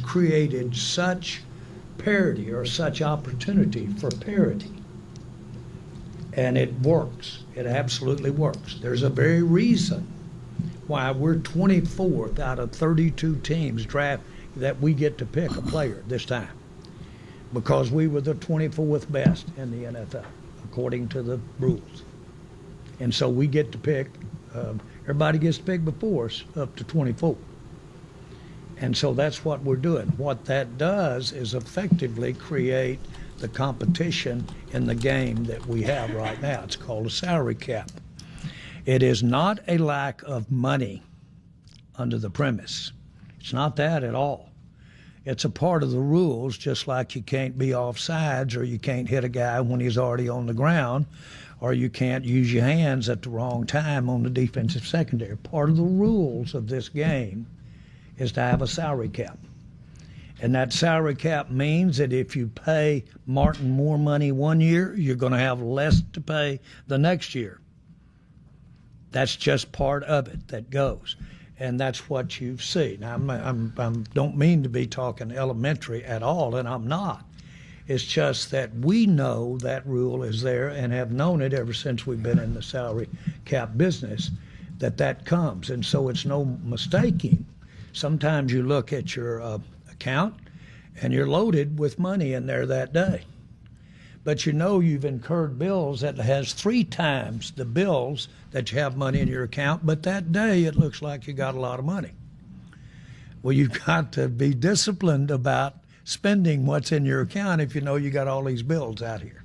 created such parity or such opportunity for parity. And it works. It absolutely works. There's a very reason why we're 24th out of 32 teams draft that we get to pick a player this time. Because we were the 24th best in the NFL, according to the rules. And so we get to pick, everybody gets to pick before us up to 24. And so that's what we're doing. What that does is effectively create the competition in the game that we have right now. It's called a salary cap. It is not a lack of money under the premise. It's not that at all. It's a part of the rules, just like you can't be offsides or you can't hit a guy when he's already on the ground or you can't use your hands at the wrong time on the defensive secondary. Part of the rules of this game is to have a salary cap. And that salary cap means that if you pay Martin more money one year, you're going to have less to pay the next year. That's just part of it that goes. And that's what you see. Now, I don't mean to be talking elementary at all, and I'm not. It's just that we know that rule is there and have known it ever since we've been in the salary cap business, that comes. And so it's no mistaking. Sometimes you look at your account and you're loaded with money in there that day. But you know you've incurred bills that has 3 times the bills that you have money in your account, but that day it looks like you got a lot of money. Well, you've got to be disciplined about spending what's in your account if you know you got all these bills out here.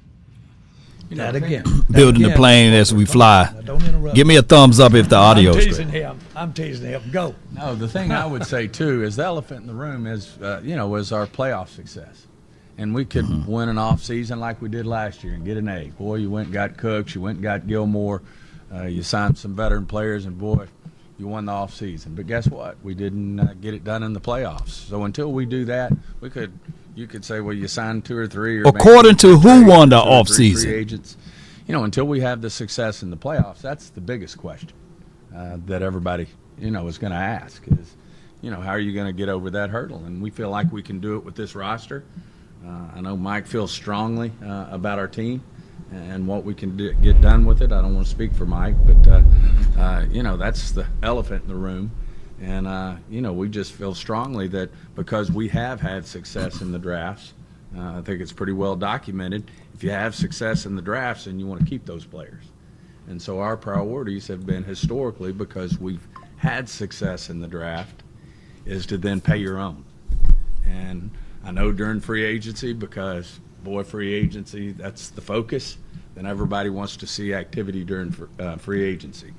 Building the plane as we fly. Don't interrupt. Give me a thumbs up if the audio is great. I'm teasing him. Go. No, the thing I would say, too, is the elephant in the room is our playoff success. And we could win an off season like we did last year and get an A. Boy, you went and got Cooks, you went and got Gilmore, you signed some veteran players, and boy, you won the off season. But guess what? We didn't get it done in the playoffs. So until we do that, you could say, well, you signed 2 or 3. Or according to who won the off season? Free agents. Until we have the success in the playoffs, that's the biggest question that everybody is going to ask is, how are you going to get over that hurdle? And we feel like we can do it with this roster. I know Mike feels strongly about our team and what we can get done with it. I don't want to speak for Mike, but, that's the elephant in the room. And, we just feel strongly that because we have had success in the drafts, I think it's pretty well documented. If you have success in the drafts, then you want to keep those players. And so our priorities have been historically, because we've had success in the draft, is to then pay your own. And I know during free agency, because, boy, free agency, that's the focus, then everybody wants to see activity during free agency.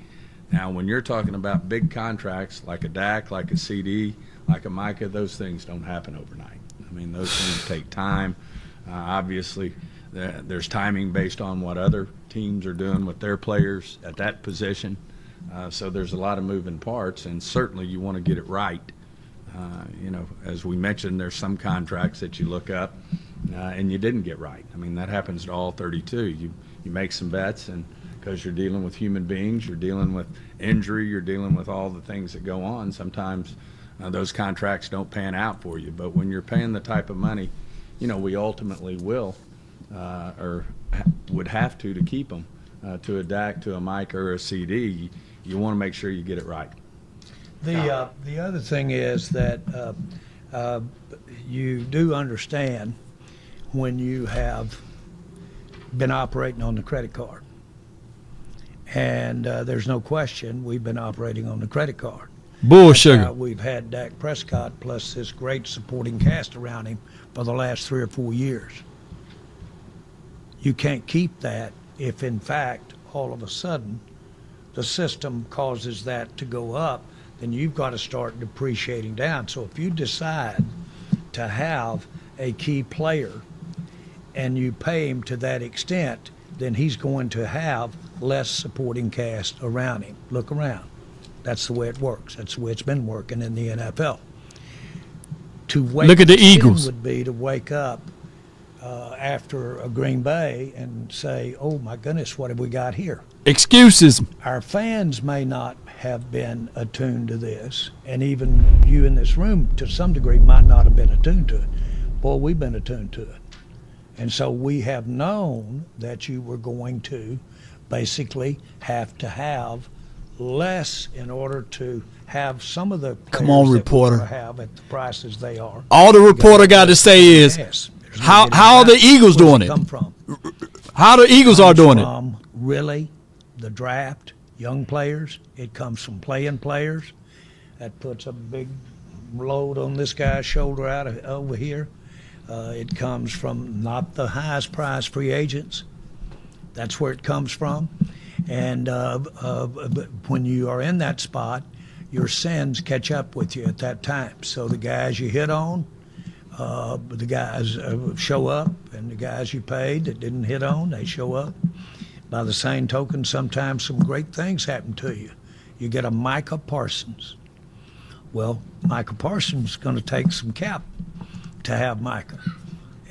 Now, when you're talking about big contracts like a Dak, like a CD, like a Micah, those things don't happen overnight. I mean, those things take time. Obviously, there's timing based on what other teams are doing with their players at that position. So there's a lot of moving parts, and certainly you want to get it right. As we mentioned, there's some contracts that you look up and you didn't get right. I mean, that happens to all 32. You make some bets, and because you're dealing with human beings, you're dealing with injury, you're dealing with all the things that go on. Sometimes those contracts don't pan out for you. But when you're paying the type of money, we ultimately will or would have to keep them to a Dak, to a Mike, or a CD, you want to make sure you get it right. The other thing is that you do understand when you have been operating on the credit card. And there's no question we've been operating on the credit card. Bullshit. We've had Dak Prescott plus this great supporting cast around him for the last 3 or 4 years. You can't keep that if, in fact, all of a sudden the system causes that to go up, then you've got to start depreciating down. So if you decide to have a key player and you pay him to that extent, then he's going to have less supporting cast around him. Look around. That's the way it works. That's the way it's been working in the NFL. Look at the Eagles. Would be to wake up after a Green Bay and say, oh, my goodness, what have we got here? Excuses. Our fans may not have been attuned to this, and even you in this room to some degree might not have been attuned to it. Boy, we've been attuned to it. And so we have known that you were going to basically have to have less in order to have some of the Come on, players that reporter. we're gonna have at the prices they are. All the reporter got to say is, Yes. There's no how getting are around the it. Eagles Where's doing it? Come from? how the Eagles are doing it. From really the draft, young players. It comes from playing players. That puts a big load on this guy's shoulder over here. It comes from not the highest prize free agents. That's where it comes from. And when you are in that spot, your sins catch up with you at that time. So the guys you hit on, the guys show up, and the guys you paid that didn't hit on, they show up. By the same token, sometimes some great things happen to you. You get a Micah Parsons. Well, Micah Parsons is going to take some cap to have Micah,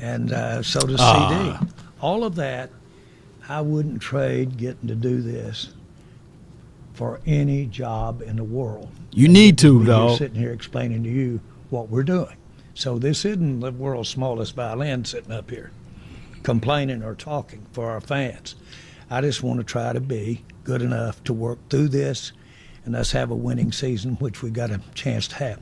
and so does CD. All of that, I wouldn't trade getting to do this for any job in the world. You need to, We're though. sitting here explaining to you what we're doing. So this isn't the world's smallest violin sitting up here complaining or talking for our fans. I just want to try to be good enough to work through this and us have a winning season, which we got a chance to have.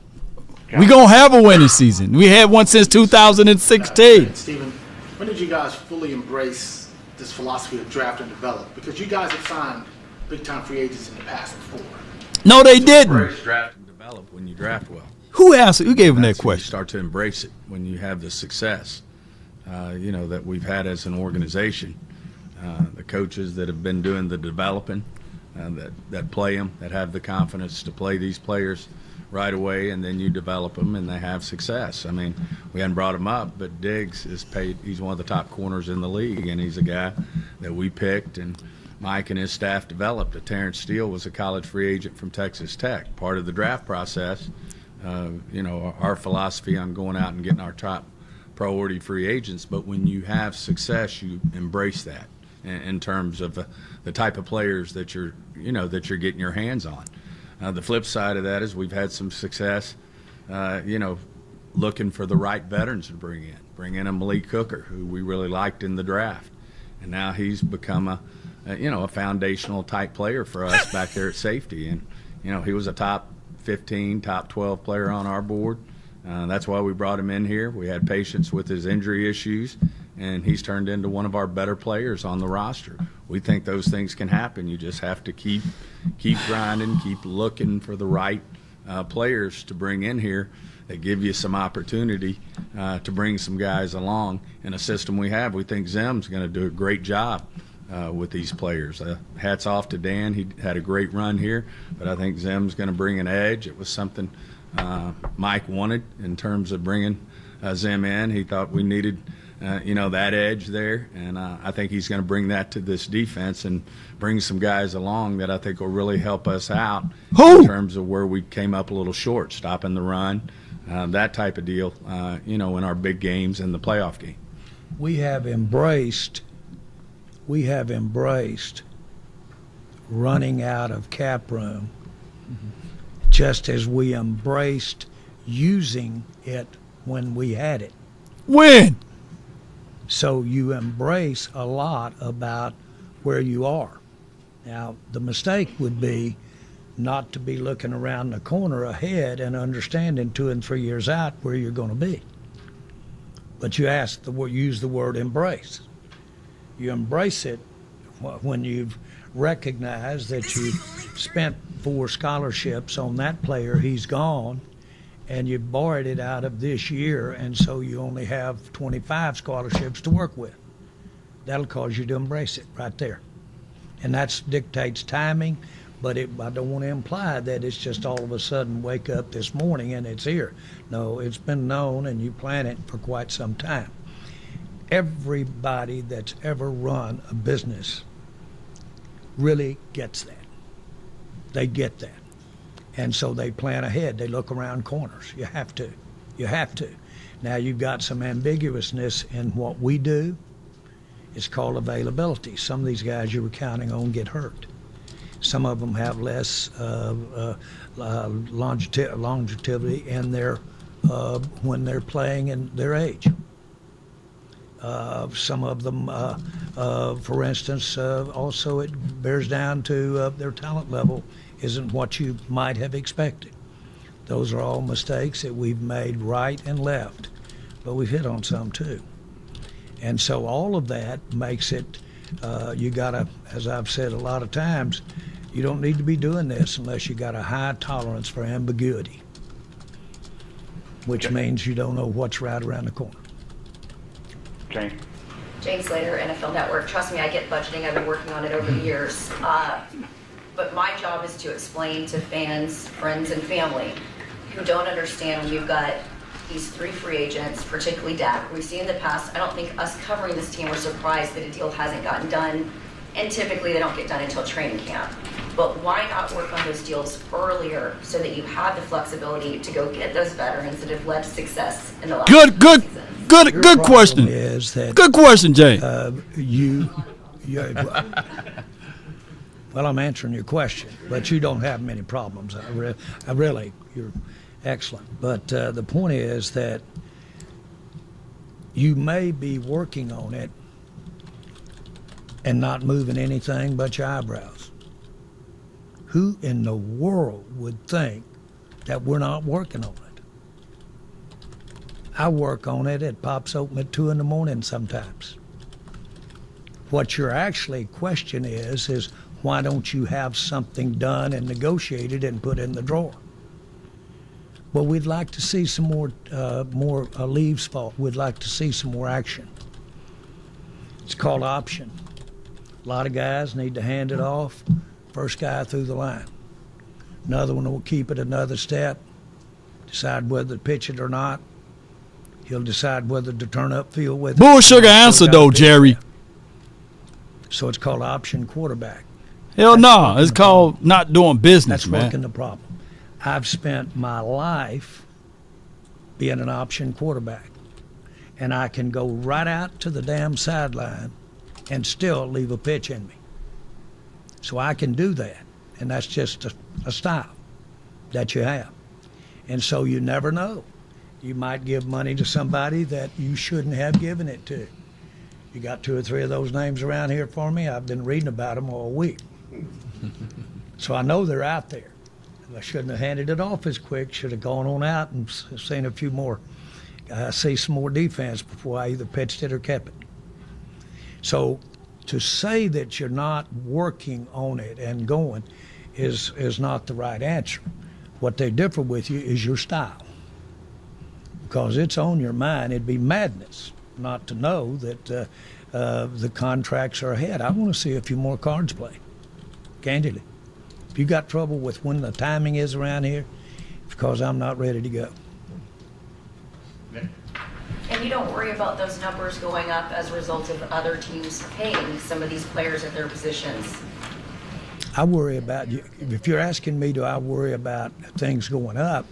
We gonna have a winning season. We had one since 2016. Stephen, when did you guys fully embrace this philosophy of draft and develop? Because you guys have signed big-time free agents in the past before. No, they didn't. Embrace, draft, and develop when you draft well. Who asked? Who gave him that That's when you question? start to embrace it when you have the success, that we've had as an organization. The coaches that have been doing the developing, that play them, that have the confidence to play these players right away, and then you develop them and they have success. I mean, we hadn't brought him up, but Diggs is paid. He's one of the top corners in the league, and he's a guy that we picked and Mike and his staff developed. Terrence Steele was a college free agent from Texas Tech. Part of the draft process, our philosophy on going out and getting our top priority free agents. But when you have success, you embrace that in terms of the type of players that you're getting your hands on. The flip side of that is we've had some success, looking for the right veterans to bring in a Malik Cooker, who we really liked in the draft, and now he's become a foundational type player for us back there at safety. And he was a top 15, top 12 player on our board. That's why we brought him in here. We had patience with his injury issues, and he's turned into one of our better players on the roster. We think those things can happen. You just have to keep grinding, keep looking for the right players to bring in here that give you some opportunity to bring some guys along in a system we have. We think Zim's going to do a great job with these players. Hats off to Dan. He had a great run here, but I think Zim's going to bring an edge. It was something Mike wanted in terms of bringing Zim in. He thought we needed that edge there, and I think he's going to bring that to this defense and bring some guys along that I think will really help us out in terms of where we came up a little short, stopping the run, that type of deal, in our big games and the playoff game. We have embraced running out of cap room, just as we embraced using it when we had it. When? So you embrace a lot about where you are. Now, the mistake would be not to be looking around the corner ahead and understanding 2 and 3 years out where you're going to be. But you use the word embrace. You embrace it when you've recognized that you spent 4 scholarships on that player, he's gone, and you borrowed it out of this year, and so you only have 25 scholarships to work with. That'll cause you to embrace it right there. And that dictates timing, but I don't want to imply that it's just all of a sudden wake up this morning and it's here. No, it's been known, and you plan it for quite some time. Everybody that's ever run a business really gets that. They get that. And so they plan ahead. They look around corners. You have to. Now you've got some ambiguousness in what we do. It's called availability. Some of these guys you were counting on get hurt. Some of them have less longevity in their when they're playing in their age. Some of them, for instance, also it bears down to their talent level isn't what you might have expected. Those are all mistakes that we've made right and left, but we've hit on some too. And so all of that makes it, you gotta, as I've said a lot of times, you don't need to be doing this unless you got a high tolerance for ambiguity, which means you don't know what's right around the corner. Jane. Jane Slater, NFL Network. Trust me, I get budgeting. I've been working on it over the years. But my job is to explain to fans, friends, and family who don't understand when you've got these 3 free agents, particularly Dak. We've seen in the past, I don't think us covering this team, we're surprised that a deal hasn't gotten done. And typically they don't get done until training camp. But why not work on those deals earlier so that you have the flexibility to go get those veterans that have led to success in the last Good Your question. problem is that Good question, Jay. Well, I'm answering your question, but you don't have many problems. I really, you're excellent. But the point is that you may be working on it and not moving anything but your eyebrows. Who in the world would think that we're not working on it? I work on it. It pops open at 2 in the morning sometimes. What your actually question is why don't you have something done and negotiated and put in the drawer? Well, we'd like to see some more leaves fall. We'd like to see some more action. It's called option. A lot of guys need to hand it off. First guy through the line. Another one will keep it another step, decide whether to pitch it or not. He'll decide whether to turn up field with it. Bull sugar answer though, Jerry. So it's called option quarterback. Hell no, it's called not doing business, That's man. working the problem. I've spent my life being an option quarterback, and I can go right out to the damn sideline and still leave a pitch in me. So I can do that, and that's just a style that you have. And so you never know. You might give money to somebody that you shouldn't have given it to. You got 2 or 3 of those names around here for me. I've been reading about them all week. So I know they're out there. I shouldn't have handed it off as quick. Should have gone on out and seen a few more, see some more defense before I either pitched it or kept it. So to say that you're not working on it and going is not the right answer. What they differ with you is your style. Because it's on your mind. It'd be madness not to know that the contracts are ahead. I want to see a few more cards played, candidly. If you got trouble with when the timing is around here, it's because I'm not ready to go. And you don't worry about those numbers going up as a result of other teams paying some of these players at their positions? I worry about, if you're asking me, do I worry about things going up?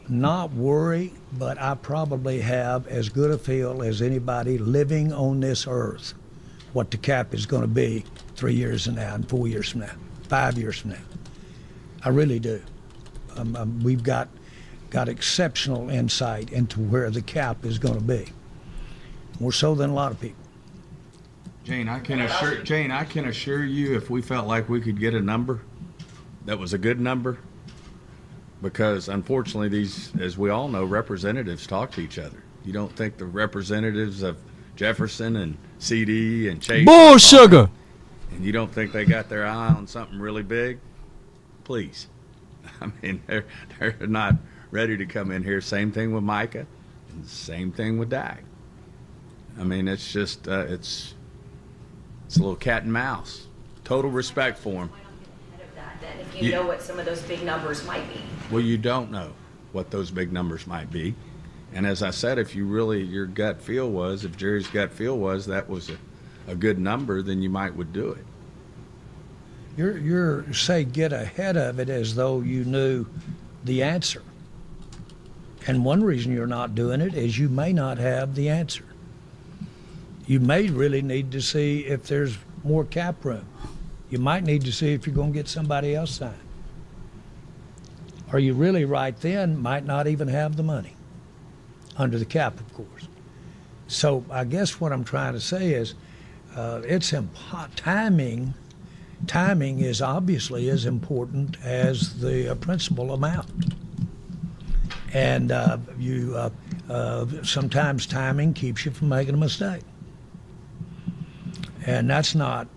Not worry, but I probably have as good a feel as anybody living on this earth what the cap is going to be 3 years from now and 4 years from now, 5 years from now. I really do. We've got exceptional insight into where the cap is going to be, more so than a lot of people. Jane, I can assure you, if we felt like we could get a number that was a good number, because unfortunately these, as we all know, representatives talk to each other. You don't think the representatives of Jefferson and CD and Chase, Bull sugar. and you don't think they got their eye on something really big? Please. I mean, they're not ready to come in here. Same thing with Micah, and same thing with Dak. I mean, it's just it's a little cat and mouse. Total respect for him. Ahead of that, then, if you know what some of those big numbers might be. Well, you don't know what those big numbers might be. And as I said, if you really, your gut feel was, if Jerry's gut feel was that was a good number, then you would do it. You're say get ahead of it as though you knew the answer. And one reason you're not doing it is you may not have the answer. You may really need to see if there's more cap room. You might need to see if you're going to get somebody else signed. Or you really right then might not even have the money under the cap, of course. So I guess what I'm trying to say is timing. Timing is obviously as important as the principal amount. And sometimes timing keeps you from making a mistake. And that's not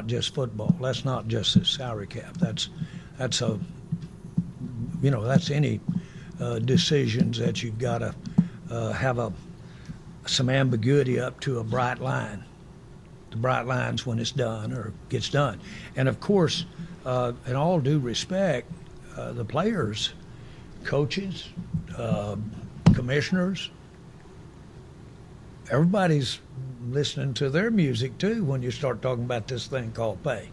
just football. That's not just a salary cap. That's any decisions that you've got to have some ambiguity up to a bright line. The bright line's when it's done or gets done. And of course, in all due respect, the players, coaches, commissioners, everybody's listening to their music too when you start talking about this thing called pay.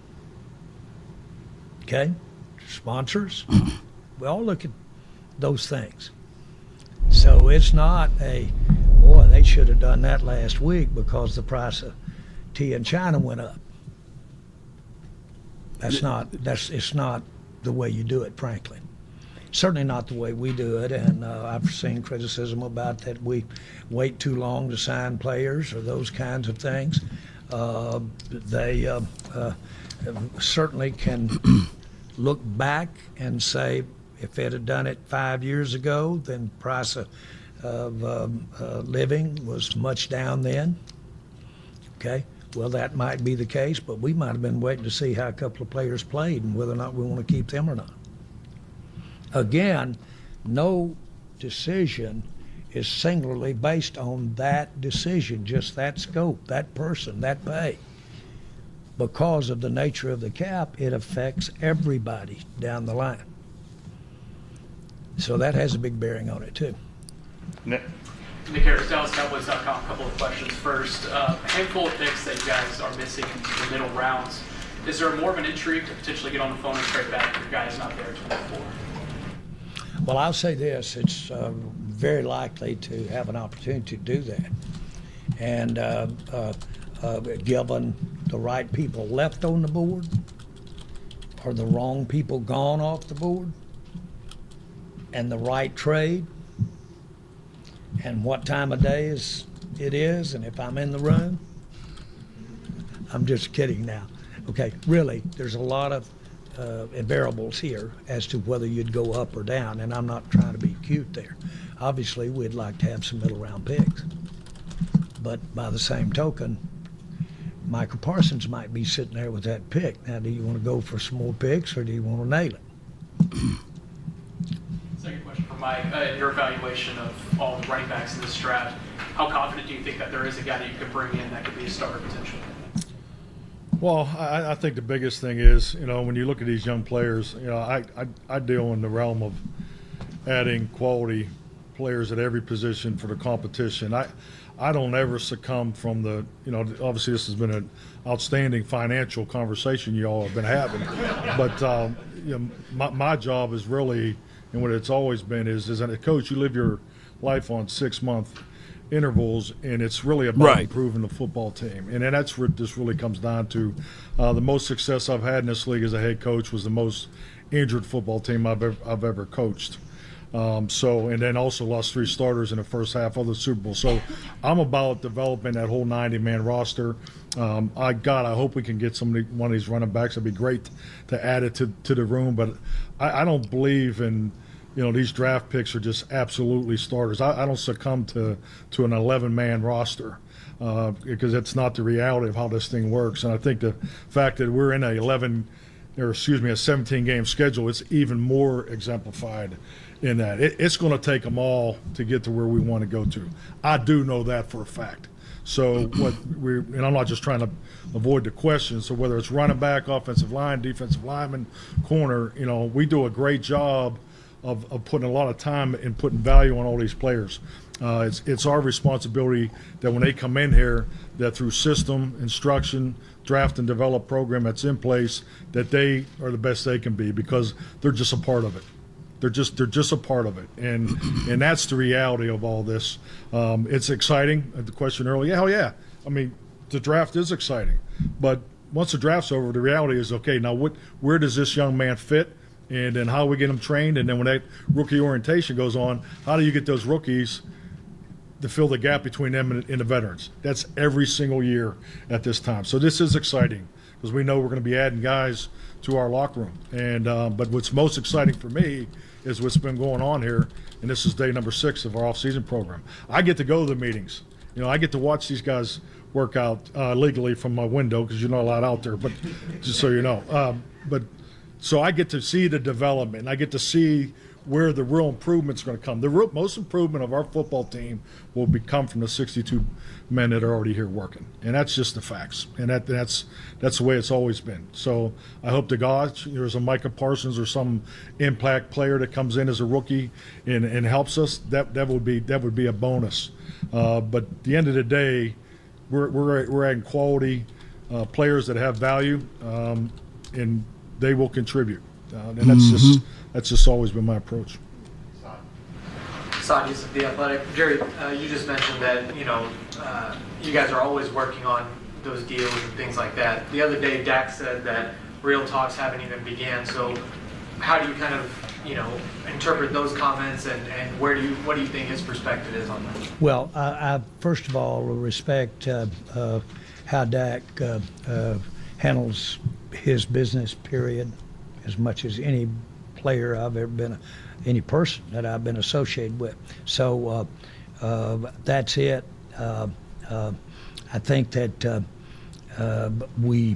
Okay? Sponsors, we all look at those things. So it's not boy, they should have done that last week because the price of tea in China went up. It's not the way you do it, frankly. Certainly not the way we do it, and I've seen criticism about that we wait too long to sign players or those kinds of things. They certainly can look back and say, if it had done it 5 years ago, then price of living was much down then. Okay, well, that might be the case, but we might have been waiting to see how a couple of players played and whether or not we want to keep them or not. Again, no decision is singularly based on that decision, just that scope, that person, that pay. Because of the nature of the cap, it affects everybody down the line. So that has a big bearing on it, too. Nick Harris, DallasCowboys.com. A couple of questions. First, a handful of picks that you guys are missing in the middle rounds. Is there more of an intrigue to potentially get on the phone and trade back if your guy is not there at 24? Well, I'll say this. It's very likely to have an opportunity to do that. And given the right people left on the board or the wrong people gone off the board and the right trade and what time of day it is and if I'm in the room. I'm just kidding now. Okay, really, there's a lot of variables here as to whether you'd go up or down, and I'm not trying to be cute there. Obviously, we'd like to have some middle round picks. But by the same token, Michael Parsons might be sitting there with that pick. Now, do you want to go for some more picks or do you want to nail it? Second question for Mike. Your evaluation of all the running backs in this draft, how confident do you think that there is a guy that you could bring in that could be a starter potentially? Well, I think the biggest thing is, when you look at these young players, I deal in the realm of adding quality players at every position for the competition. I don't ever succumb from the, obviously this has been an outstanding financial conversation you all have been having. But my job is really, and what it's always been is as a coach, you live your life on 6-month intervals, and it's really about improving the football team. And then that's what this really comes down to. The most success I've had in this league as a head coach was the most injured football team I've ever coached. And then also lost 3 starters in the first half of the Super Bowl. So I'm about developing that whole 90-man roster. I hope we can get one of these running backs. It'd be great to add it to the room, but I don't believe in these draft picks are just absolutely starters. I don't succumb to an 11-man roster because it's not the reality of how this thing works. And I think the fact that we're in a 17-game schedule, it's even more exemplified in that. It's going to take them all to get to where we want to go to. I do know that for a fact. So and I'm not just trying to avoid the question. So whether it's running back, offensive line, defensive lineman, corner, we do a great job of putting a lot of time and putting value on all these players. It's our responsibility that when they come in here, that through system, instruction, draft and develop program that's in place, that they are the best they can be because they're just a part of it. They're just a part of it, and that's the reality of all this. It's exciting. The question earlier, hell yeah. I mean, the draft is exciting, but once the draft's over, the reality is, okay, now where does this young man fit? And then how we get them trained? And then when that rookie orientation goes on, how do you get those rookies to fill the gap between them and the veterans? That's every single year at this time. So this is exciting because we know we're going to be adding guys to our locker room. And but what's most exciting for me is what's been going on here, and this is day number 6 of our off-season program. I get to go to the meetings. You know, I get to watch these guys work out legally from my window because you're not allowed out there, but just so you know. So I get to see the development. I get to see where the real improvement's going to come. The most improvement of our football team will come from the 62 men that are already here working, and that's just the facts. And that's the way it's always been. So I hope to God there's a Micah Parsons or some impact player that comes in as a rookie and helps us. That would be a bonus. But at the end of the day, we're adding quality players that have value, and they will contribute. And that's just always been my approach. Saji's of The Athletic. Jerry, you just mentioned that, you guys are always working on those deals and things like that. The other day, Dak said that real talks haven't even began. So how do you kind of, interpret those comments and what do you think his perspective is on that? Well, I first of all respect how Dak handles his business, period, as much as any player I've ever been, any person that I've been associated with. So that's it. I think that we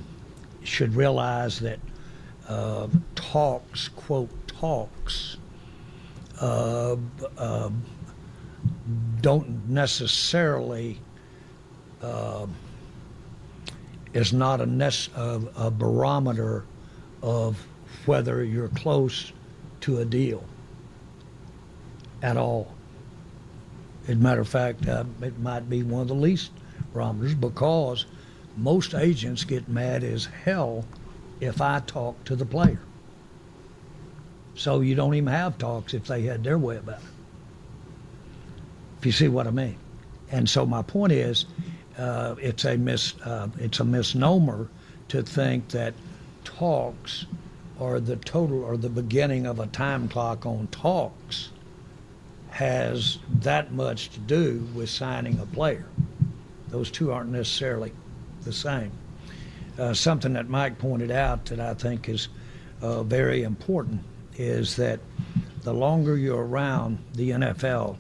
should realize that talks, quote, talks, don't necessarily is not a barometer of whether you're close to a deal at all. As a matter of fact, it might be one of the least barometers because most agents get mad as hell if I talk to the player. So you don't even have talks if they had their way about it. If you see what I mean. And so my point is, it's a misnomer to think that talks or the total or the beginning of a time clock on talks has that much to do with signing a player. Those two aren't necessarily the same. Something that Mike pointed out that I think is very important is that the longer you're around the NFL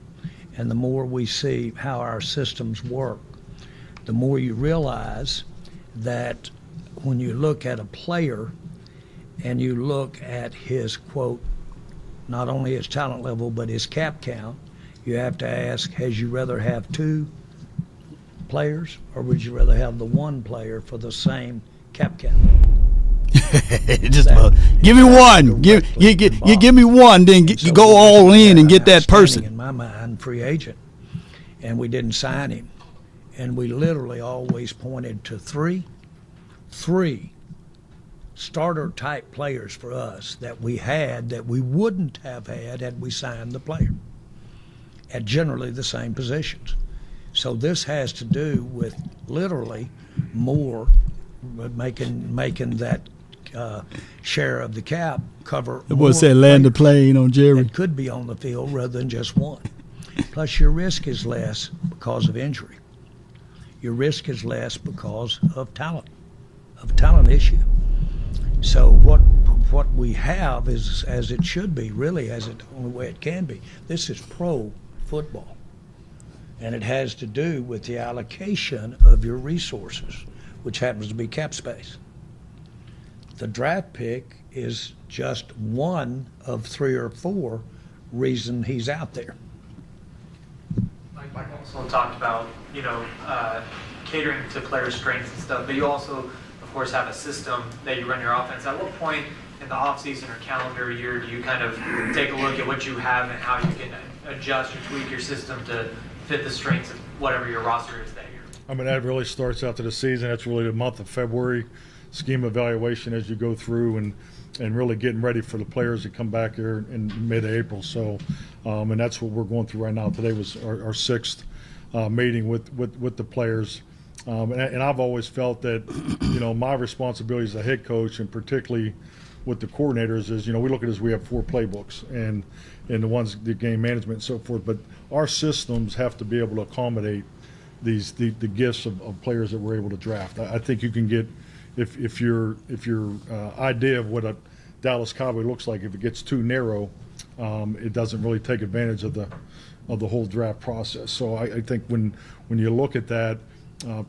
and the more we see how our systems work, the more you realize that when you look at a player and you look at his, quote, not only his talent level but his cap count, you have to ask, has you rather have 2 players or would you rather have the 1 player for the same cap count? Give me one. You give me one, then you go all in and get that person. In my mind, free agent, and we didn't sign him, and we literally always pointed to three starter type players for us that we had that we wouldn't have had we signed the player at generally the same positions. So this has to do with literally more making that share of the cap cover. The boy said land the plane on Jerry. It could be on the field rather than just one. Plus your risk is less because of injury. Your risk is less because of talent issue. So what we have is, as it should be, really, as the only way it can be. This is pro football, and it has to do with the allocation of your resources, which happens to be cap space. The draft pick is just one of 3 or 4 reasons he's out there. Mike also talked about, catering to players' strengths and stuff, but you also, of course, have a system that you run your offense. At what point in the offseason or calendar year do you kind of take a look at what you have and how you can adjust or tweak your system to fit the strengths of whatever your roster is that year? I mean, that really starts after the season. That's really the month of February, scheme evaluation as you go through and really getting ready for the players that come back here in mid-April. So, and that's what we're going through right now. Today was our 6th meeting with the players. And I've always felt that, my responsibility as a head coach, and particularly with the coordinators, is, we look at it as we have 4 playbooks and the ones, the game management and so forth. But our systems have to be able to accommodate the gifts of players that we're able to draft. I think you can get, if your idea of what a Dallas Cowboy looks like, if it gets too narrow, it doesn't really take advantage of the whole draft process. So I think when you look at that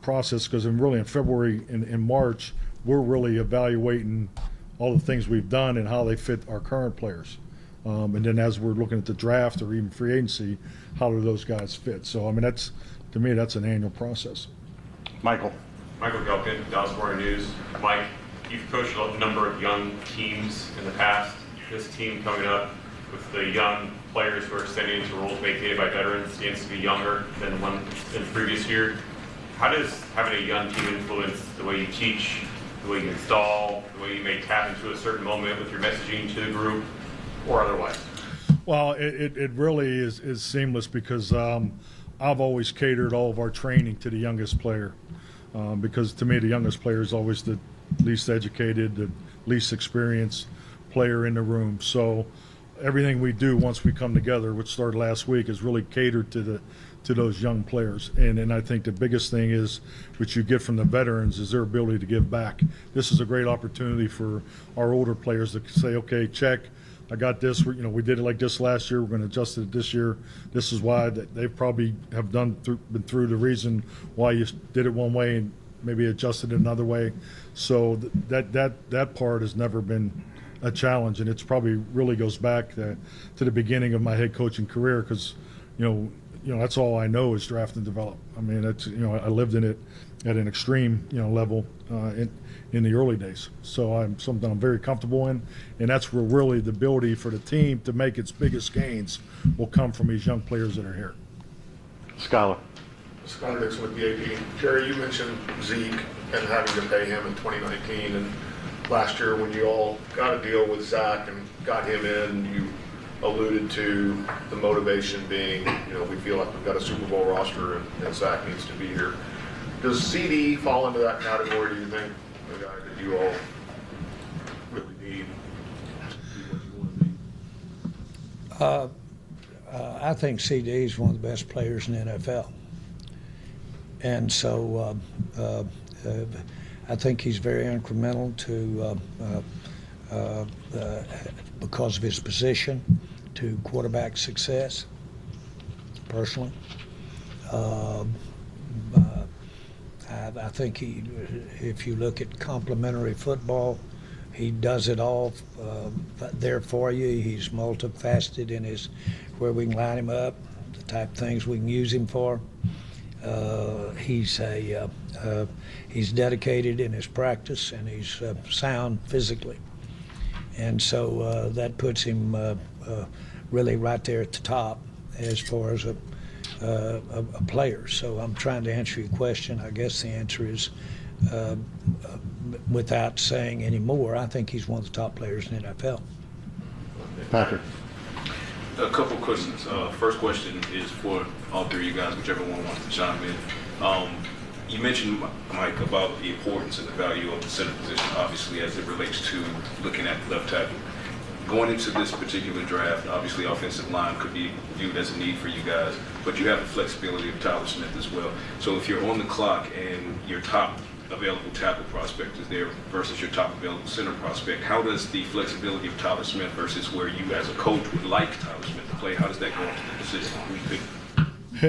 process, because in February and in March, we're really evaluating all the things we've done and how they fit our current players. And then as we're looking at the draft or even free agency, how do those guys fit? So, to me, that's an annual process. Michael Gelkin, Dallas Morning News. Mike, you've coached a number of young teams in the past. This team coming up with the young players who are ascending into roles vacated by veterans stands to be younger than the one in the previous year. How does having a young team influence the way you teach, the way you install, the way you may tap into a certain moment with your messaging to the group, or otherwise? Well, it really is seamless, because I've always catered all of our training to the youngest player, because to me the youngest player is always the least educated, the least experienced player in the room. So everything we do once we come together, which started last week, is really catered to those young players. And I think the biggest thing is, which you get from the veterans, is their ability to give back. This is a great opportunity for our older players to say, okay, check, I got this. We did it like this last year. We're going to adjust it this year. This is why they probably have been through the reason why you did it one way and maybe adjusted it another way. So that part has never been a challenge, and it's probably really goes back to the beginning of my head coaching career, because that's all I know is draft and develop. That's I lived in it at an extreme level in the early days. So something I'm very comfortable in, and that's where really the ability for the team to make its biggest gains will come from these young players that are here. Skylar. Scott Dixon with the AP. Jerry, you mentioned Zeke and having to pay him in 2019, and last year when you all got a deal with Zach and got him in, you alluded to the motivation being, we feel like we've got a Super Bowl roster and Zach needs to be here. Does CD fall into that category, do you think? The guy that you all really need to be what you want to be? I think CD is one of the best players in the NFL. And so I think he's very incremental because of his position, to quarterback success, personally. I think if you look at complementary football, he does it all there for you. He's multifaceted in where we can line him up, the type of things we can use him for. He's dedicated in his practice, and he's sound physically. And so that puts him really right there at the top as far as a player. So I'm trying to answer your question. I guess the answer is, without saying any more, I think he's one of the top players in the NFL. Patrick. A couple questions. First question is for all three of you guys, whichever one wants to chime in. You mentioned, Mike, about the importance and the value of the center position, obviously, as it relates to looking at left tackle. Going into this particular draft, obviously offensive line could be viewed as a need for you guys, but you have the flexibility of Tyler Smith as well. So if you're on the clock and your top available tackle prospect is there versus your top available center prospect, how does the flexibility of Tyler Smith versus where you as a coach would like Tyler Smith to play, how does that go into the decision?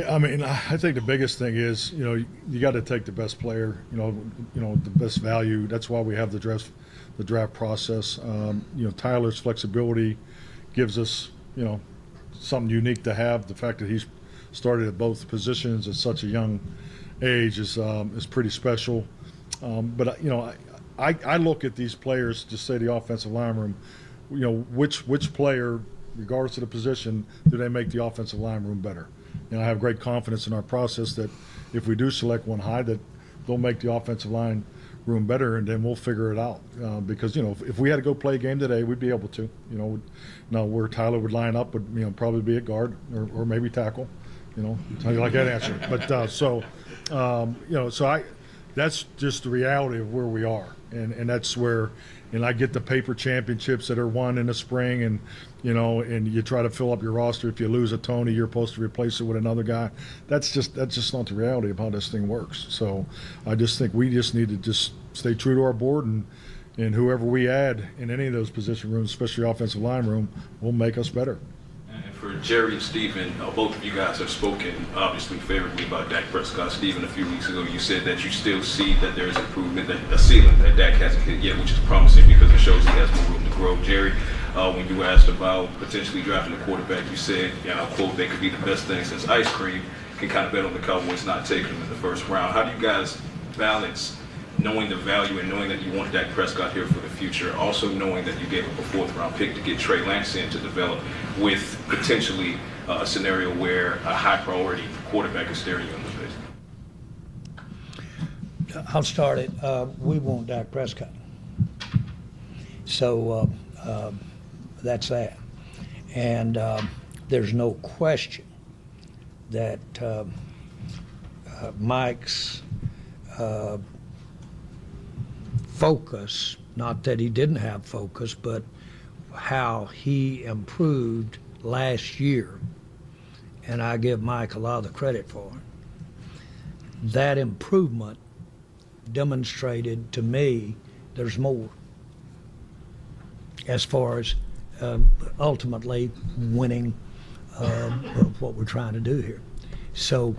I think the biggest thing is, you got to take the best player, the best value. That's why we have the draft process. Tyler's flexibility gives us, something unique to have. The fact that he's started at both positions at such a young age is pretty special. But I look at these players, just say the offensive line room, which player, regardless of the position, do they make the offensive line room better? I have great confidence in our process that if we do select one high, that they'll make the offensive line room better, and then we'll figure it out. Because if we had to go play a game today, we'd be able to. Now where Tyler would line up would probably be at guard or maybe tackle. You know, how you like that answer? But that's just the reality of where we are, and that's where. And I get the paper championships that are won in the spring, and and you try to fill up your roster. If you lose a Tony, you're supposed to replace it with another guy. That's just not the reality of how this thing works. So I just think we just need to just stay true to our board, and whoever we add in any of those position rooms, especially offensive line room, will make us better. And for Jerry and Stephen, both of you guys have spoken obviously favorably about Dak Prescott. Stephen, a few weeks ago, you said that you still see that there is improvement, that a ceiling that Dak hasn't hit yet, which is promising because it shows he has more room to grow. Jerry, when you asked about potentially drafting a quarterback, you said, I'll quote, "They could be the best thing since ice cream." Can kind of bet on the Cowboys not taking him in the first round. How do you guys balance knowing the value and knowing that you want Dak Prescott here for the future, also knowing that you gave up a fourth-round pick to get Trey Lance in to develop, with potentially a scenario where a high-priority quarterback is staring you in the face? I'll start it. We want Dak Prescott. So that's that. And there's no question that Mike's focus, not that he didn't have focus, but how he improved last year, and I give Mike a lot of the credit for it. That improvement demonstrated to me there's more as far as ultimately winning what we're trying to do here. So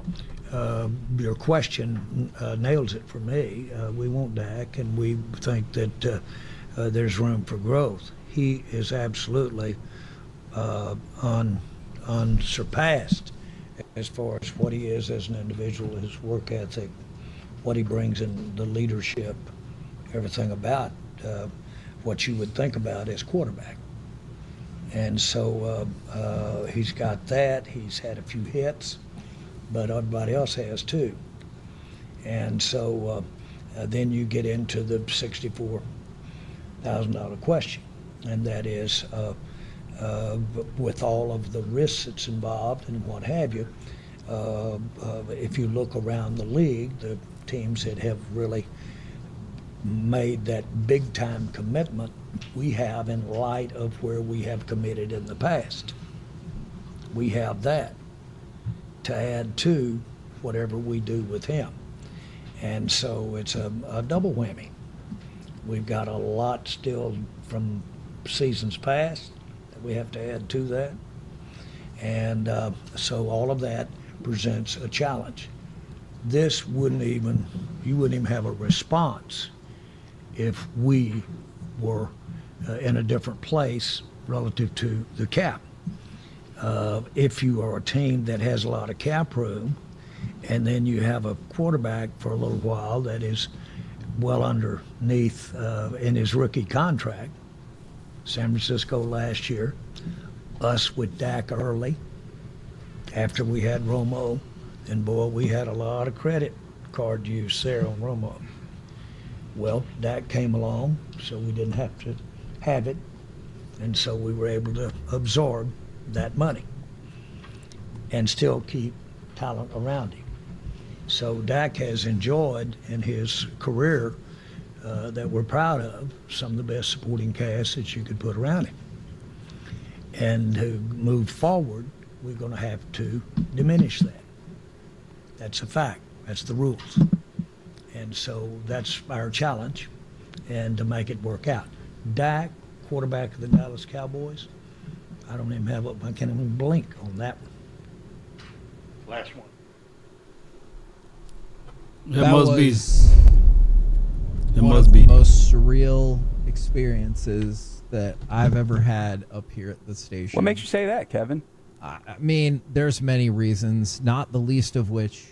your question nails it for me. We want Dak, and we think that there's room for growth. He is absolutely unsurpassed as far as what he is as an individual, his work ethic, what he brings in the leadership, everything about what you would think about as quarterback. And so he's got that. He's had a few hits, but everybody else has too. And so then you get into the $64,000 question, and that is with all of the risks that's involved and what have you, if you look around the league, the teams that have really made that big-time commitment we have in light of where we have committed in the past. We have that to add to whatever we do with him. And so it's a double whammy. We've got a lot still from seasons past that we have to add to that. And so all of that presents a challenge. You wouldn't even have a response if we were in a different place relative to the cap. If you are a team that has a lot of cap room, and then you have a quarterback for a little while that is well underneath in his rookie contract, San Francisco last year, us with Dak early, after we had Romo, and boy, we had a lot of credit card use there on Romo. Well, Dak came along, so we didn't have to have it, and so we were able to absorb that money and still keep talent around him. So Dak has enjoyed in his career that we're proud of some of the best supporting cast that you could put around him. And to move forward, we're going to have to diminish that. That's a fact. That's the rules. And so that's our challenge, and to make it work out. Dak, quarterback of the Dallas Cowboys, I can't even blink on that one. Last one. That must be one of the most surreal experiences that I've ever had up here at the station. What makes you say that, Kevin? I mean, there's many reasons, not the least of which.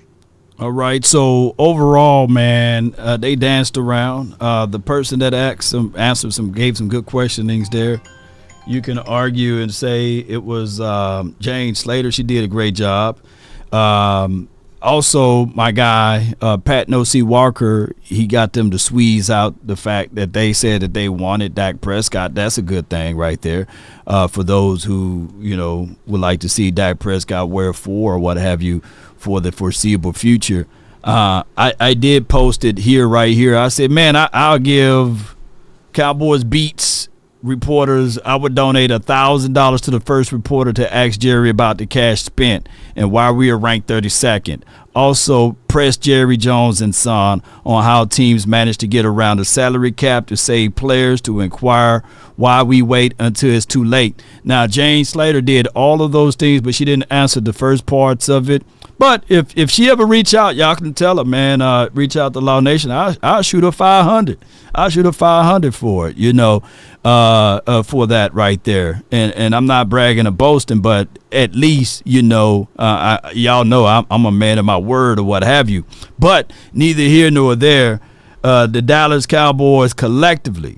All right, so overall, man, they danced around. The person that gave some good questionings there. You can argue and say it was Jane Slater. She did a great job. Also, my guy, Pat No C. Walker, he got them to squeeze out the fact that they said that they wanted Dak Prescott. That's a good thing right there for those who, would like to see Dak Prescott wear 4 or what have you for the foreseeable future. I did post it right here. I said, man, I'll give Cowboys Beats reporters, I would donate $1,000 to the first reporter to ask Jerry about the cash spent and why we are ranked 32nd. Also, press Jerry Jones and Son on how teams manage to get around the salary cap to save players, to inquire why we wait until it's too late. Now, Jane Slater did all of those things, but she didn't answer the first parts of it. But if she ever reach out, y'all can tell her, man, reach out to Law Nation. I'll shoot her 500. I'll shoot her 500 for it, for that right there. And I'm not bragging or boasting, but at least, y'all know I'm a man of my word or what have you. But neither here nor there, the Dallas Cowboys collectively,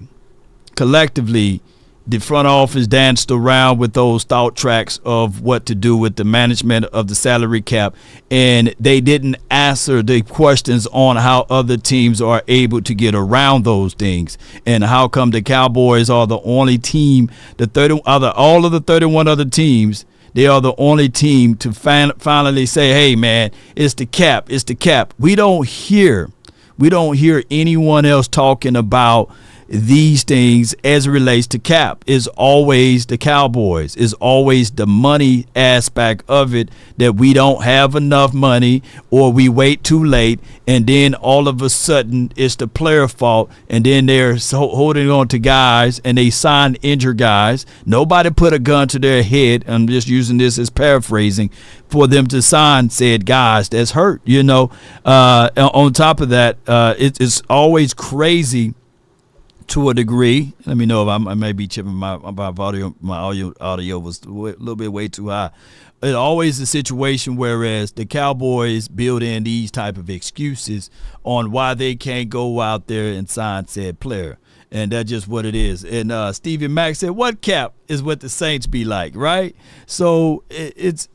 the front office danced around with those thought tracks of what to do with the management of the salary cap, and they didn't answer the questions on how other teams are able to get around those things, and how come the Cowboys are the only team, all of the 31 other teams, they are the only team to finally say, hey, man, it's the cap. We don't hear anyone else talking about these things as it relates to cap. Is always the Cowboys, is always the money aspect of it, that we don't have enough money or we wait too late, and then all of a sudden it's the player fault, and then they're holding on to guys and they sign injured guys. Nobody put a gun to their head, I'm just using this as paraphrasing, for them to sign said guys that's hurt. On top of that, it's always crazy to a degree. Let me know if I may be chipping my audio. My audio was a little bit way too high. It's always a situation whereas the Cowboys build in these type of excuses on why they can't go out there and sign said player. And that's just what it is. And Stevie Mack said, what cap is what the Saints be like, right? So it's,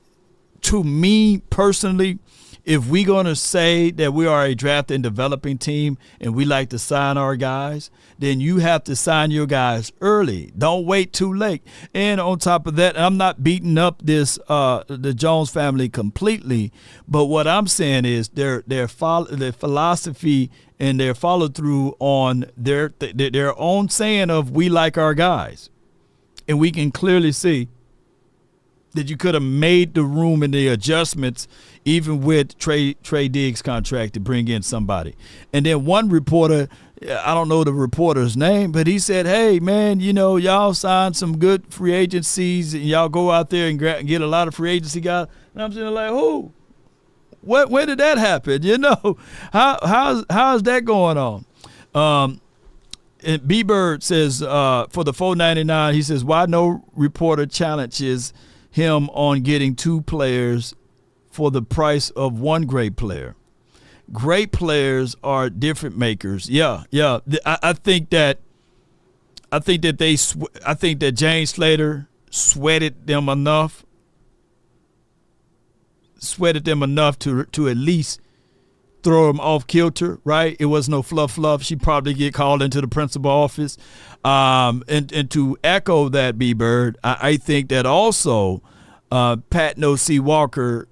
to me personally, if we're going to say that we are a draft and developing team and we like to sign our guys, then you have to sign your guys early. Don't wait too late. And on top of that, I'm not beating up the Jones family completely, but what I'm saying is their philosophy and their follow through on their own saying of we like our guys. And we can clearly see that you could have made the room and the adjustments even with Trey Diggs' contract to bring in somebody. And then one reporter, I don't know the reporter's name, but he said, hey, man, y'all signed some good free agencies and y'all go out there and get a lot of free agency guys. And I'm saying, like, who? When did that happen? How's that going on? And B-Bird says, for the $4.99, he says, why no reporter challenges him on getting 2 players for the price of 1 great player? Great players are different makers. Yeah. I think that Jane Slater sweated them enough to at least throw them off kilter, right? It was no fluff. She'd probably get called into the principal office. And to echo that, B-Bird, I think that also Pat No C. Walker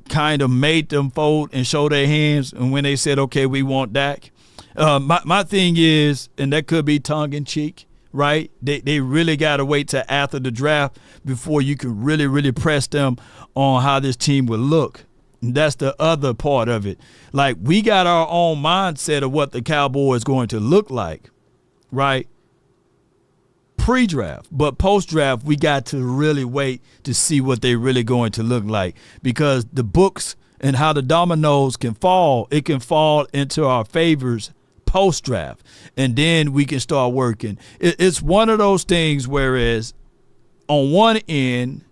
kind of made them fold and show their hands, and when they said, okay, we want Dak. My thing is, and that could be tongue-in-cheek, right? They really got to wait till after the draft before you can really, really press them on how this team will look. And that's the other part of it. Like, we got our own mindset of what the Cowboys is going to look like, right? Pre-draft, but post-draft, we got to really wait to see what they're really going to look like, because the books and how the dominoes can fall, it can fall into our favors post-draft, and then we can start working. It's one of those things whereas on one end,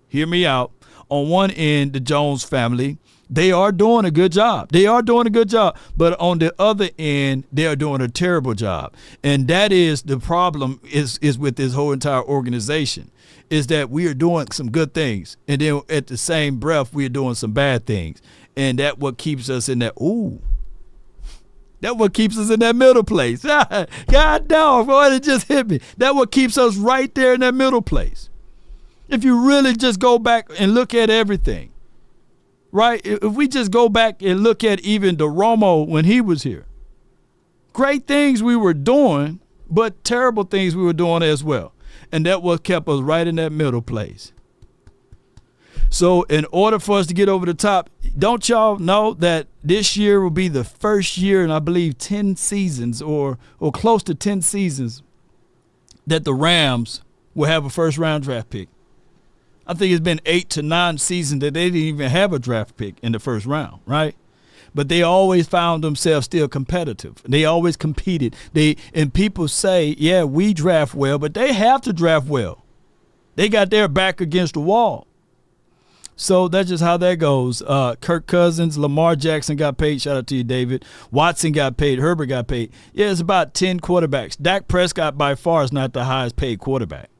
hear me out, on one end, the Jones family, they are doing a good job. But on the other end, they are doing a terrible job. And that is the problem is with this whole entire organization, is that we are doing some good things. And then at the same breath, we are doing some bad things. And that what keeps us in that, that what keeps us in that middle place. God dog, boy, it just hit me. That what keeps us right there in that middle place. If you really just go back and look at everything, right? If we just go back and look at even DeRomo when he was here, great things we were doing, but terrible things we were doing as well. And that what kept us right in that middle place. So in order for us to get over the top, don't y'all know that this year will be the first year in, I believe, 10 seasons or close to 10 seasons that the Rams will have a first-round draft pick. I think it's been 8 to 9 seasons that they didn't even have a draft pick in the first round, right? But they always found themselves still competitive. They always competed. And people say, yeah, we draft well, but they have to draft well. They got their back against the wall. So that's just how that goes. Kirk Cousins, Lamar Jackson got paid. Shout out to you, David. Watson got paid. Herbert got paid. Yeah, it's about 10 quarterbacks. Dak Prescott by far is not the highest paid quarterback.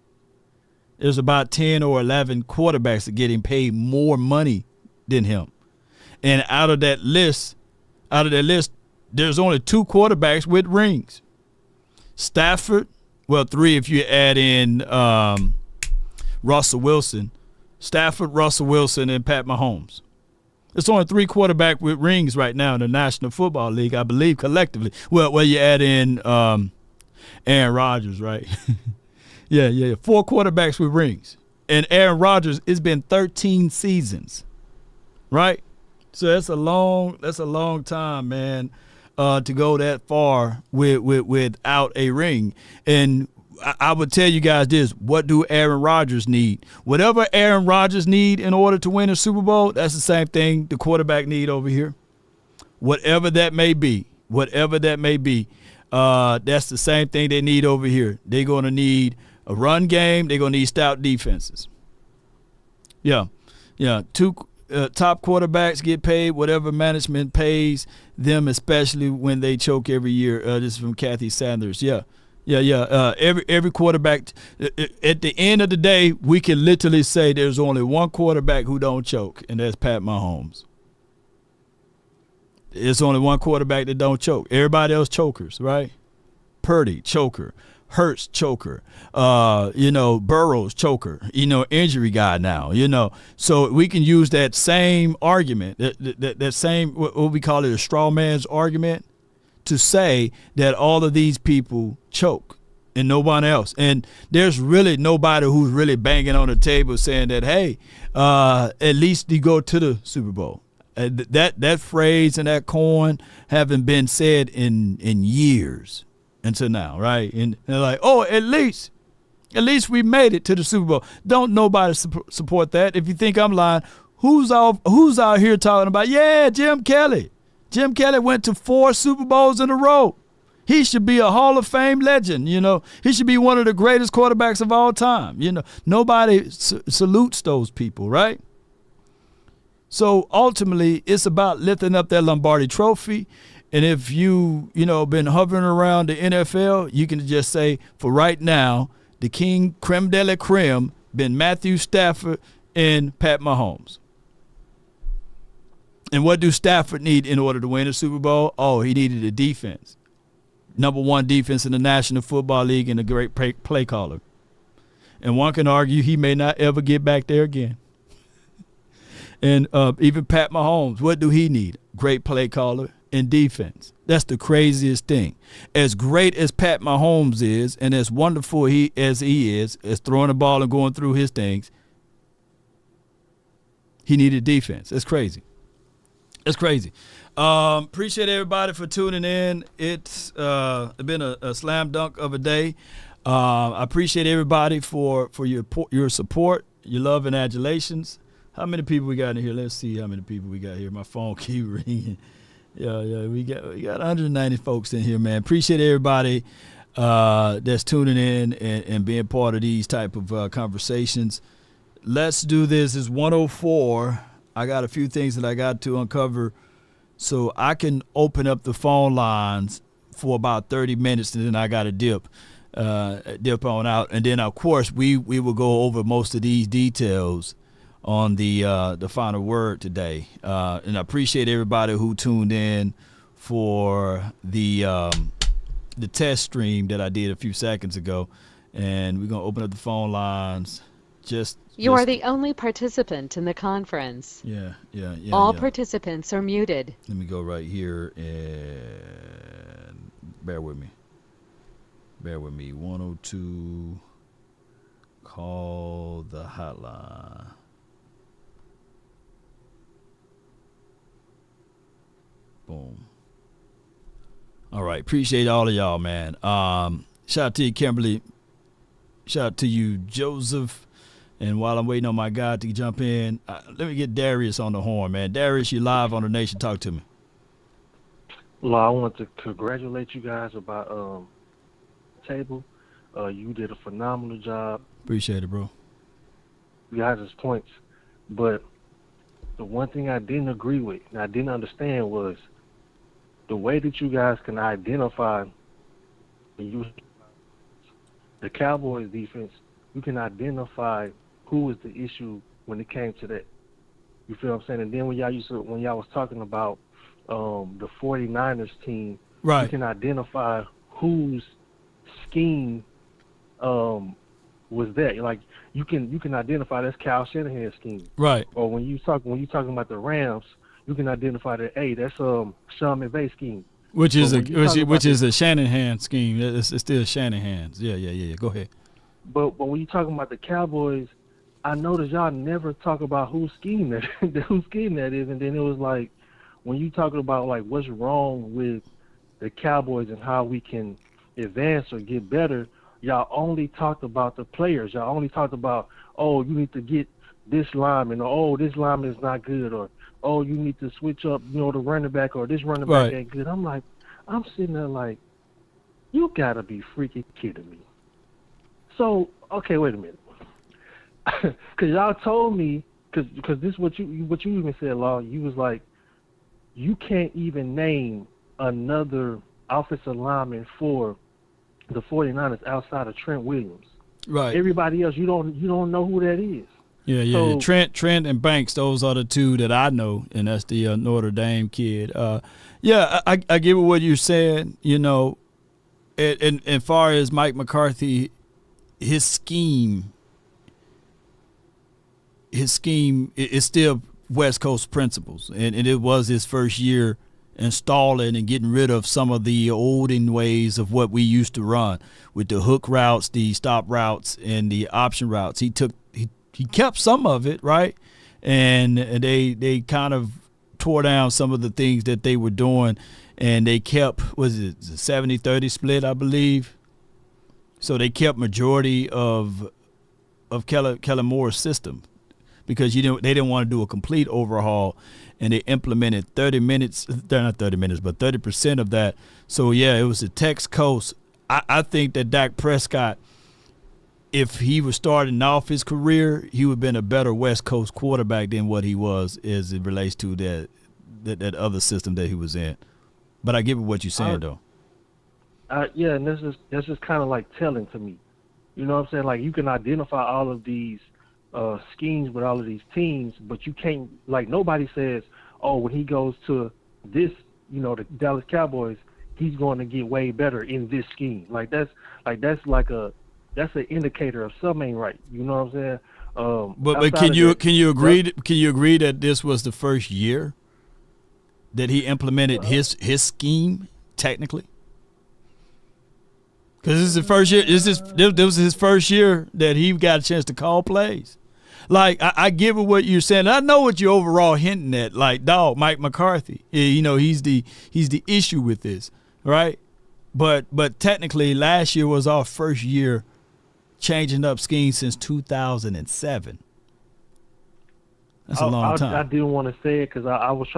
There's about 10 or 11 quarterbacks that are getting paid more money than him. And out of that list, there's only 2 quarterbacks with rings. Stafford, well, 3 if you add in Russell Wilson. Stafford, Russell Wilson, and Pat Mahomes. It's only 3 quarterbacks with rings right now in the National Football League, I believe, collectively. Well, you add in Aaron Rodgers, right? Yeah. 4 quarterbacks with rings. And Aaron Rodgers, it's been 13 seasons, right? So that's a long time, man, to go that far without a ring. And I would tell you guys this: what do Aaron Rodgers need? Whatever Aaron Rodgers need in order to win a Super Bowl, that's the same thing the quarterback need over here. Whatever that may be, that's the same thing they need over here. They're going to need a run game. They're going to need stout defenses. Yeah. 2 top quarterbacks get paid whatever management pays them, especially when they choke every year. This is from Kathy Sanders. Yeah. Every quarterback, at the end of the day, we can literally say there's only one quarterback who don't choke, and that's Pat Mahomes. It's only one quarterback that don't choke. Everybody else chokers, right? Purdy, choker. Hurts, choker. Burrows, choker. Injury guy now, So we can use that same argument, that same, what we call it, a straw man's argument, to say that all of these people choke and no one else. And there's really nobody who's really banging on the table saying that, hey, at least you go to the Super Bowl. That phrase and that coin haven't been said in years until now, right? And they're like, oh, at least we made it to the Super Bowl. Don't nobody support that. If you think I'm lying, who's out here talking about, yeah, Jim Kelly. Jim Kelly went to 4 Super Bowls in a row. He should be a Hall of Fame legend, He should be one of the greatest quarterbacks of all time, Nobody salutes those people, right? So ultimately, it's about lifting up that Lombardi trophy. And if you been hovering around the NFL, you can just say, for right now, the king, creme de la creme, been Matthew Stafford and Pat Mahomes. And what do Stafford need in order to win a Super Bowl? Oh, he needed a defense. Number 1 defense in the National Football League and a great play caller. And one can argue he may not ever get back there again. And even Pat Mahomes, what do he need? Great play caller and defense. That's the craziest thing. As great as Pat Mahomes is, and as wonderful as he is, as throwing the ball and going through his things, he needed defense. That's crazy. That's crazy. Appreciate everybody for tuning in. It's been a slam dunk of a day. I appreciate everybody for your support, your love and adulations. How many people we got in here? Let's see how many people we got here. My phone keep ringing. Yeah, we got 190 folks in here, man. Appreciate everybody that's tuning in and being part of these type of conversations. Let's do this. It's 1:04. I got a few things that I got to uncover so I can open up the phone lines for about 30 minutes, and then I got to dip on out. And then, of course, we will go over most of these details on the final word today. And I appreciate everybody who tuned in for the test stream that I did a few seconds ago. And we're going to open up the phone lines. You are the only participant in the conference. Yeah. All participants are muted. Let me go right here and bear with me. 102. Call the hotline. Boom. All right. Appreciate all of y'all, man. Shout out to you, Kimberly. Shout out to you, Joseph. And while I'm waiting on my guy to jump in, let me get Darius on the horn, man. Darius, you live on the Nation. Talk to me. Well, I want to congratulate you guys about table. You did a phenomenal job. Appreciate it, bro. You guys' points. But the one thing I didn't agree with and I didn't understand was the way that you guys can identify the Cowboys defense. You can identify who was the issue when it came to that. You feel what I'm saying? And then when y'all was talking about the 49ers team, right, you can identify whose scheme was that. Like you can identify that's Kyle Shanahan's scheme. Right. Or when you talking about the Rams, you can identify that that's Sean McVay's scheme. Which is a Shanahan scheme. It's still Shanahan's. Yeah. Go ahead. But when you're talking about the Cowboys, I noticed y'all never talk about whose scheme that is, and then it was like when you talking about like what's wrong with the Cowboys and how we can advance or get better, y'all only talked about the players. Y'all only talked about, oh, you need to get this lineman, or oh, this lineman is not good, or oh, you need to switch up, the running back, or this running back ain't good. I'm sitting there like, you gotta be freaking kidding me. So, okay, wait a minute. Because y'all told me, because this is what you even said, Law. You was like, you can't even name another offensive lineman for the 49ers outside of Trent Williams. Right. Everybody else, you don't know who that is. Yeah. So, Trent and Banks, those are the two that I know, and that's the Notre Dame kid. I get what you're saying. And as far as Mike McCarthy, his scheme is still West Coast principles, and it was his first year installing and getting rid of some of the olden ways of what we used to run with the hook routes, the stop routes, and the option routes. He kept some of it, right, and they kind of tore down some of the things that they were doing, and they kept, was it the 70-30 split, I believe. So they kept majority of Kellen Moore's system because they didn't want to do a complete overhaul, and they implemented 30% of that. So yeah, it was the Tex Coast. I think that Dak Prescott, if he was starting off his career, he would have been a better West Coast quarterback than what he was as it relates to that other system that he was in. But I get what you're saying though. Yeah, and that's just kind of like telling to me. You know what I'm saying? Like you can identify all of these schemes with all of these teams, but you can't. Like nobody says, oh, when he goes to this, the Dallas Cowboys, he's going to get way better in this scheme. That's an indicator of something ain't right. You know what I'm saying? But can you agree that this was the first year that he implemented his scheme technically? Because this is the first year. This was his first year that he got a chance to call plays. Like I get what you're saying. I know what you're overall hinting at. Like, dog, Mike McCarthy. He's the issue with this, right? But technically, last year was our first year changing up schemes since 2007. That's a long time. I didn't want to say it because I was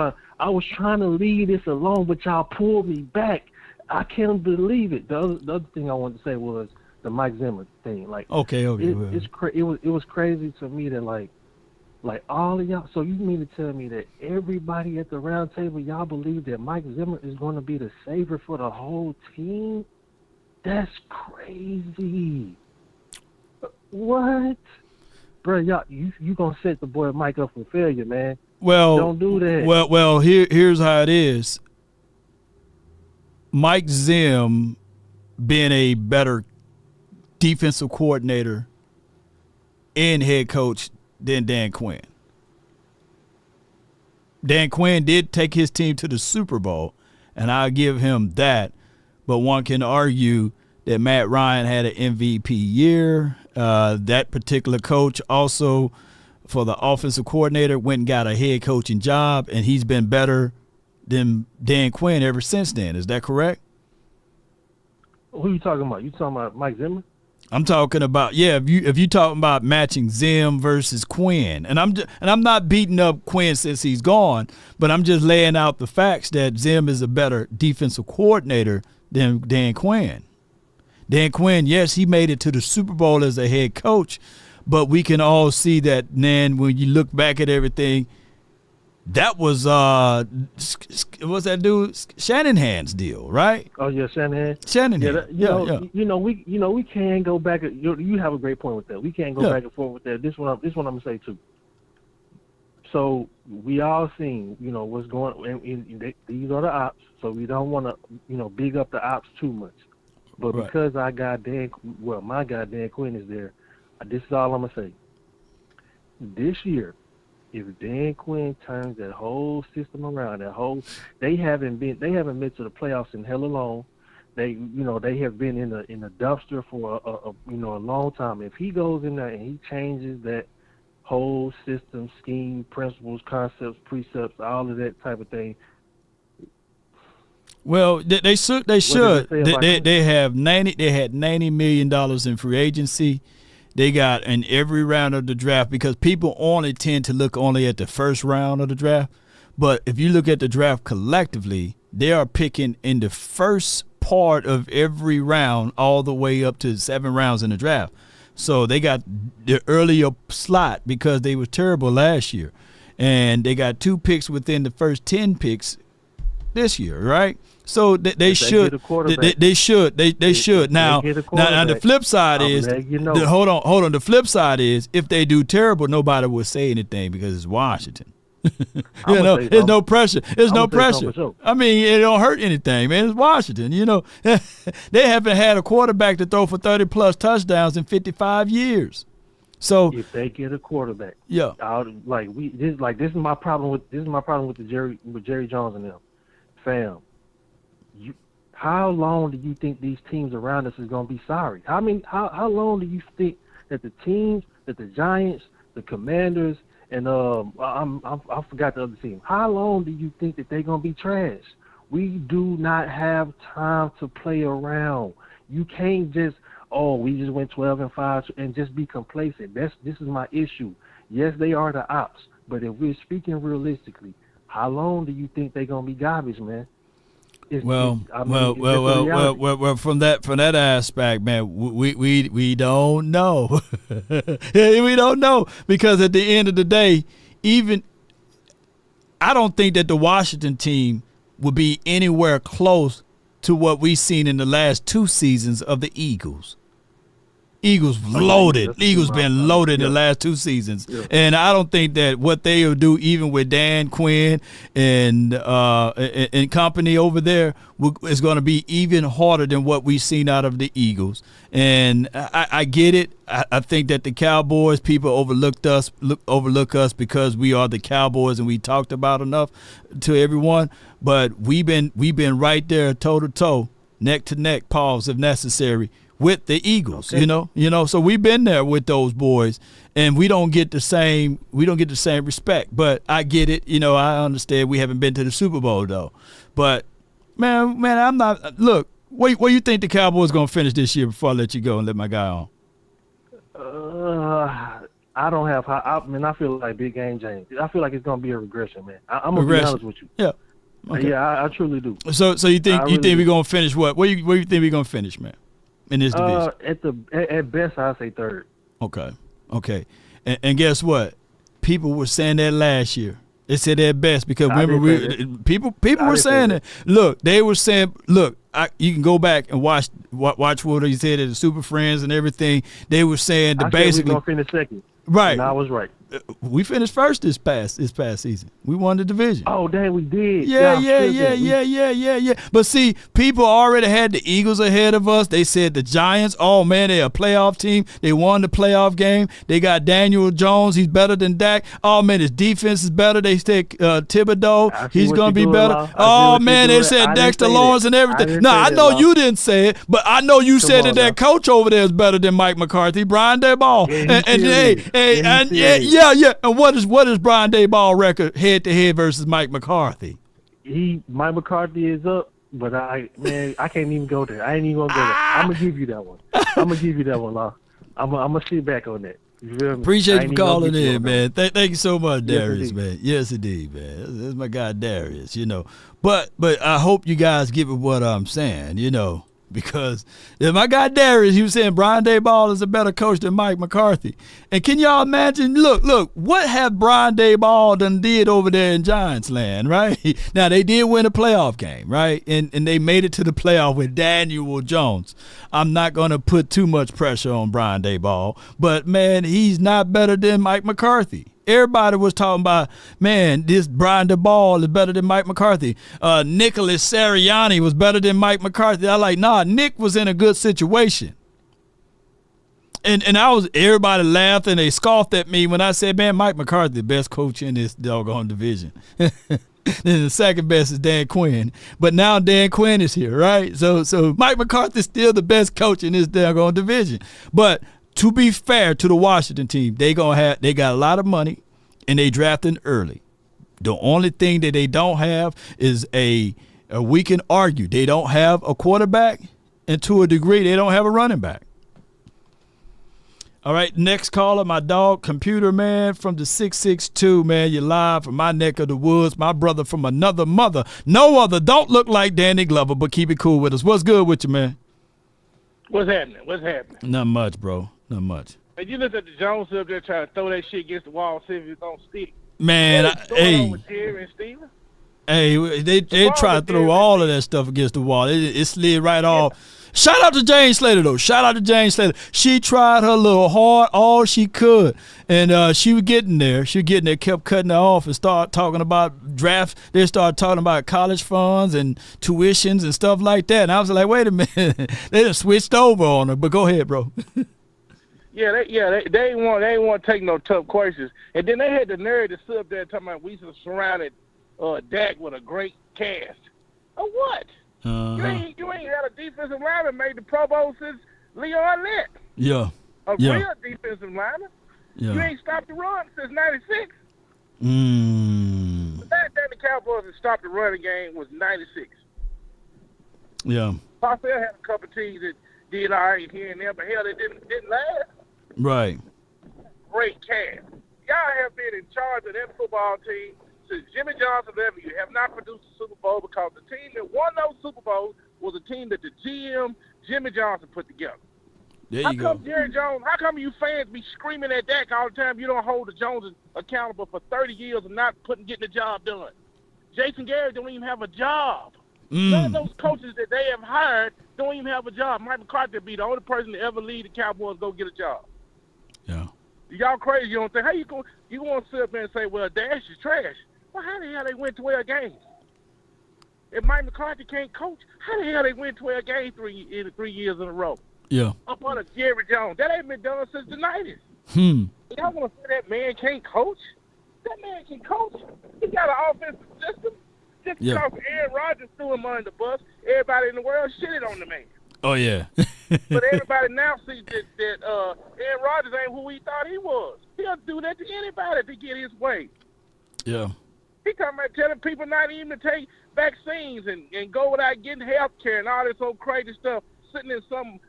trying to leave this alone, but y'all pulled me back. I can't believe it. The other thing I wanted to say was the Mike Zimmer thing. Like, okay. It was crazy to me that like all of y'all. So you mean to tell me that everybody at the round table, y'all believe that Mike Zimmer is going to be the savior for the whole team? That's crazy. What? bro, you gonna set the boy Mike up for failure, man. Well, don't do that. Well, here's how it is. Mike Zim being a better defensive coordinator and head coach than Dan Quinn. Dan Quinn did take his team to the Super Bowl, and I'll give him that. But one can argue that Matt Ryan had an MVP year. That particular coach also, for the offensive coordinator, went and got a head coaching job, and he's been better than Dan Quinn ever since then. Is that correct? Who you talking about? You talking about Mike Zimmer? I'm talking about, yeah, if you talking about matching Zim versus Quinn. And I'm not beating up Quinn since he's gone, but I'm just laying out the facts that Zim is a better defensive coordinator than Dan Quinn. Dan Quinn, yes, he made it to the Super Bowl as a head coach, but we can all see that, then when you look back at everything, that was what's that dude Shanahan's deal, right? Oh yeah, Shanahan. We can't go back. You have a great point with that. We can't go back and forth with that. This one I'm gonna say too. So we all seen, what's going on. These are the ops, so we don't want to, big up the ops too much. But Right. because my guy Dan Quinn is there, this is all I'm gonna say. This year, if Dan Quinn turns that whole system around, they haven't been to the playoffs in hella long. They have been in a dumpster for a long time. If he goes in there and he changes that whole system, scheme, principles, concepts, precepts, all of that type of thing. Well, they should. They had $90 million in free agency. They got in every round of the draft, because people only tend to look only at the first round of the draft. But if you look at the draft collectively, they are picking in the first part of every round all the way up to 7 rounds in the draft. So they got the earlier slot because they were terrible last year. And they got 2 picks within the first 10 picks this year, right? So they should. Now the flip side is, hold on. The flip side is, if they do terrible, nobody will say anything because it's Washington. There's no pressure. There's no pressure. I mean, it don't hurt anything, man. It's Washington. They haven't had a quarterback to throw for 30+ touchdowns in 55 years. So if they get a quarterback, yeah, this is my problem with Jerry Jones and them, fam. How long do you think these teams around us is going to be sorry? How long do you think that the teams, that the Giants, the Commanders, and I forgot the other team. How long do you think that they're going to be trash? We do not have time to play around. You can't just, we just went 12-5 and just be complacent. This is my issue. Yes, they are the ops, but if we're speaking realistically, how long do you think they're going to be garbage, man? Well, from that aspect, man, we don't know. We don't know, because at the end of the day, I don't think that the Washington team will be anywhere close to what we've seen in the last 2 seasons of the Eagles. Eagles loaded. Eagles been loaded in the last 2 seasons. Yeah. And I don't think that what they will do, even with Dan Quinn and company over there, is going to be even harder than what we've seen out of the Eagles. And I get it. I think that the Cowboys, people overlook us because we are the Cowboys and we talked about enough to everyone. But we've been right there, toe to toe, neck to neck, pause if necessary, with the Eagles. Okay. So we've been there with those boys, and we don't get the same respect. But I get it. I understand we haven't been to the Super Bowl though. But man, I'm not. Look, where you think the Cowboys gonna finish this year before I let you go and let my guy on? I don't have. I feel like big game James. I feel like it's gonna be a regression, man. I'm gonna be honest with you. Yeah. Okay. Yeah, I truly do. So you think we're gonna finish what? Where you think we're gonna finish, man? In this division? At best, I'd say 3rd. Okay. And guess what? People were saying that last year. They said at best because remember people were saying it. Look, they were saying, you can go back and watch what he said at the Super Friends and everything. They were saying that basically we're gonna finish 2nd. Right. And I was right. We finished first this past season. We won the division. Oh, dang, we did. Yeah. But see, people already had the Eagles ahead of us. They said the Giants, oh man, they're a playoff team. They won the playoff game. They got Daniel Jones. He's better than Dak. Oh man, his defense is better. They said Thibodeau, he's going to be better. Oh man, they said Dexter Lawrence and everything. No, I know you didn't say it, but I know you said that coach over there is better than Mike McCarthy, Brian Daboll. Yeah. And what is Brian Daboll record head to head versus Mike McCarthy? Mike McCarthy is up, but I can't even go there. I ain't even gonna go there. I'm gonna give you that one. Law. I'm gonna sit back on that. You feel me? Appreciate you calling in, man. Thank you so much, Darius, man. Yes, indeed, man. That's my guy, Darius. But I hope you guys get what I'm saying. Because if my guy Darius, he was saying Brian Daboll is a better coach than Mike McCarthy. And can y'all imagine, look, what have Brian Daboll done did over there in Giants land, right? Now, they did win a playoff game, right? And they made it to the playoff with Daniel Jones. I'm not going to put too much pressure on Brian Daboll, but, man, he's not better than Mike McCarthy. Everybody was talking about, man, this Brian Daboll is better than Mike McCarthy. Nicholas Sirianni was better than Mike McCarthy. I like, nah, Nick was in a good situation. And everybody laughed and they scoffed at me when I said, man, Mike McCarthy, the best coach in this doggone division. Then the second best is Dan Quinn. But now Dan Quinn is here, right? So Mike McCarthy's still the best coach in this doggone division. But to be fair to the Washington team, they got a lot of money and they drafting early. The only thing that they don't have is we can argue they don't have a quarterback, and to a degree they don't have a running back. All right, next caller, my dog, Computer Man from the 662, man. You're live from my neck of the woods. My brother from another mother. No other. Don't look like Danny Glover, but keep it cool with us. What's good with you, man? What's happening? Not much, bro. Not much. Hey, you look at the Jones up there trying to throw that shit against the wall, see if it's gonna stick. Man, they try to throw all of that stuff against the wall. It slid right off. Shout out to Jane Slater, though. She tried her little hard, all she could, and she was getting there. Kept cutting her off and started talking about draft. They started talking about college funds and tuitions and stuff like that. And I was like, wait a minute, they just switched over on her. But go ahead, bro. They ain't want to take no tough questions. And then they had the nerve to sit up there talking about we surrounded Dak with a great cast. Oh, what? You ain't had a defensive lineman made the Pro Bowl since Leon Lett. Yeah. A real defensive lineman. Yeah. You ain't stopped the run since '96. Mm. The last time the Cowboys had stopped the running game was '96. Yeah. Parkway had a couple teams that did all right here and there, but hell, it didn't last. Right. Great cast. Y'all have been in charge of that football team since Jimmy Johnson left. You have not produced a Super Bowl because the team that won those Super Bowls was a team that the GM, Jimmy Johnson, put together. There how you come go. Jerry Jones, how come you fans be screaming at Dak all the time you don't hold the Joneses accountable for 30 years of not getting the job done? Jason Garrett don't even have a job. None of those coaches that they have hired don't even have a job. Mike McCarthy be the only person to ever lead the Cowboys go get a job. Yeah. Y'all crazy, you don't think? How you want to sit up there and say, well, Dash is trash? Well, how the hell they win 12 games? If Mike McCarthy can't coach, how the hell they win 12 games 3 years in a row? Yeah. Up under Jerry Jones. That ain't been done since the 90s. Y'all want to say that man can't coach? That man can coach. He got an offensive system. Just because Aaron Rodgers threw him under the bus, everybody in the world shitted on the man. Oh, yeah. But everybody now sees that Aaron Rodgers ain't who he thought he was. He'll do that to anybody to get his way. Yeah. He talking about telling people not even to take vaccines and go without getting health care and all this old crazy stuff, sitting in some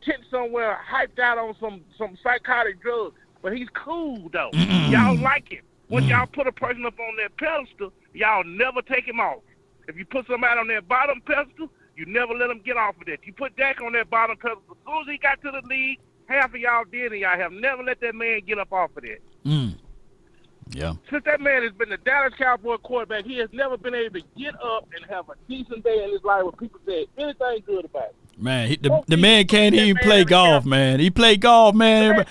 tent somewhere hyped out on some psychotic drugs. But he's cool, though. Y'all like him. When y'all put a person up on that pedestal, y'all never take him off. If you put somebody on that bottom pedestal, you never let him get off of that. You put Dak on that bottom pedestal. As soon as he got to the league, half of y'all did, and y'all have never let that man get up off of that. Yeah. Since that man has been the Dallas Cowboy quarterback, he has never been able to get up and have a decent day in his life where people say anything good about it. Man, the man can't even play golf, man. He played golf, man.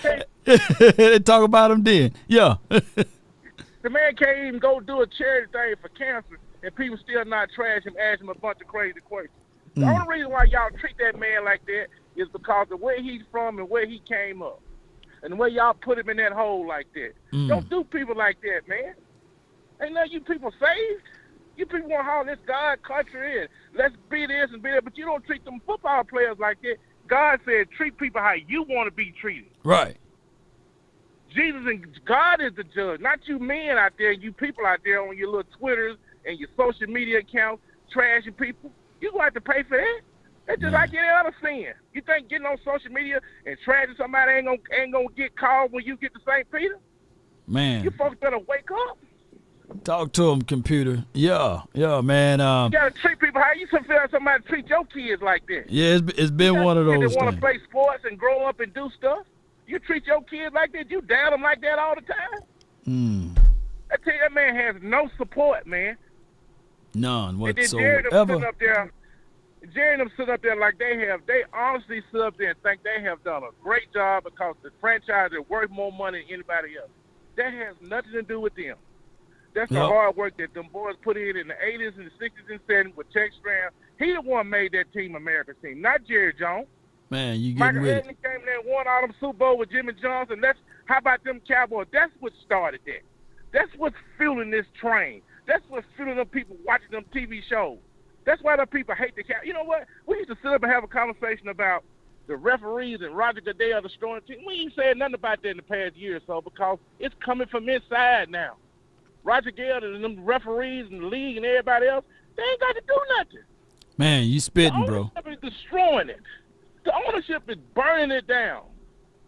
They talk about him then. Yeah. The man can't even go do a charity thing for cancer, and people still not trash him, ask him a bunch of crazy questions. The only reason why y'all treat that man like that is because of where he's from and where he came up, and the way y'all put him in that hole like that. Don't do people like that, man. Ain't none of you people saved. You people want to haul this God country in. Let's be this and be that, but you don't treat them football players like that. God said treat people how you want to be treated. Right. Jesus and God is the judge, not you men out there, you people out there on your little Twitters and your social media accounts trashing people. You going to have to pay for that. That's just like any other sin. You think getting on social media and trashing somebody ain't gonna get called when you get to St. Peter? Man. You folks better wake up. Talk to him, computer. Yeah, man. You gotta treat people how you feel somebody treat your kids like that. Yeah, it's been one of those They want to things. play sports and grow up and do stuff. You treat your kids like that. You down them like that all the time. I tell you, that man has no support, man. None And then Jerry them sitting whatsoever. up there. Jerry and them sit up there like they honestly sit up there and think they have done a great job because the franchise is worth more money than anybody else. That has nothing to do with them. That's the hard work that them boys put in the 80s and the 60s and 70s with Tex Strand. He the one made that team America's team, not Jerry Jones. Man, you getting Michael ready. Edmonds came there and won all them Super Bowl with Jimmy Johnson. How about them Cowboys? That's what started that. That's what's fueling this train. That's what's fueling them people watching them TV shows. That's why the people hate the Cowboys. You know what? We used to sit up and have a conversation about the referees and Roger Goodell destroying the team. We ain't said nothing about that in the past year or so because it's coming from inside now. Roger Goodell and them referees and the league and everybody else, they ain't got to do nothing. Man, you spitting, bro. The ownership is destroying it. The ownership is burning it down.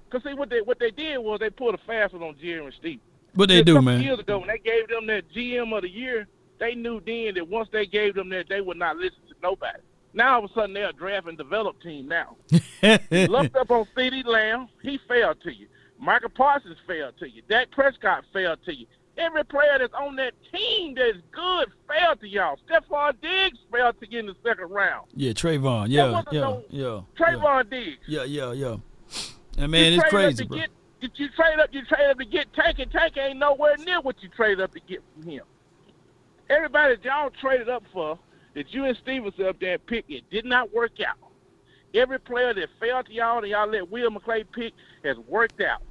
Because see, what they did was they pulled a fast one on Jerry and Steve. What they do, A couple man? years ago, when they gave them that GM of the year, they knew then that once they gave them that, they would not listen to nobody. Now, all of a sudden, they're a draft and develop team now. Lumped up on CeeDee Lamb, he failed to you. Michael Parsons failed to you. Dak Prescott failed to you. Every player that's on that team that's good failed to y'all. Stephon Diggs failed to you in the second round. Yeah, Trayvon. Yeah. Trayvon Diggs. Yeah. And man, it's crazy, bro. You trade up to get Tank, and Tank ain't nowhere near what you traded up to get from him. Everybody that y'all traded up for, that you and Stevens up there picked, it did not work out. Every player that failed to y'all and y'all let Will McClay pick has worked out.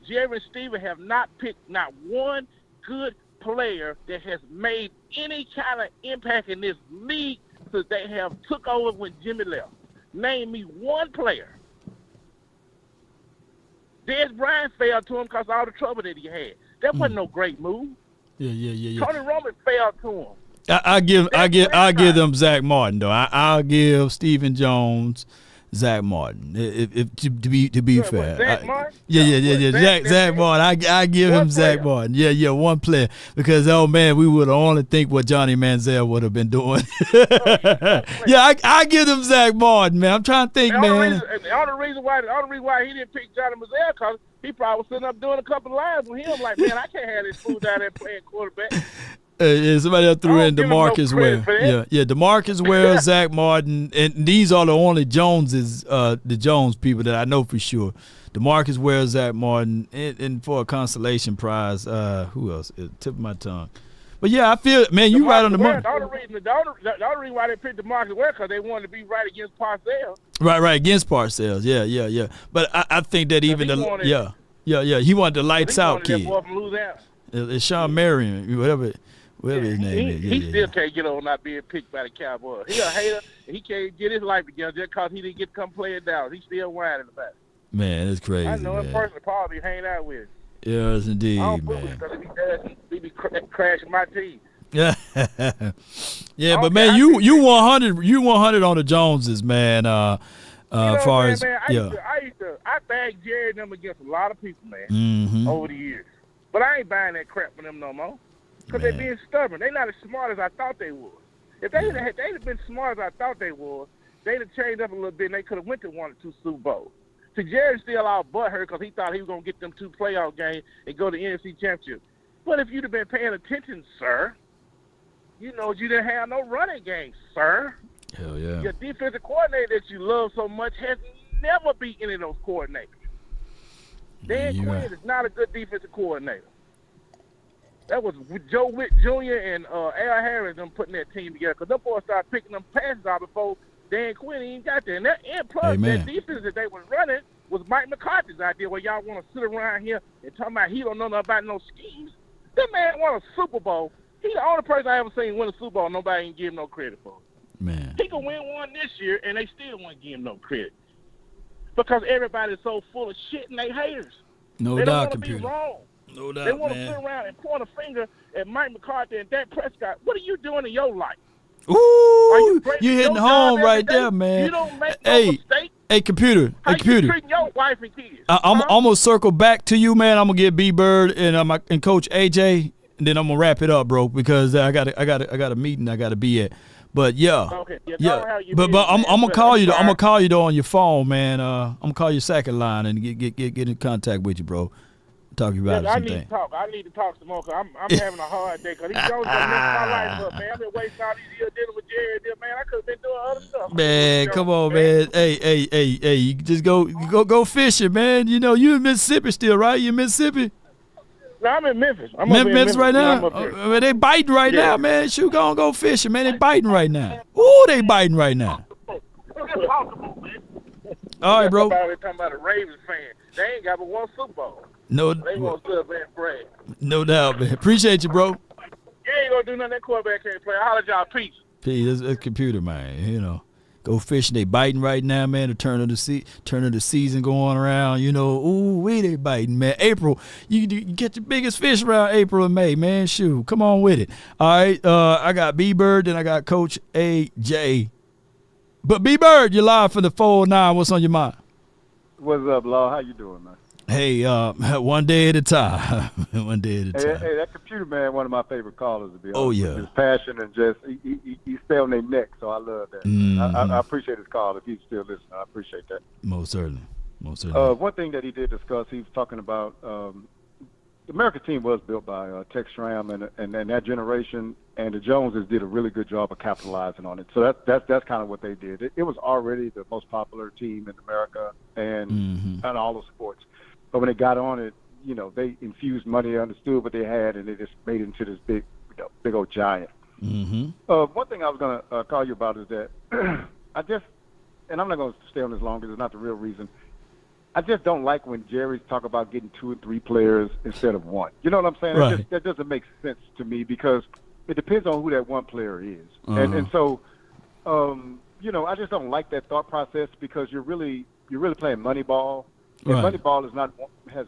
Jerry and Steven have not picked not one good player that has made any kind of impact in this league since they have took over when Jimmy left. Name me one player. Dez Bryant failed to him because of all the trouble that he had. That wasn't no great move. Yeah. Tony Roman failed to him. I give them Zach Martin though. I'll give Stephen Jones, Zach Martin. If to be fair, Zach Martin? Zach Martin. I give him Zach Martin. Yeah, one player because man, we would only think what Johnny Manziel would have been doing. Yeah, I give them Zach Martin, man. I'm trying to think, man. The only reason why he didn't pick Johnny Manziel because he probably was sitting up doing a couple of lines with him like, man, I can't have this fool down there playing quarterback. Somebody else threw in DeMarcus Ware. Yeah, DeMarcus Ware, Zach Martin, and these are the only Joneses, the Jones people that I know for sure. DeMarcus Ware, Zach Martin, and for a consolation prize, who else? Tip of my tongue. But yeah, I feel, man, you right on the money. The only reason why they picked DeMarcus Ware because they wanted to be right against Parcells. Right, against Parcells. Yeah. But I think that even he wanted the lights out kid. Boy from Louisiana. It's Sean Marion, whatever his name is. He still can't get on not being picked by the Cowboys. He a hater. And he can't get his life together just because he didn't get to come play in Dallas. He still whining about it. Man, it's crazy. I know him personally. Probably hanging out with. Yes, indeed, I don't man. because he be crashing my team. Yeah, but man, you 100 on the Joneses, man. Far as I bagged Jerry and them against a lot of people, man, over the years. But I ain't buying that crap from them no more because they're being stubborn. They're not as smart as I thought they was. If they'd have been smart as I thought they was, they'd have changed up a little bit and they could have went to 1 or 2 Super Bowls. See, Jerry's still all butthurt because he thought he was going to get them 2 playoff games and go to the NFC Championship. But if you'd have been paying attention, sir, you know you didn't have no running game, sir. Hell yeah. Your defensive coordinator that you love so much has never beat any of those coordinators. Dan You're Quinn right. is not a good defensive coordinator. That was Joe Witt Jr. and Al Harris them putting that team together. Because them boys started picking them passes out before Dan Quinn even got there. And plus, Amen. that defense that they was running was Mike McCarthy's idea where y'all want to sit around here and talk about he don't know nothing about no schemes. That man won a Super Bowl. He the only person I ever seen win a Super Bowl nobody ain't give him no credit for. Man. He could win one this year, and they still won't give him no credit. Because everybody's so full of shit and they haters. No they doubt, don't want to be computer. wrong. No doubt, They want to man. sit around and point a finger at Mike McCarthy and Dak Prescott. What are you doing in your life? Ooh, you great you at hitting your home job every right day? there, man. You don't make no Hey, mistake. hey, computer. How Hey, you computer. treating your wife and kids? I'm gonna circle back to you, man. I'm gonna get B Bird and Coach AJ, and then I'm gonna wrap it up, bro, because I got a meeting I gotta be at. But yeah, Okay, yeah, yeah. go have your But business, I'm man. gonna call you. Sorry. I'm gonna call you though on your phone, man. I'm gonna call your second line and get in contact with you, bro. Talk to you about Yeah, I some need things. to talk. I need to talk some more because I'm having a hard day. Because these Jones are messing my life up, man. I've been wasting all these years dealing with Jerry and them, man. I could have been doing other stuff. Man, come on, man. Hey, you just go fishing, man. You know, you in Mississippi still, right? You in Mississippi? No, I'm in Memphis. I'm up in Memphis right Yeah, now? I'm up here. Man, they biting right Yeah. now, man. Shoot, go fishing, man. They biting right now. Ooh, they biting right now. It's impossible, man. All right, bro. Somebody talking about a Ravens fan. They ain't got but one Super Bowl. No, They want to sit up there and brag. no doubt, man. Appreciate you, bro. You ain't going to do nothing. That quarterback can't play. I holler at y'all. Peace. P, that's computer, man. You know, go fishing. They biting right now, man. The turn of the season going around. You know, ooh, they biting, man. April, you get the biggest fish around April and May, man. Shoot, come on with it. All right, I got B Bird, then I got Coach AJ. But B Bird, you're live for the 409. What's on your mind? What's up, Law? How you doing, man? Hey, one day at a time. One day at a time. Hey, that computer man, one of my favorite callers, to be honest. Oh, yeah. With his passion and just he stay on their neck, so I love that. Mhm. I appreciate his call. If he's still listening, I appreciate that. Most certainly. Most certainly. One thing that he did discuss, he was talking about the American team was built by Tex Schramm and that generation, and the Joneses did a really good job of capitalizing on it. So that's kind of what they did. It was already the most popular team in America and all those sports. But when they got on it, you know, they infused money, understood what they had, and they just made it into this big old giant. One thing I was going to call you about is that and I'm not going to stay on this long because it's not the real reason. I just don't like when Jerry's talk about getting 2 or 3 players instead of one. You know what I'm saying? Right. That doesn't make sense to me because it depends on who that one player is. And so, you know, I just don't like that thought process because you're really playing money ball. And Right. money ball has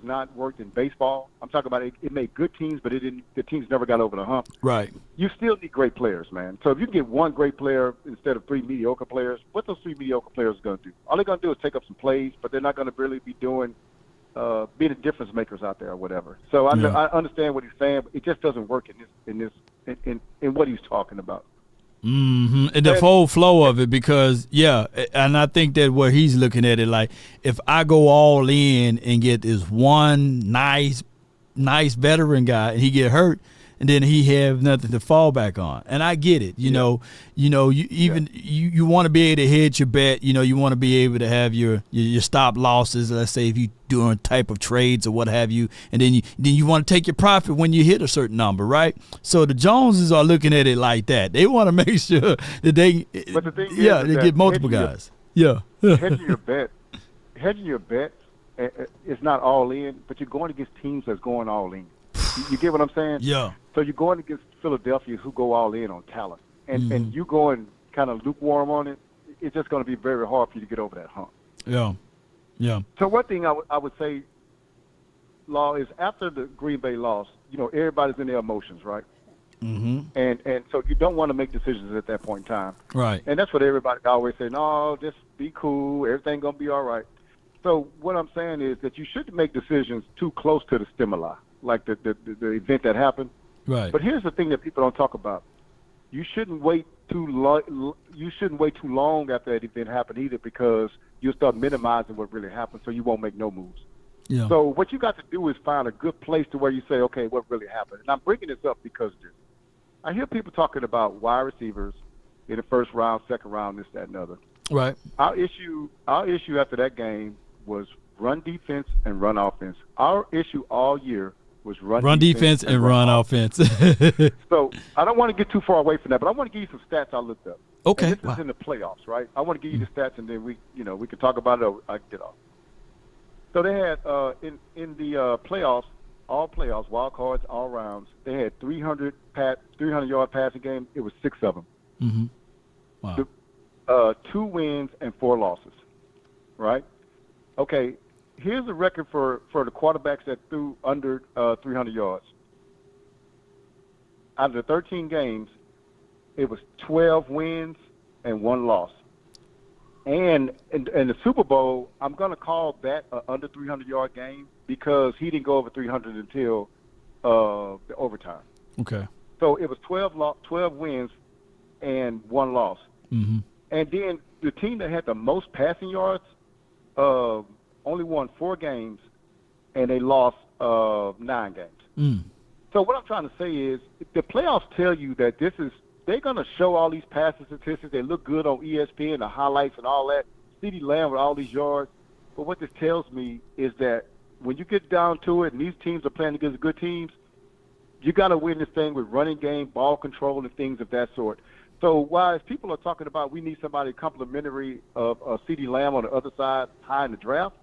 not worked in baseball. I'm talking about it made good teams, but the teams never got over the hump. Right. You still need great players, man. So if you can get one great player instead of 3 mediocre players, what those 3 mediocre players are going to do? All they're going to do is take up some plays, but they're not going to really be doing being the difference makers out there or whatever. So I understand what he's saying, but it just doesn't work in what he's talking about. And the whole flow of it, because and I think that where he's looking at it, like if I go all in and get this one nice veteran guy and he get hurt, and then he have nothing to fall back on, and I get it. You know, you want to be able to hedge your bet. You know, you want to be able to have your stop losses. Let's say if you doing type of trades or what have you, and then you want to take your profit when you hit a certain number, right? So the Joneses are looking at it like that. They want to make sure that they, But the thing is they that get multiple guys. Hedging your bets is not all in, but you're going against teams that's going all in. You get what I'm saying? Yeah. So you're going against Philadelphia, who go all in on talent, and you going kind of lukewarm on it. It's just going to be very hard for you to get over that hump. Yeah. So one thing I would say, Law, is after the Green Bay loss, you know, everybody's in their emotions, right? And so you don't want to make decisions at that point in time. Right. And that's what everybody always say, no, just be cool, everything going to be all right. So what I'm saying is that you shouldn't make decisions too close to the stimuli, like the event that happened. Right. But here's the thing that people don't talk about. You shouldn't wait too long after that event happened either, because you'll start minimizing what really happened, so you won't make no moves. Yeah. So what you got to do is find a good place to where you say, okay, what really happened? And I'm bringing this up because I hear people talking about wide receivers in the first round, second round, this, that, and other. Right. Our issue after that game was run defense and run offense. Our issue all year was run defense and run offense. So I don't want to get too far away from that, but I want to give you some stats I looked up. Okay. And this is in the playoffs, right? I want to give you the stats, and then we can talk about it. Or I can get off. So they had in the playoffs, all playoffs, wild cards, all rounds. They had 300-yard passing game. It was 6 of them. Mm-hmm. Wow. 2 wins and 4 losses. Right? Okay. Here's the record for the quarterbacks that threw under 300 yards. Out of the 13 games, it was 12 wins and 1 loss. And in the Super Bowl, I'm going to call that an under 300-yard game because he didn't go over 300 until the overtime. Okay. So it was 12 wins and 1 loss. Mm-hmm. And then the team that had the most passing yards only won 4 games, and they lost 9 games. Mm. So what I'm trying to say is the playoffs tell you that they're going to show all these passing statistics. They look good on ESPN, the highlights and all that. CeeDee Lamb with all these yards. But what this tells me is that when you get down to it and these teams are playing against good teams, you got to win this thing with running game, ball control, and things of that sort. So while people are talking about we need somebody complimentary of CeeDee Lamb on the other side high in the draft,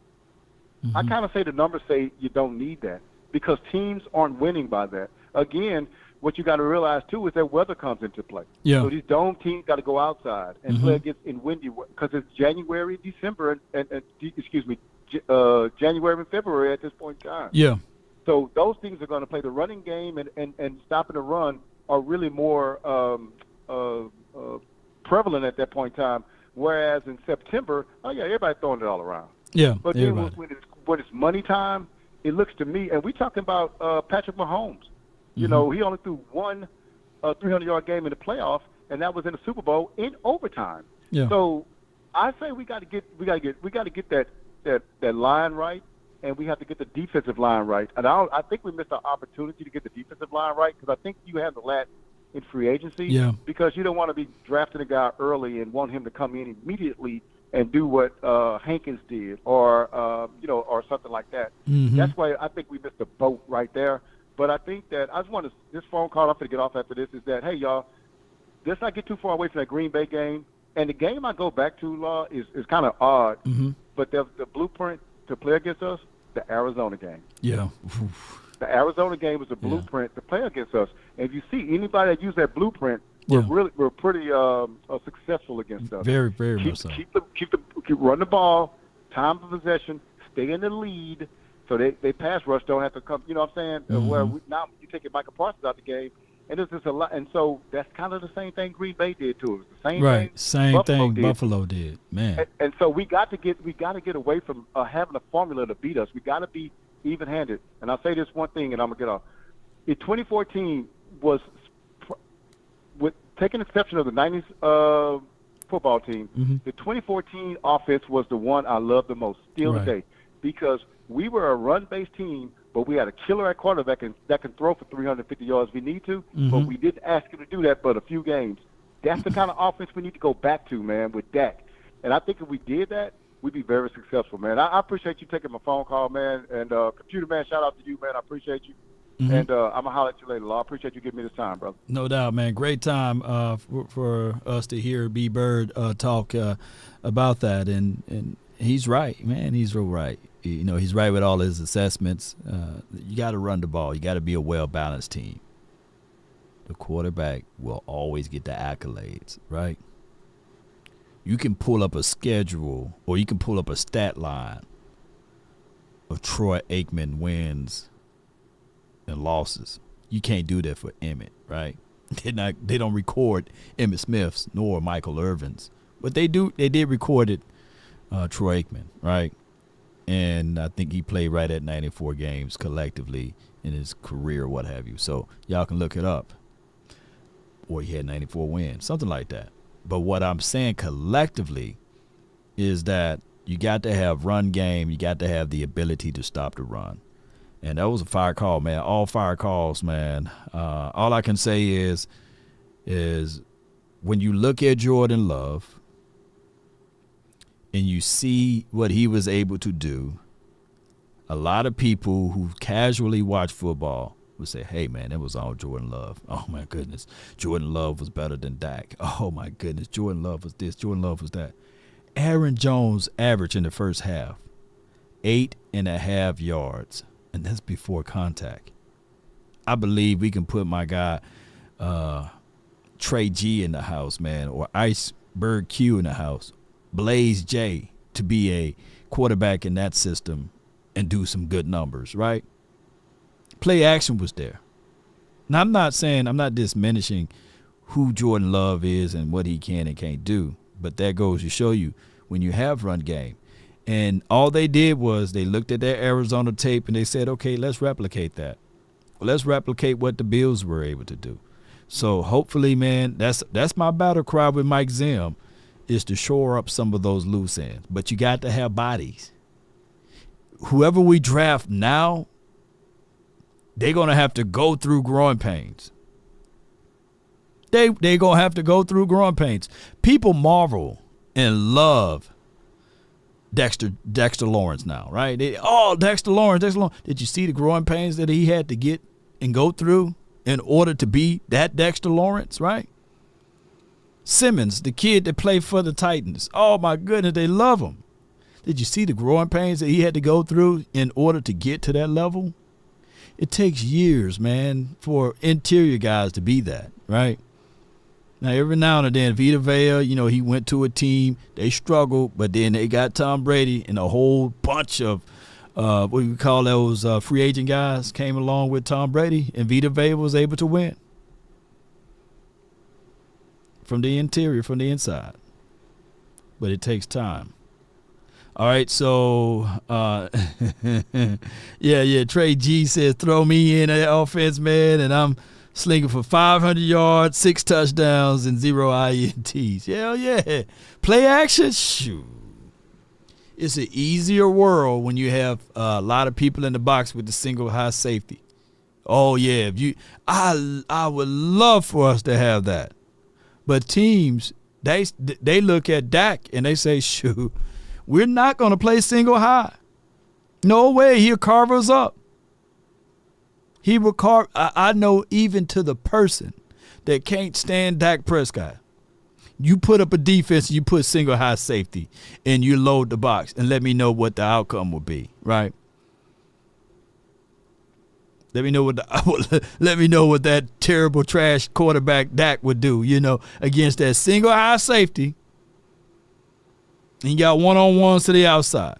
mm-hmm. I kind of say the numbers say you don't need that because teams aren't winning by that. Again, what you got to realize, too, is that weather comes into play. Yeah. So these dome teams got to go outside and mm-hmm. play against in windy because it's January, December, January and February at this point in time. Yeah. So those things are going to play. The running game and stopping the run are really more prevalent at that point in time, whereas in September, everybody's throwing it all around. Yeah, but then when it's money time, it looks to me, and we're talking about Patrick Mahomes. You mm-hmm. know, he only threw 1 300-yard game in the playoffs, and that was in the Super Bowl in overtime. Yeah. So I say we got to get that line right, and we have to get the defensive line right. And I think we missed our opportunity to get the defensive line right because I think you handle that in free agency. Yeah. Because you don't want to be drafting a guy early and want him to come in immediately and do what Hankins did or something like that. Mm-hmm. That's why I think we missed the boat right there. But I think that I just want to – this phone call I'm going to get off after this is that, hey, y'all, let's not get too far away from that Green Bay game. And the game I go back to, Law, is kind of odd. Mm-hmm. But the blueprint to play against us, the Arizona game. Yeah. The Arizona game was the blueprint to play against us. And if you see anybody that used that blueprint, we're pretty successful against us. Very, very much so. Keep run the ball, time of possession, stay in the lead, so they pass rush don't have to come. You know what I'm saying? Mm-hmm. Where now you take Michael Parsons out the game, and there's just a lot. And so that's kind of the same thing Green Bay did to us. The same right, thing same Buffalo thing did. Buffalo did, man. And so we got to get away from having a formula to beat us. We got to be even-handed. And I'll say this one thing, and I'm gonna get off. In 2014 was, with taking exception of the '90s football team, mm-hmm. the 2014 offense was the one I love the most still today because we were a run-based team, but we had a killer at quarterback that can throw for 350 yards if we need to, mm-hmm. but we didn't ask him to do that but a few games. That's the kind of offense we need to go back to, man, with Dak. And I think if we did that, we'd be very successful, man. I appreciate you taking my phone call, man. And Computer Man, shout out to you, man. I appreciate you. Mm-hmm. And I'm going to holler at you later, Law. I appreciate you giving me this time, brother. No doubt, man. Great time for us to hear B. Bird talk about that. And he's right, man. He's real right. You know, he's right with all his assessments. You got to run the ball. You got to be a well-balanced team. The quarterback will always get the accolades, right? You can pull up a schedule or you can pull up a stat line of Troy Aikman wins and losses. You can't do that for Emmett, right? They don't record Emmitt Smith's nor Michael Irvin's, but they did record it. Troy Aikman, right? And I think he played right at 94 games collectively in his career, what have you. So y'all can look it up. Or he had 94 wins, something like that. But what I'm saying collectively is that you got to have run game. You got to have the ability to stop the run. And that was a fire call, man. All fire calls, man. All I can say is when you look at Jordan Love and you see what he was able to do a lot of people who casually watch football would say, hey, man, it was all Jordan Love. Oh, my goodness. Jordan Love was better than Dak. Oh, my goodness. Jordan Love was this. Jordan Love was that. Aaron Jones averaged in the first half 8.5 yards, and that's before contact. I believe we can put my guy Trey G in the house, man, or Iceberg Q in the house, Blaze J to be a quarterback in that system and do some good numbers, right? Play action was there. Now, I'm not diminishing who Jordan Love is and what he can and can't do, but that goes to show you when you have run game. And all they did was they looked at their Arizona tape and they said, okay, let's replicate that. Let's replicate what the Bills were able to do. So hopefully, man, that's my battle cry with Mike Zim, is to shore up some of those loose ends. But you got to have bodies. Whoever we draft now, they're going to have to go through growing pains. They're going to have to go through growing pains. People marvel and love Dexter Lawrence now, right? Dexter Lawrence. Did you see the growing pains that he had to get and go through in order to be that Dexter Lawrence, right? Simmons, the kid that played for the Titans. Oh, my goodness, they love him. Did you see the growing pains that he had to go through in order to get to that level? It takes years, man, for interior guys to be that, right? Now, every now and then, Vita Vea, he went to a team. They struggled, but then they got Tom Brady and a whole bunch of, what we call those free agent guys came along with Tom Brady, and Vita Vea was able to win. From the interior, from the inside. But it takes time. All right, so, Trey G says, throw me in that offense, man, and I'm slinging for 500 yards, 6 touchdowns, and 0 INTs. Hell yeah. Play action? Shoot. It's an easier world when you have a lot of people in the box with the single high safety. Oh, yeah. I would love for us to have that. But teams, they look at Dak and they say, shoot, we're not going to play single high. No way. He'll carve us up. He will carve. I know even to the person that can't stand Dak Prescott. You put up a defense, you put single high safety, and you load the box and let me know what the outcome will be, right? Let me know what that terrible trash quarterback Dak would do, against that single high safety. And you got one-on-ones to the outside.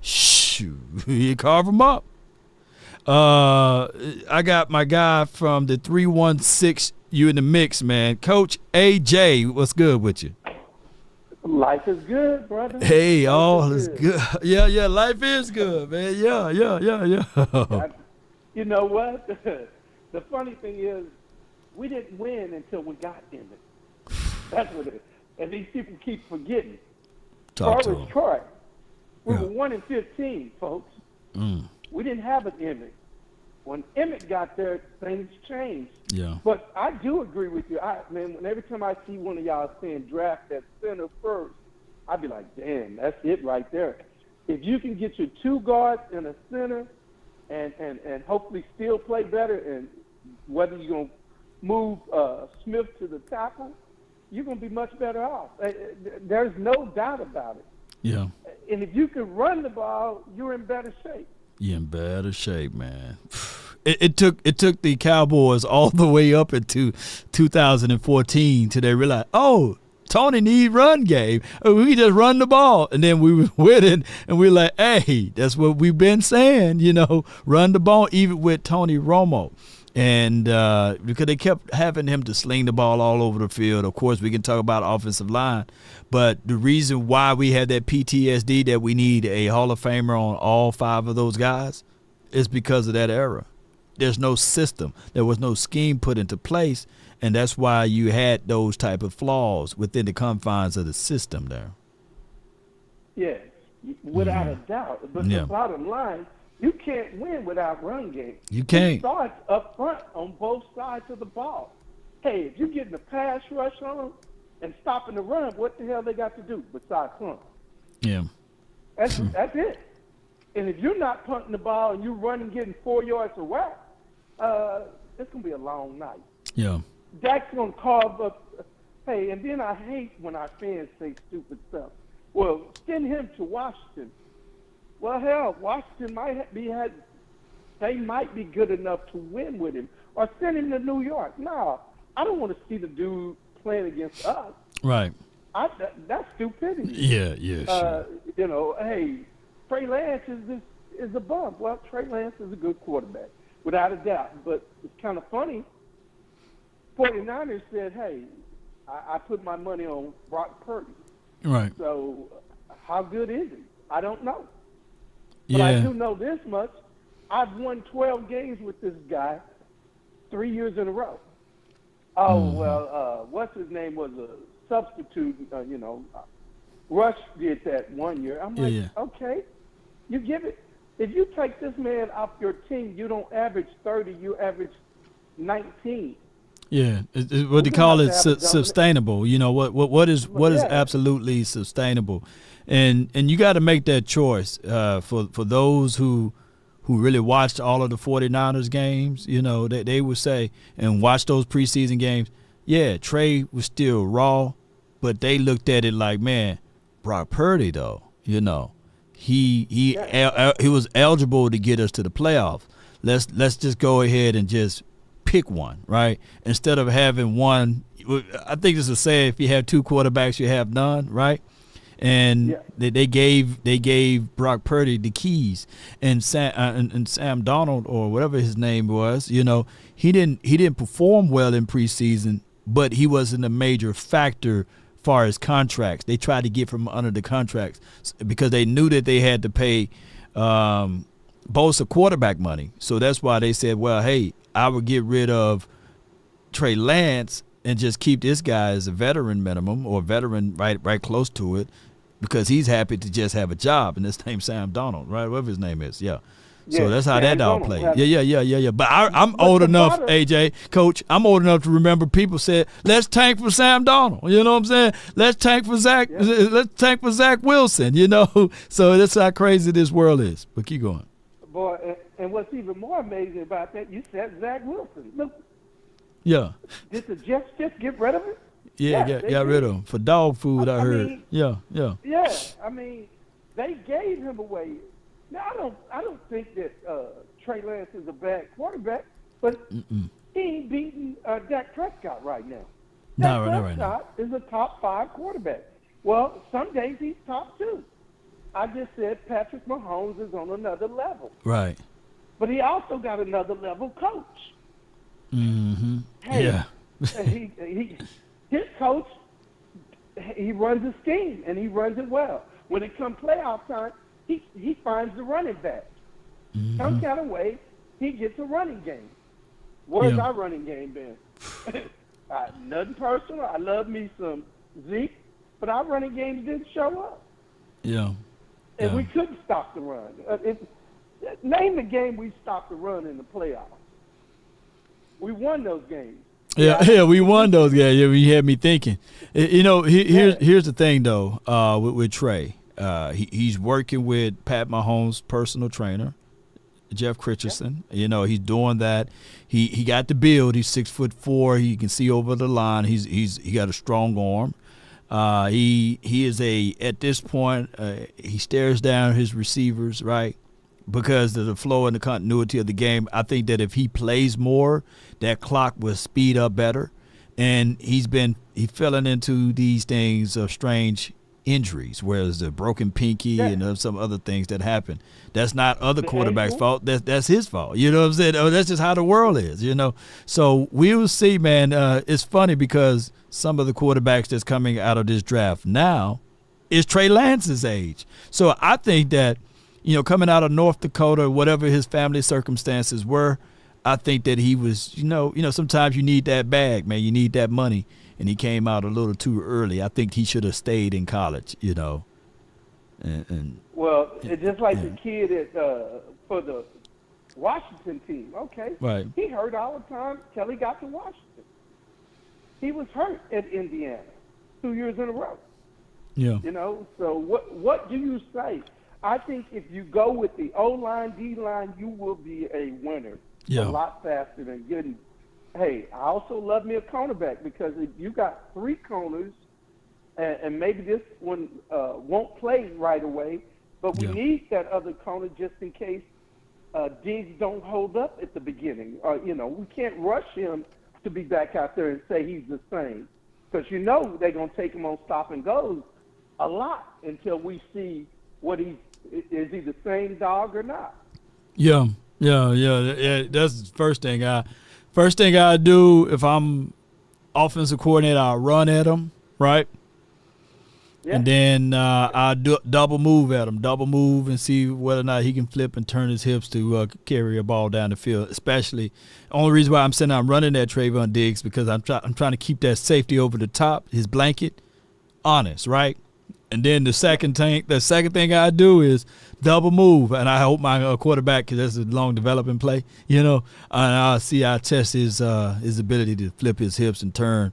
Shoot, you carve them up. I got my guy from the 316. You in the mix, man. Coach AJ, what's good with you? Life is good, brother. Hey, all is good. Yeah, life is good, man. Yeah. You know what? The funny thing is, we didn't win until we got in it. That's what it is. And these people keep forgetting. Talk to him. Troy. We were 1-15, folks. We didn't have an Emmett. When Emmett got there, things changed. Yeah. But I do agree with you. Every time I see one of y'all saying draft at center first, I'd be like, damn, that's it right there. If you can get your 2 guards and a center and hopefully still play better, and whether you're going to move Smith to the tackle, you're going to be much better off. There's no doubt about it. Yeah. And if you can run the ball, you're in better shape. You're in better shape, man. It took the Cowboys all the way up into 2014 till they realized, Tony need run game. We just run the ball. And then we were winning, and we're like, hey, that's what we've been saying, run the ball, even with Tony Romo. And because they kept having him to sling the ball all over the field. Of course, we can talk about offensive line. But the reason why we had that PTSD that we need a Hall of Famer on all 5 of those guys is because of that era. There's no system. There was no scheme put into place. And that's why you had those type of flaws within the confines of the system there. Yes, without a doubt. But the bottom line, you can't win without run game. You can't. It starts up front on both sides of the ball. Hey, if you're getting a pass rush on them and stopping the run, what the hell they got to do besides run? Yeah. That's it. And if you're not punting the ball and you're running, getting 4 yards a whack, it's going to be a long night. Yeah. Dak's going to carve up. Hey, and then I hate when our fans say stupid stuff. Well, send him to Washington. Well, hell, Washington they might be good enough to win with him. Or send him to New York. No, I don't want to see the dude playing against us. Right. That's stupidity. Yeah, sure. Hey, Trey Lance is a bum. Well, Trey Lance is a good quarterback, without a doubt. But it's kind of funny. 49ers said, hey, I put my money on Brock Purdy. Right. So how good is he? I don't know. But Yeah. I do know this much. I've won 12 games with this guy 3 years in a row. Oh, well, what's his name was a substitute, Rush did that 1 year. I'm like, okay, you give it. If you take this man off your team, you don't average 30, you average 19. Yeah, what they call it sustainable. You know what is absolutely sustainable, and you got to make that choice for those who really watched all of the 49ers games. You know they would say and watch those preseason games. Yeah, Trey was still raw, but they looked at it like, man, Brock Purdy though. You know, he was eligible to get us to the playoffs. Let's just go ahead and just pick one, right? Instead of having one, I think it's a saying: if you have two quarterbacks, you have none, right? And they gave Brock Purdy the keys, and Sam Darnold, or whatever his name was, you know, he didn't perform well in preseason, but he wasn't a major factor as far as contracts. They tried to get from under the contracts because they knew that they had to pay Bosa quarterback money, so that's why they said, well, hey, I would get rid of Trey Lance and just keep this guy as a veteran minimum, or veteran right close to it, because he's happy to just have a job. And his name's Sam Darnold, right? Whatever his name is, yeah. So that's how that all played. Yeah. But I'm old enough, AJ, Coach. I'm old enough to remember people said, "Let's tank for Sam Darnold." You know what I'm saying? Let's tank for Zach. Let's tank for Zach Wilson. You know. So that's how crazy this world is. But keep going. Boy, and what's even more amazing about that, you said Zach Wilson. Look. Yeah. Did the Jets just get rid of him? Yeah, got rid of him for dog food. I heard. Mean, yeah. Yeah, I mean, they gave him away. Now I don't think that Trey Lance is a bad quarterback, but he ain't beating Dak Prescott right now. Dak Prescott is a top 5 quarterback. Well, some days he's top 2. I just said Patrick Mahomes is on another level. Right. But he also got another level coach. Mm-hmm. Hey, yeah. His coach, he runs a scheme, and he runs it well. When it comes playoff time, he finds the running back. Some kind of way, he gets a running game. Where's our running game been? Nothing personal. I love me some Zeke, but our running games didn't show up. Yeah. And we couldn't stop the run. Name the game we stopped the run in the playoffs. We won those games. Yeah, we won those games. Yeah, you had me thinking. You know, here's the thing though, with Trey. He's working with Pat Mahomes' personal trainer, Jeff Christensen. You know, he's doing that. He got the build. He's 6'4". He can see over the line. He got a strong arm. He is at this point, he stares down his receivers, right? Because of the flow and the continuity of the game. I think that if he plays more, that clock will speed up better. And he's falling into these things of strange injuries, whereas the broken pinky and some other things that happen. That's not other quarterbacks' fault. That's his fault. You know what I'm saying? Oh, that's just how the world is, you know. So we will see, man. It's funny because some of the quarterbacks that's coming out of this draft now is Trey Lance's age. So I think that, you know, coming out of North Dakota, whatever his family circumstances were, I think that he was, you know, sometimes you need that bag, man. You need that money. And he came out a little too early. I think he should have stayed in college, you know. Well, it's just like the kid for the Washington team. Okay. Right. He hurt all the time till he got to Washington. He was hurt at Indiana 2 years in a row. Yeah. You know, so what do you say? I think if you go with the O-line, D-line, you will be a winner a lot faster than getting. Hey, I also love me a cornerback because if you got 3 corners, and maybe this one won't play right away, but we need that other corner just in case Diggs don't hold up at the beginning. We can't rush him to be back out there and say he's the same because they're going to take him on stop and goes a lot until we see what is he the same dog or not. Yeah. That's the first thing I do if I'm offensive coordinator. I run at him, right? Yeah. And then I do double move at him, and see whether or not he can flip and turn his hips to carry a ball down the field. Especially, only reason why I'm running that Trayvon Diggs because I'm trying to keep that safety over the top, his blanket, honest, right? And then the second thing I do is double move, and I hope my quarterback, because that's a long developing play, and I test his ability to flip his hips and turn,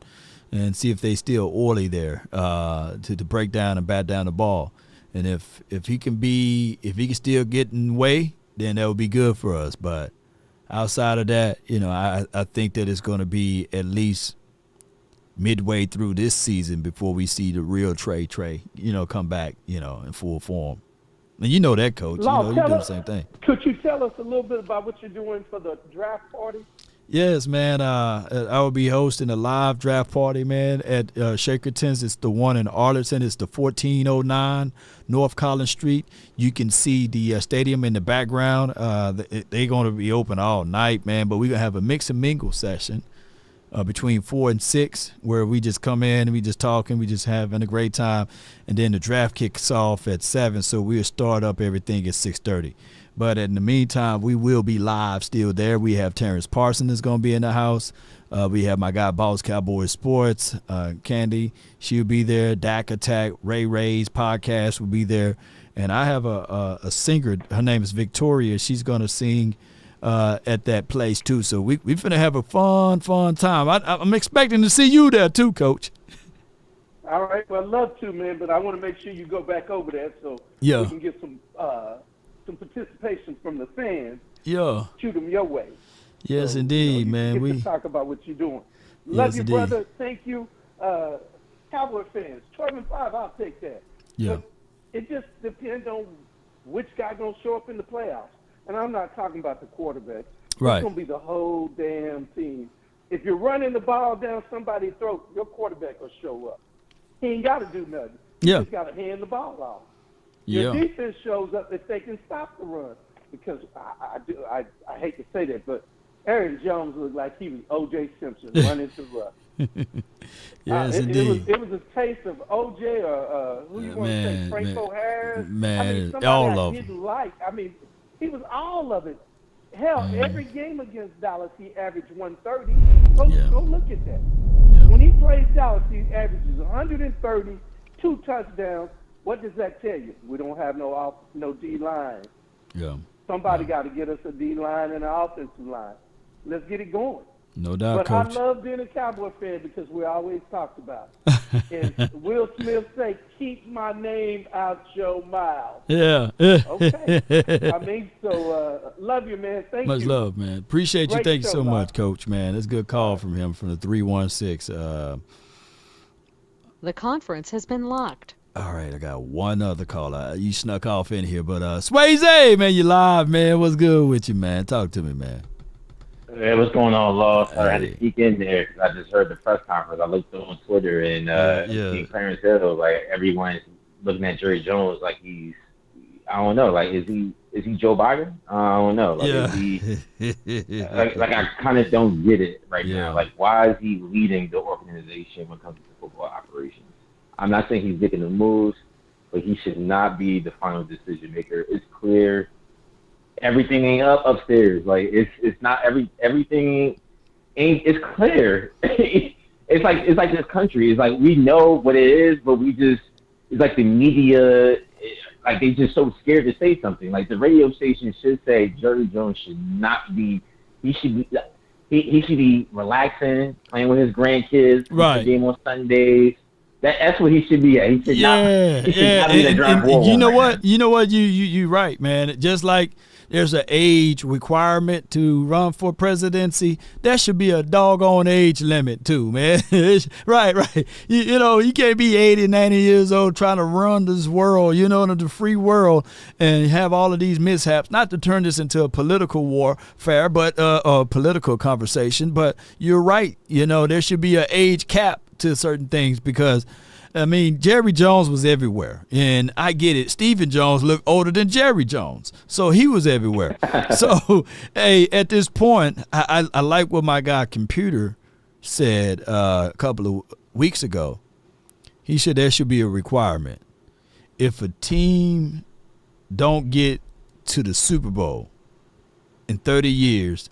and see if they still oily there to break down and bat down the ball. And if he can still get in the way, then that would be good for us. But outside of that, I think that it's going to be at least midway through this season before we see the real Trey, come back, in full form. And you know that, Coach. You do the same thing. Could you tell us a little bit about what you're doing for the draft party? Yes, man. I will be hosting a live draft party, man, at Shakerton's. It's the one in Arlington. It's the 1409 North Collins Street. You can see the stadium in the background. They're going to be open all night, man. But we're going to have a mix and mingle session between 4 and 6, where we just come in and we just talking, we just having a great time, and then the draft kicks off at 7, so we'll start up everything at 6:30. But in the meantime, we will be live still there. We have Terrence Parson is going to be in the house. We have my guy Boss Cowboys Sports, Candy, she'll be there. Dak Attack, Ray's podcast will be there, and I have a singer. Her name is Victoria. She's going to sing at that place too. So we finna have a fun time. I'm expecting to see you there too, Coach. All right. Well, I'd love to, man, but I want to make sure you go back over there so we can get some participation from the fans. Yeah. Shoot them your way. Yes, so, indeed, man. We talk about what you're doing. Love you, indeed. brother. Thank you. Cowboy fans, 12-5, I'll take that. Yeah. But it just depends on which guy gonna show up in the playoffs. And I'm not talking about the quarterback. Right. It's going to be the whole damn team. If you're running the ball down somebody's throat, your quarterback will show up. He ain't got to do nothing. He just got to hand the ball off. Your defense shows up if they can stop the run. Because I hate to say that, but Aaron Jones looked like he was O.J. Simpson running to run. Yes, indeed. It was a taste of O.J. or who you want to say, Franco Harris. Man, somebody all I of didn't them. like. He was all of it. Hell, every game against Dallas, he averaged 130. Go look at that. Yeah. When he plays Dallas, he averages 130, 2 touchdowns. What does that tell you? We don't have no D-line. Yeah. Somebody got to get us a D-line and an offensive line. Let's get it going. No doubt, but Coach. I love being a Cowboy fan because we always talked about it. And Will Smith say, keep my name out your mouth. Yeah. Okay. So love you, man. Thank you. Much love, man. Appreciate you. Thank you so much, Coach, man. That's a good call from him from the 316. The conference has been locked. All right, I got one other caller. You snuck off in here, but Swayze, man, you live, man. What's good with you, man? Talk to me, man. Hey, what's going on, Law? I had to sneak in there because I just heard the press conference. I looked on Twitter and seen Clarence Hill, like everyone's looking at Jerry Jones like he's, I don't know, like is he Joe Biden? I don't know. Like, is he, like I kind of don't get it right now. Like, why is he leading the organization when it comes to football operations? I'm not saying he's making the moves, but he should not be the final decision maker. It's clear. Everything ain't upstairs. Like it's not everything ain't. It's clear. it's like this country. It's like we know what it is, but it's like the media. Like they just so scared to say something. Like the radio station should say Jerry Jones should not be. He should be relaxing, playing with his grandkids, right? Game on Sundays. That's what he should be at. He should not be in a draft war. You know what? You know what? You right, man. Just like there's an age requirement to run for presidency, there should be a doggone age limit too, man. Right. You know, you can't be 80, 90 years old trying to run this world, you know, in the free world, and have all of these mishaps. Not to turn this into a political warfare, but a political conversation. But you're right. You know, there should be an age cap to certain things because, I mean, Jerry Jones was everywhere, and I get it. Stephen Jones looked older than Jerry Jones, so he was everywhere. So, hey, at this point, I like what my guy Computer said a couple of weeks ago. He said there should be a requirement. If a team don't get to the Super Bowl in 30 years,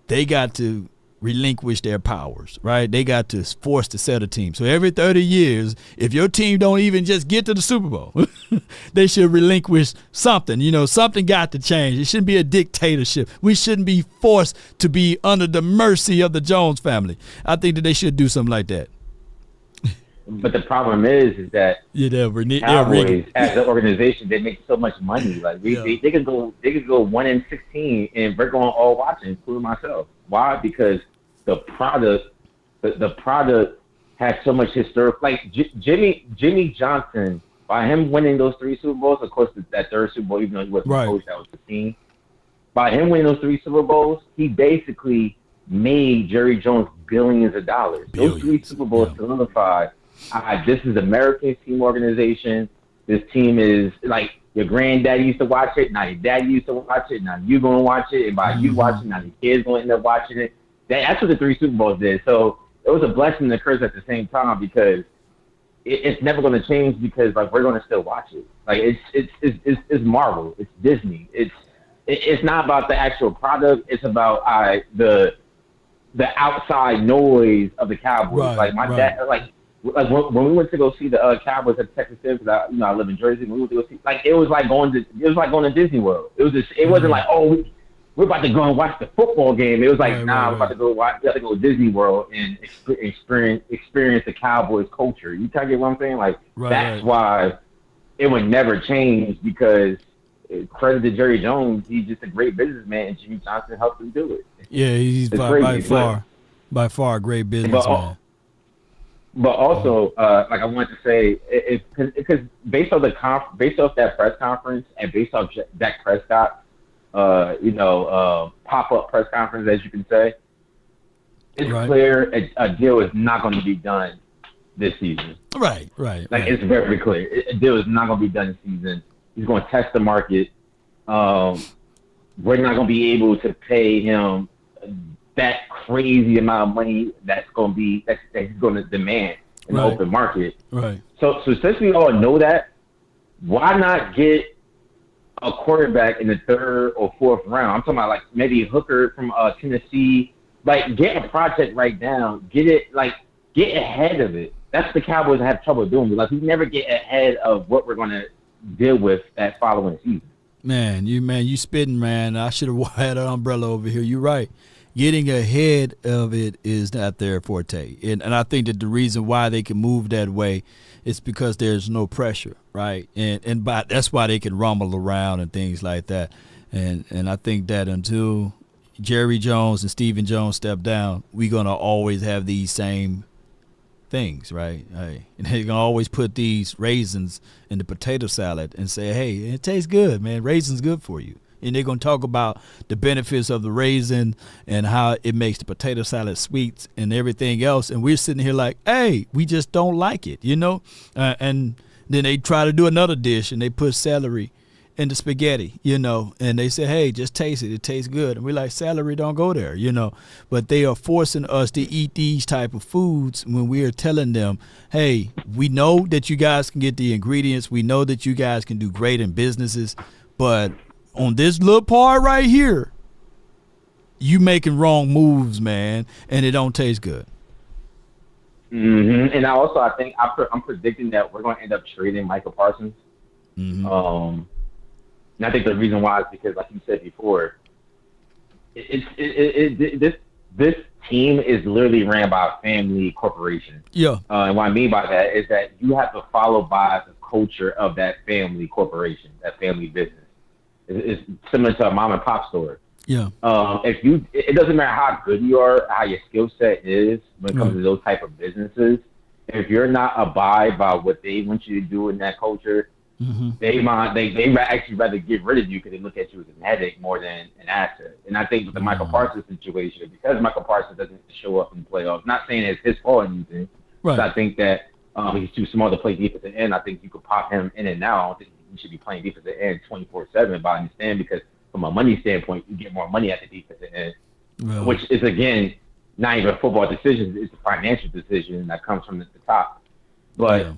they got to relinquish their powers, right? They got to force to set a team. So every 30 years, if your team don't even just get to the Super Bowl, they should relinquish something. You know, something got to change. It shouldn't be a dictatorship. We shouldn't be forced to be under the mercy of the Jones family. I think that they should do something like that. But the problem is that Cowboys, as an organization, they make so much money. Like they could go 1-16, and we're going all watching, including myself. Why? Because the product has so much historical. Like Jimmy Johnson, by him winning those 3 Super Bowls, of course that third Super Bowl, even though he wasn't the coach, that was the team. By him winning those 3 Super Bowls, he basically made Jerry Jones billions of dollars. Those 3 Super Bowls solidified. This is American team organization. This team is like your granddad used to watch it. Now your dad used to watch it. Now you're going to watch it. And by you watching, now your kids going to end up watching it. That's what the 3 Super Bowls did. So it was a blessing and a curse at the same time because it's never going to change because like we're going to still watch it. Like it's Marvel. It's Disney. It's not about the actual product. It's about the outside noise of the Cowboys. Right, like my dad, like when we went to go see the Cowboys at Texas, because I live in Jersey. When we went to go see, like it was like going to Disney World. It was just, it wasn't like, oh, we're about to go and watch the football game. It was like, we're about to go watch. We got to go to Disney World and experience the Cowboys culture. You kind of get what I'm saying? Like that's why it would never change because credit to Jerry Jones, he's just a great businessman, and Jimmy Johnson helped him do it. Yeah, he's by far a great businessman. But also, like I wanted to say, because based off that press conference and based off Dak Prescott, pop-up press conference, as you can say, it's clear a deal is not going to be done this season. Like it's very clear, a deal is not going to be done this season. He's going to test the market. We're not going to be able to pay him that crazy amount of money that he's going to demand in the open market. Right. So since we all know that, why not get a quarterback in the 3rd or 4th round? I'm talking about like maybe Hooker from Tennessee. Like get a project right now. Get ahead of it. That's what the Cowboys have trouble doing. Like we never get ahead of what we're going to deal with that following season. Man, you spitting, man. I should have had an umbrella over here. You're right. Getting ahead of it is not their forte. And I think that the reason why they can move that way is because there's no pressure, right? And that's why they can rumble around and things like that. And I think that until Jerry Jones and Stephen Jones step down, we're going to always have these same things, right? And they're going to always put these raisins in the potato salad and say, hey, it tastes good, man. Raisins good for you. And they're going to talk about the benefits of the raisin and how it makes the potato salad sweet and everything else. And we're sitting here like, hey, we just don't like it, and then they try to do another dish and they put celery in the spaghetti, and they say, hey, just taste it. It tastes good. And we're like, celery don't go there, But they are forcing us to eat these type of foods when we are telling them, hey, we know that you guys can get the ingredients. We know that you guys can do great in businesses, but on this little part right here, you making wrong moves, man, and it don't taste good. Mm-hmm. And I think I'm predicting that we're going to end up trading Michael Parsons. Mm-hmm. And I think the reason why is because, like you said before, this this team is literally ran by a family corporation. Yeah. And what I mean by that is that you have to follow by the culture of that family corporation, that family business. It's similar to a mom and pop store. Yeah. It doesn't matter how good you are, how your skill set is when it comes to those type of businesses. If you're not abide by what they want you to do in that culture, they actually rather get rid of you because they look at you as a headache more than an asset. And I think with the Michael Parsons situation, because Michael Parsons doesn't show up in the playoffs, not saying it's his fault or anything, but I think that he's too small to play defensive end. I think you could pop him in and out. I don't think he should be playing defensive end 24/7. But I understand because from a money standpoint, you get more money at the defensive end, which is again not even a football decision; it's a financial decision that comes from the top. But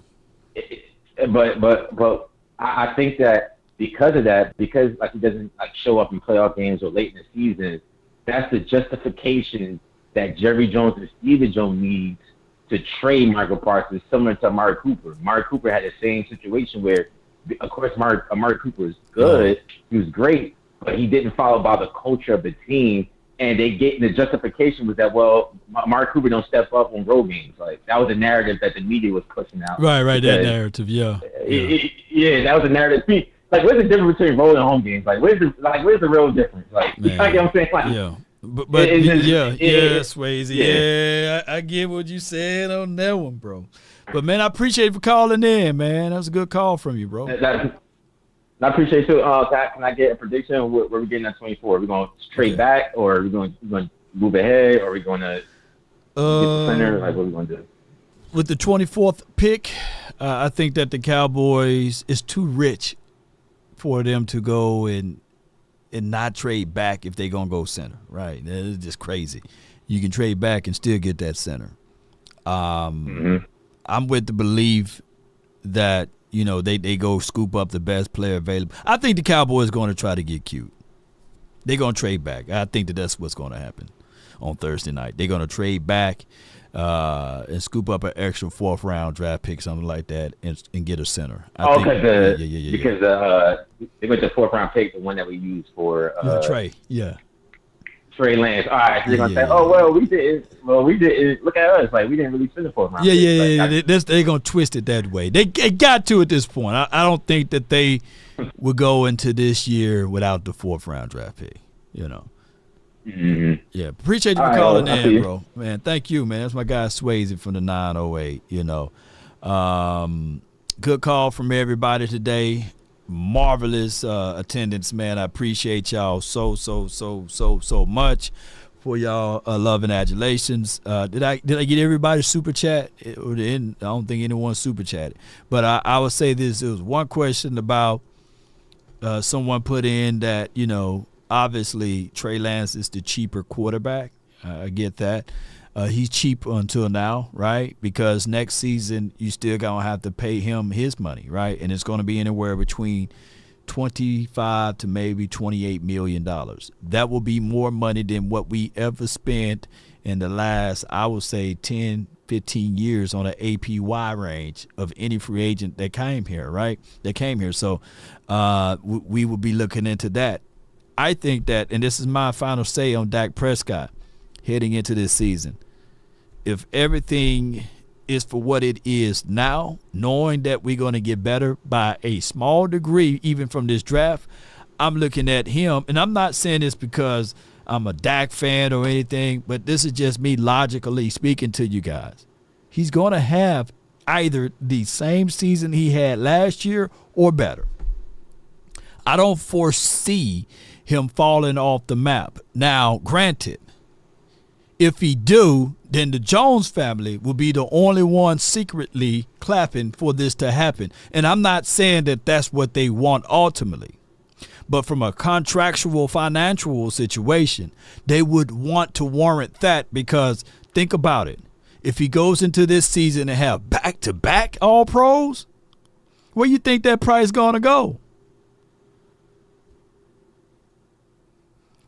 but I think that because of that, because like he doesn't like show up in playoff games or late in the season, that's the justification that Jerry Jones and Stephen Jones needs to trade Michael Parsons, similar to Amari Cooper. Amari Cooper had the same situation where, of course, Amari Cooper was good, he was great, but he didn't follow by the culture of the team. And the justification was that, well, Amari Cooper don't step up on road games. Like that was a narrative that the media was pushing out. Right, that narrative, yeah. That was a narrative. Like, where's the difference between road and home games? Like, where's the real difference? Like, you know what I'm saying? Like, But Swayze. Yeah, I get what you said on that one, bro. But man, I appreciate you for calling in, man. That was a good call from you, bro. I appreciate you. Can I get a prediction? Where we getting at 24? Are we going to trade back, or are we going to move ahead, or are we going to get the center? Like, what are we going to do? With the 24th pick, I think that the Cowboys is too rich for them to go and not trade back if they're going to go center, right? It's just crazy. You can trade back and still get that center. I'm with the belief that, you know, they go scoop up the best player available. I think the Cowboys are going to try to get cute. They're going to trade back. I think that's what's going to happen on Thursday night. They're going to trade back and scoop up an extra fourth-round draft pick, something like that, and get a center. Because they went to fourth-round pick, the one that we used for Trey. Yeah. Trey Lance. All right, so they're gonna say, we didn't. Look at us, like we didn't really spend the fourth round. They're gonna twist it that way. They got to at this point. I don't think that they would go into this year without the fourth round draft pick. You know. Yeah, appreciate you for calling in, bro. Man, thank you, man. That's my guy Swayze from the 908. You know, good call from everybody today. Marvelous attendance, man. I appreciate y'all so much for y'all love and adulations. Did I get everybody super chat? I don't think anyone super chatted, but I would say this. There was one question about someone put in that, you know, obviously Trey Lance is the cheaper quarterback. I get that. He's cheap until now, right? Because next season you still gonna have to pay him his money, right? And it's gonna be anywhere between $25 to maybe $28 million. That will be more money than what we ever spent in the last, I would say, 10, 15 years on an APY range of any free agent that came here, right? So we will be looking into that. I think that, and this is my final say on Dak Prescott heading into this season, if everything is for what it is now, knowing that we're going to get better by a small degree, even from this draft, I'm looking at him, and I'm not saying this because I'm a Dak fan or anything, but this is just me logically speaking to you guys. He's going to have either the same season he had last year or better. I don't foresee him falling off the map. Now, granted, if he do, then the Jones family will be the only one secretly clapping for this to happen. And I'm not saying that that's what they want ultimately. But from a contractual financial situation, they would want to warrant that, because think about it. If he goes into this season and have back-to-back All-Pros, where you think that price going to go?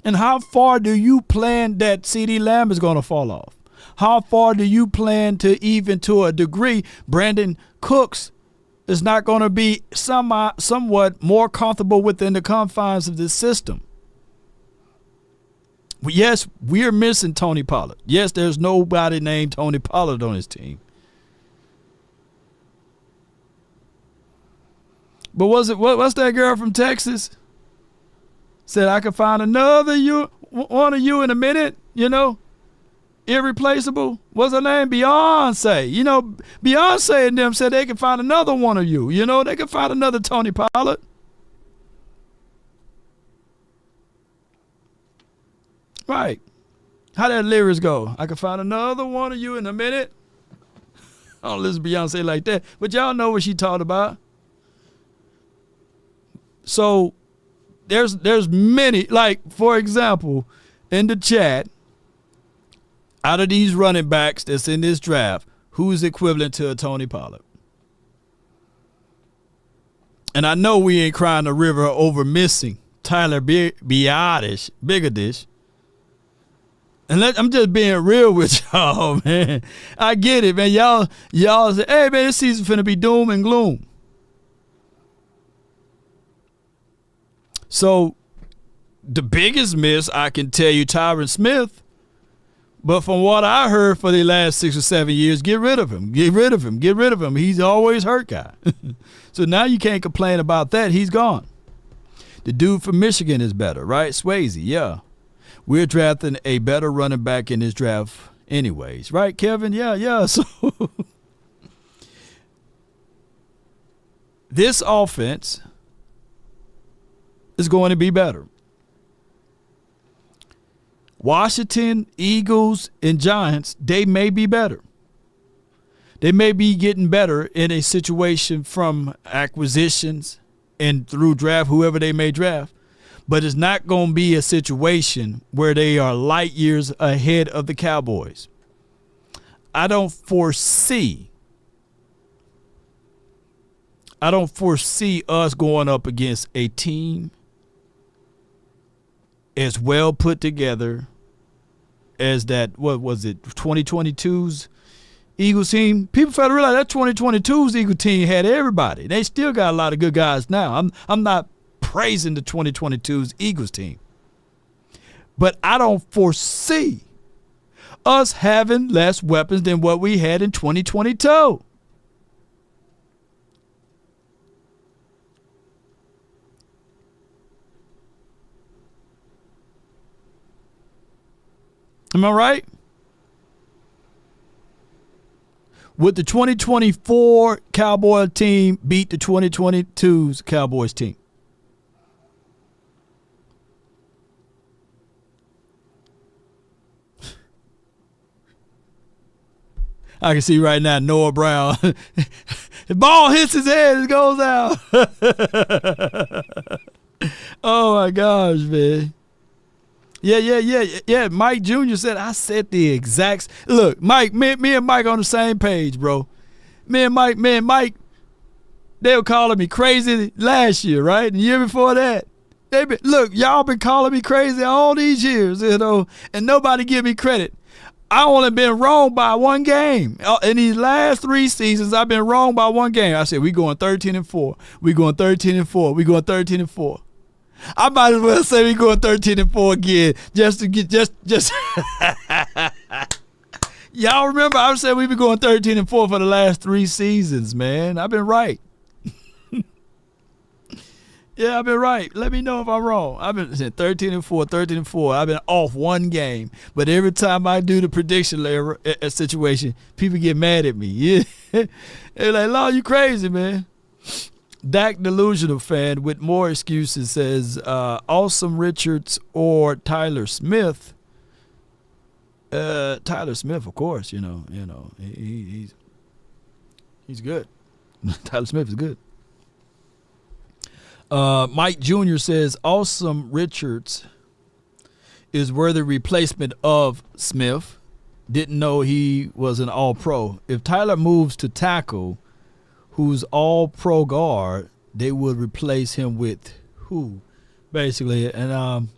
And how far do you plan that CeeDee Lamb is going to fall off? How far do you plan to, even to a degree, Brandon Cooks is not going to be somewhat more comfortable within the confines of this system? Yes, we're missing Tony Pollard. Yes, there's nobody named Tony Pollard on his team. But what's that girl from Texas? Said I could find one of you in a minute, irreplaceable. What's her name? Beyonce. Beyonce and them said they could find another one of you. They could find another Tony Pollard. Right. How that lyrics go? I could find another one of you in a minute. I don't listen to Beyonce like that, but y'all know what she talked about. So there's many, like, for example, in the chat, out of these running backs that's in this draft, who's equivalent to a Tony Pollard? And I know we ain't crying the river over missing Tyler Biggadish. And I'm just being real with y'all, man. I get it, man. Y'all say, hey, man, this season finna be doom and gloom. So the biggest miss, I can tell you, Tyron Smith. But from what I heard for the last 6 or 7 years, get rid of him. Get rid of him. Get rid of him. He's always hurt guy. So now you can't complain about that. He's gone. The dude from Michigan is better, right? Swayze, yeah. We're drafting a better running back in this draft anyways. Right, Kevin? Yeah. So this offense is going to be better. Washington, Eagles, and Giants, they may be better. They may be getting better in a situation from acquisitions and through draft, whoever they may draft. But it's not going to be a situation where they are light years ahead of the Cowboys. I don't foresee us going up against a team as well put together as that, what was it, 2022's Eagles team. People fail to realize that 2022's Eagles team had everybody. They still got a lot of good guys now. I'm not praising the 2022's Eagles team. But I don't foresee us having less weapons than what we had in 2022. Am I right? Would the 2024 Cowboy team beat the 2022's Cowboys team? I can see right now Noah Brown. The ball hits his head, it goes out. Oh my gosh, man. Yeah. Mike Jr. said, I said the exact. Look, Mike, me and Mike on the same page, bro. Me and Mike, they were calling me crazy last year, right? And the year before that. Look, y'all been calling me crazy all these years, and nobody give me credit. I only been wrong by one game. In these last 3 seasons, I've been wrong by one game. I said, we going 13-4. We going 13-4. We going 13-4. I might as well say we going 13-4 again, just to get just. Y'all remember I said we been going 13-4 for the last 3 seasons, man. I've been right. Yeah, I've been right. Let me know if I'm wrong. I've been saying 13-4. I've been off one game, but every time I do the prediction layer situation, people get mad at me. Yeah, they're like, "Law, you crazy, man." Dak Delusional fan with more excuses says, Awesome Richards or Tyler Smith. Tyler Smith, of course, he's good. Tyler Smith is good. Mike Jr. says, Awesome Richards is worthy replacement of Smith. Didn't know he was an all-pro. If Tyler moves to tackle, who's all-pro guard, they would replace him with who, basically. And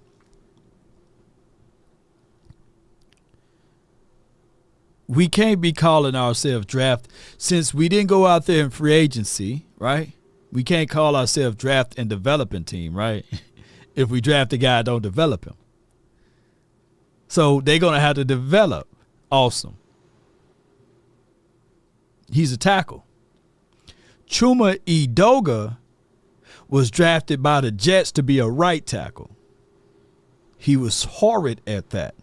we can't be calling ourselves draft since we didn't go out there in free agency, right? We can't call ourselves draft and developing team, right? If we draft a guy, don't develop him. So they're going to have to develop. Awesome. He's a tackle. Chuma Edoga was drafted by the Jets to be a right tackle. He was horrid at that.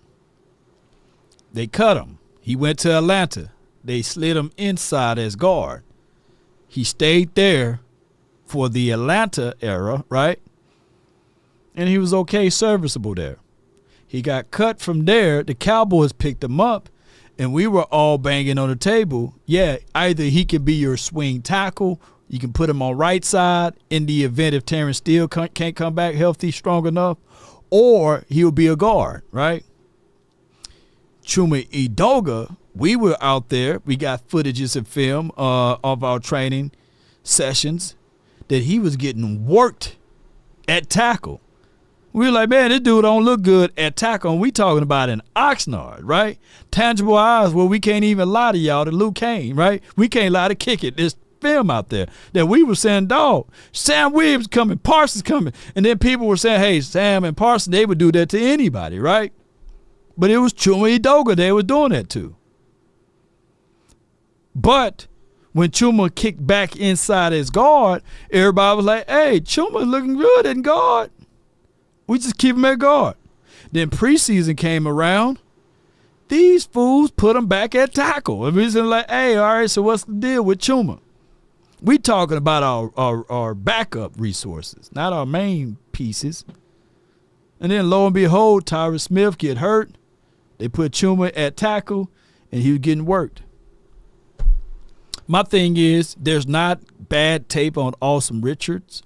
They cut him. He went to Atlanta. They slid him inside as guard. He stayed there for the Atlanta era, right? And he was okay, serviceable there. He got cut from there. The Cowboys picked him up, and we were all banging on the table. Yeah, either he can be your swing tackle, you can put him on right side in the event if Terrence Steele can't come back healthy, strong enough, or he'll be a guard, right? Chuma Edoga, we were out there. We got footages and film of our training sessions that he was getting worked at tackle. We were like, man, this dude don't look good at tackle. And we talking about an Oxnard, right? Tangible eyes where we can't even lie to y'all to Luke Kane, right? We can't lie to kick it. There's film out there that we were saying, dog, Sam Williams coming, Parsons coming. And then people were saying, hey, Sam and Parsons, they would do that to anybody, right? But it was Chuma Edoga they were doing that to. But when Chuma kicked back inside his guard, everybody was like, hey, Chuma's looking good in guard. We just keep him at guard. Then preseason came around. These fools put him back at tackle. And we was like, hey, all right, so what's the deal with Chuma? We talking about our backup resources, not our main pieces. And then lo and behold, Tyron Smith get hurt. They put Chuma at tackle, and he was getting worked. My thing is, there's not bad tape on Awesome Richards.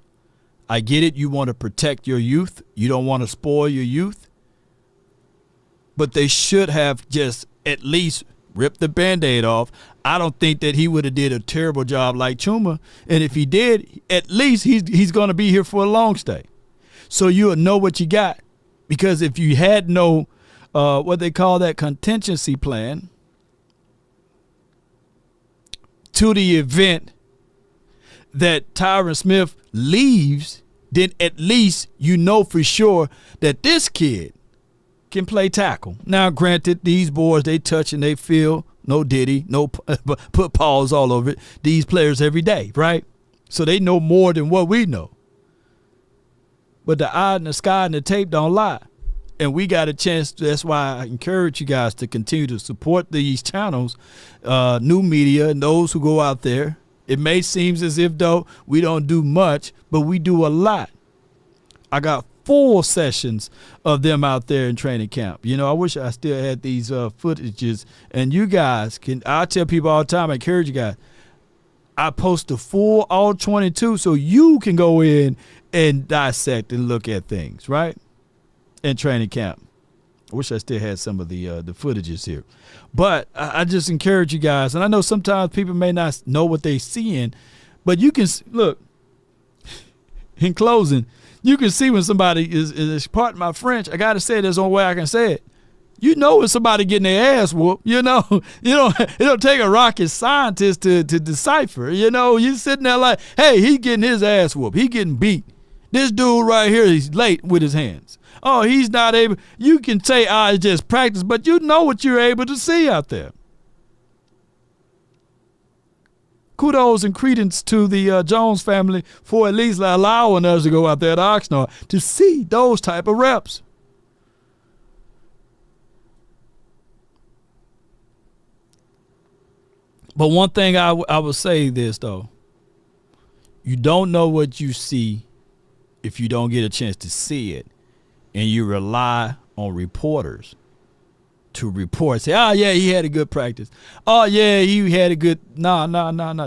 I get it. You want to protect your youth. You don't want to spoil your youth. But they should have just at least ripped the Band-Aid off. I don't think that he would have did a terrible job like Chuma. And if he did, at least he's going to be here for a long stay. So you'll know what you got. Because if you had no, what they call that contingency plan, to the event that Tyron Smith leaves, then at least you know for sure that this kid can play tackle. Now, granted, these boys, they touch and they feel, no diddy, no put paws all over it, these players every day, right? So they know more than what we know. But the eye and the sky and the tape don't lie. And we got a chance. That's why I encourage you guys to continue to support these channels, new media, and those who go out there. It may seem as if, though, we don't do much, but we do a lot. I got full sessions of them out there in training camp. You know, I wish I still had these footages. And you guys can, I tell people all the time, I encourage you guys, I post the full all 22 so you can go in and dissect and look at things, right? In training camp. I wish I still had some of the footages here. But I just encourage you guys, and I know sometimes people may not know what they're seeing, but you can, look, in closing, you can see when somebody is pardon my French, I got to say it, there's no way I can say it. You know when somebody getting their ass whooped, you know. It don't take a rocket scientist to decipher, you know. You sitting there like, hey, he's getting his ass whooped. He getting beat. This dude right here, he's late with his hands. Oh, he's not able. You can say, it's just practice, but you know what you're able to see out there. Kudos and credence to the Jones family for at least allowing us to go out there to Oxnard to see those type of reps. But one thing I would say this, though. You don't know what you see if you don't get a chance to see it. And you rely on reporters to report. Say, oh, yeah, he had a good practice. Oh, yeah, he had a good. No.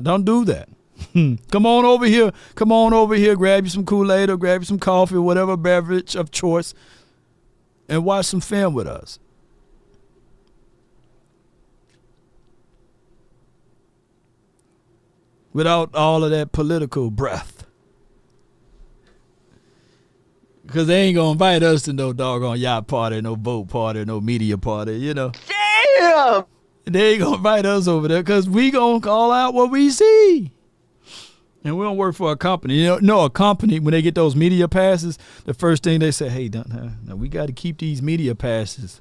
Don't do that. Come on over here. Come on over here. Grab you some Kool-Aid or grab you some coffee or whatever beverage of choice and watch some film with us. Without all of that political breath. Because they ain't going to invite us to no doggone yacht party, no boat party, no media party, you know. Damn! They ain't going to invite us over there because we going to call out what we see. And we don't work for a company. You know, a company, when they get those media passes, the first thing they say, hey, now we got to keep these media passes.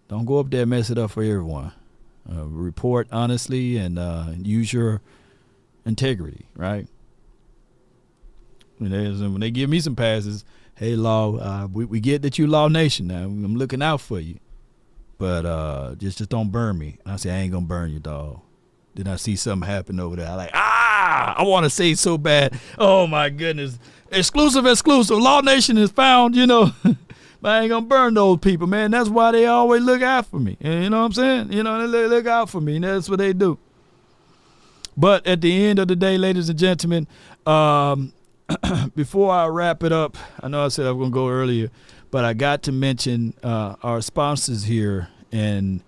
Don't go up there and mess it up for everyone. Report honestly and use your integrity, right? When they give me some passes, hey, Law, we get that you Law Nation now. I'm looking out for you. But just don't burn me. I say, I ain't going to burn you, dog. Then I see something happen over there. I like, I want to say so bad. Oh, my goodness. Exclusive. Law Nation is found, But I ain't going to burn those people, man. That's why they always look out for me. And you know what I'm saying? They look out for me, and that's what they do. But at the end of the day, ladies and gentlemen, before I wrap it up, I know I said I was going to go earlier, but I got to mention our sponsors here and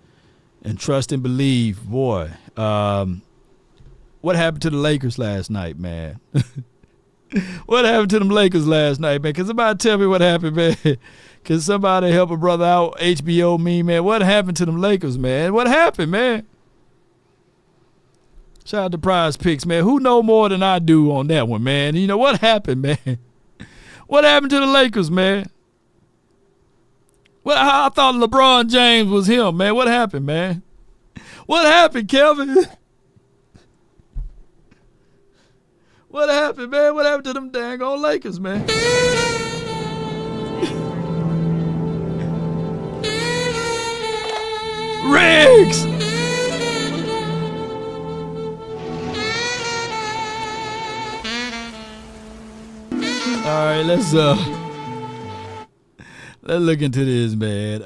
trust and believe, boy. What happened to the Lakers last night, man? What happened to them Lakers last night, man? Can somebody tell me what happened, man? Can somebody help a brother out? HBO me, man. What happened to them Lakers, man? What happened, man? Shout out to Prize Picks, man. Who know more than I do on that one, man? What happened, man? What happened to the Lakers, man? Well, I thought LeBron James was him, man. What happened, man? What happened, Kelvin? What happened, man? What happened to them dang old Lakers, man? Riggs! All right, let's look into this, man.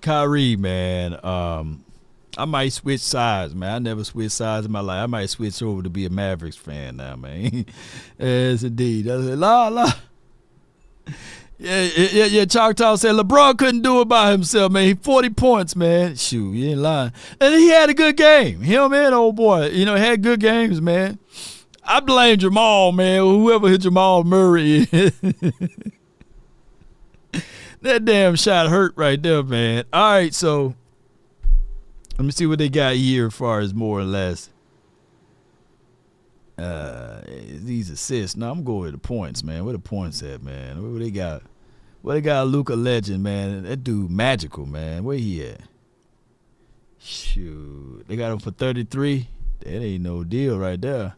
Kyrie, man. I might switch sides, man. I never switched sides in my life. I might switch over to be a Mavericks fan now, man. Yes, indeed. I said, la. Yeah. Choctaw said LeBron couldn't do it by himself, man. He 40 points, man. Shoot, you ain't lying. And he had a good game. Him and old boy, had good games, man. I blame Jamal, man. Whoever hit Jamal Murray. That damn shot hurt right there, man. All right, so let me see what they got here as far as more or less. These assists. No, I'm going with the points, man. Where the points at, man? What they got? What they got? Luka Legend, man. That dude magical, man. Where he at? Shoot. They got him for 33. That ain't no deal right there.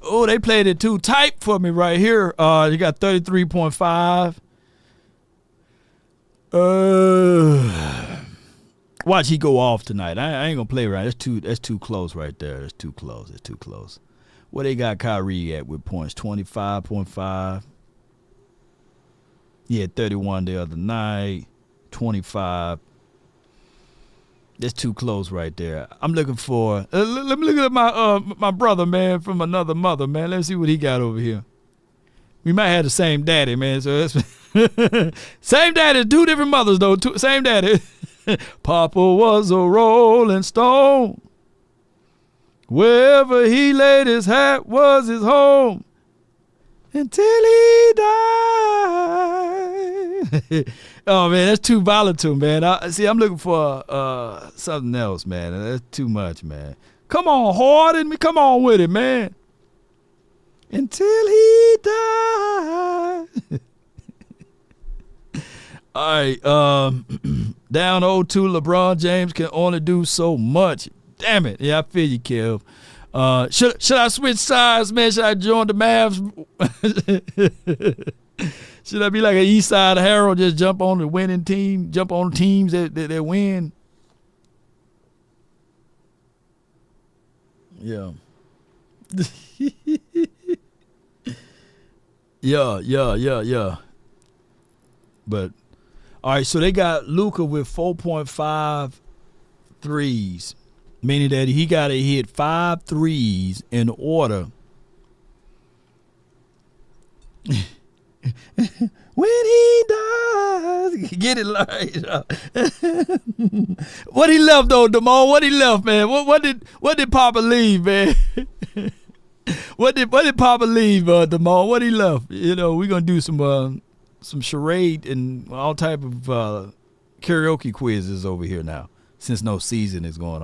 Oh, they played it too tight for me right here. You got 33.5. Watch he go off tonight. I ain't gonna play around. That's too close right there. That's too close. That's too close. Where they got Kyrie at with points? 25.5. He had 31 the other night. 25. That's too close right there. I'm looking for. Let me look at my brother, man, from another mother, man. Let's see what he got over here. We might have the same daddy, man. So that's same daddy, two different mothers though. Same daddy. Papa was a rolling stone. Wherever he laid his hat was his home. Until he died. Oh, man, that's too volatile, man. I'm looking for something else, man. That's too much, man. Come on, Harden. Come on with it, man. Until he died. All right. Down 0-2, LeBron James can only do so much. Damn it. Yeah, I feel you, Kev. Should I switch sides, man? Should I join the Mavs? Should I be like an East Side Herald, just jump on the winning team, jump on teams that win? Yeah. Yeah. But, all right, so they got Luka with 4.5 threes, meaning that he got to hit 5 threes in order. When he dies, get it right. What he left though, Damon? What he left, man? What did Papa leave, man? What did Papa leave, Damon? What he left? We're gonna do some charade and all type of karaoke quizzes over here now, since no season is going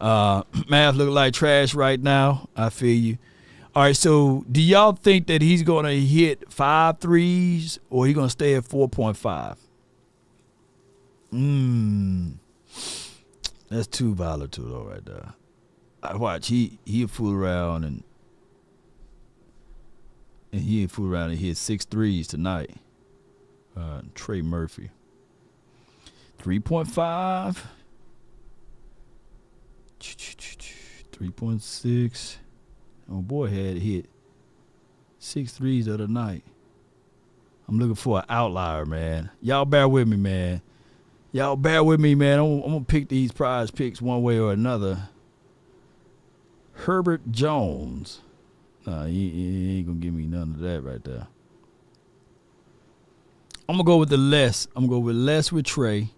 on. Math look like trash right now. I feel you. All right, so do y'all think that he's going to hit 5 threes or he going to stay at 4.5? That's too volatile though, right there. I watch. He'll fool around and he'll fool around and hit 6 threes tonight. Trey Murphy. 3.5. 3.6. Oh boy, had hit 6 threes the other night. I'm looking for an outlier, man. Y'all bear with me, man. I'm gonna pick these prize picks one way or another. Herbert Jones. Nah, he ain't gonna give me none of that right there. I'm gonna go with the less. I'm gonna go with less with Trey.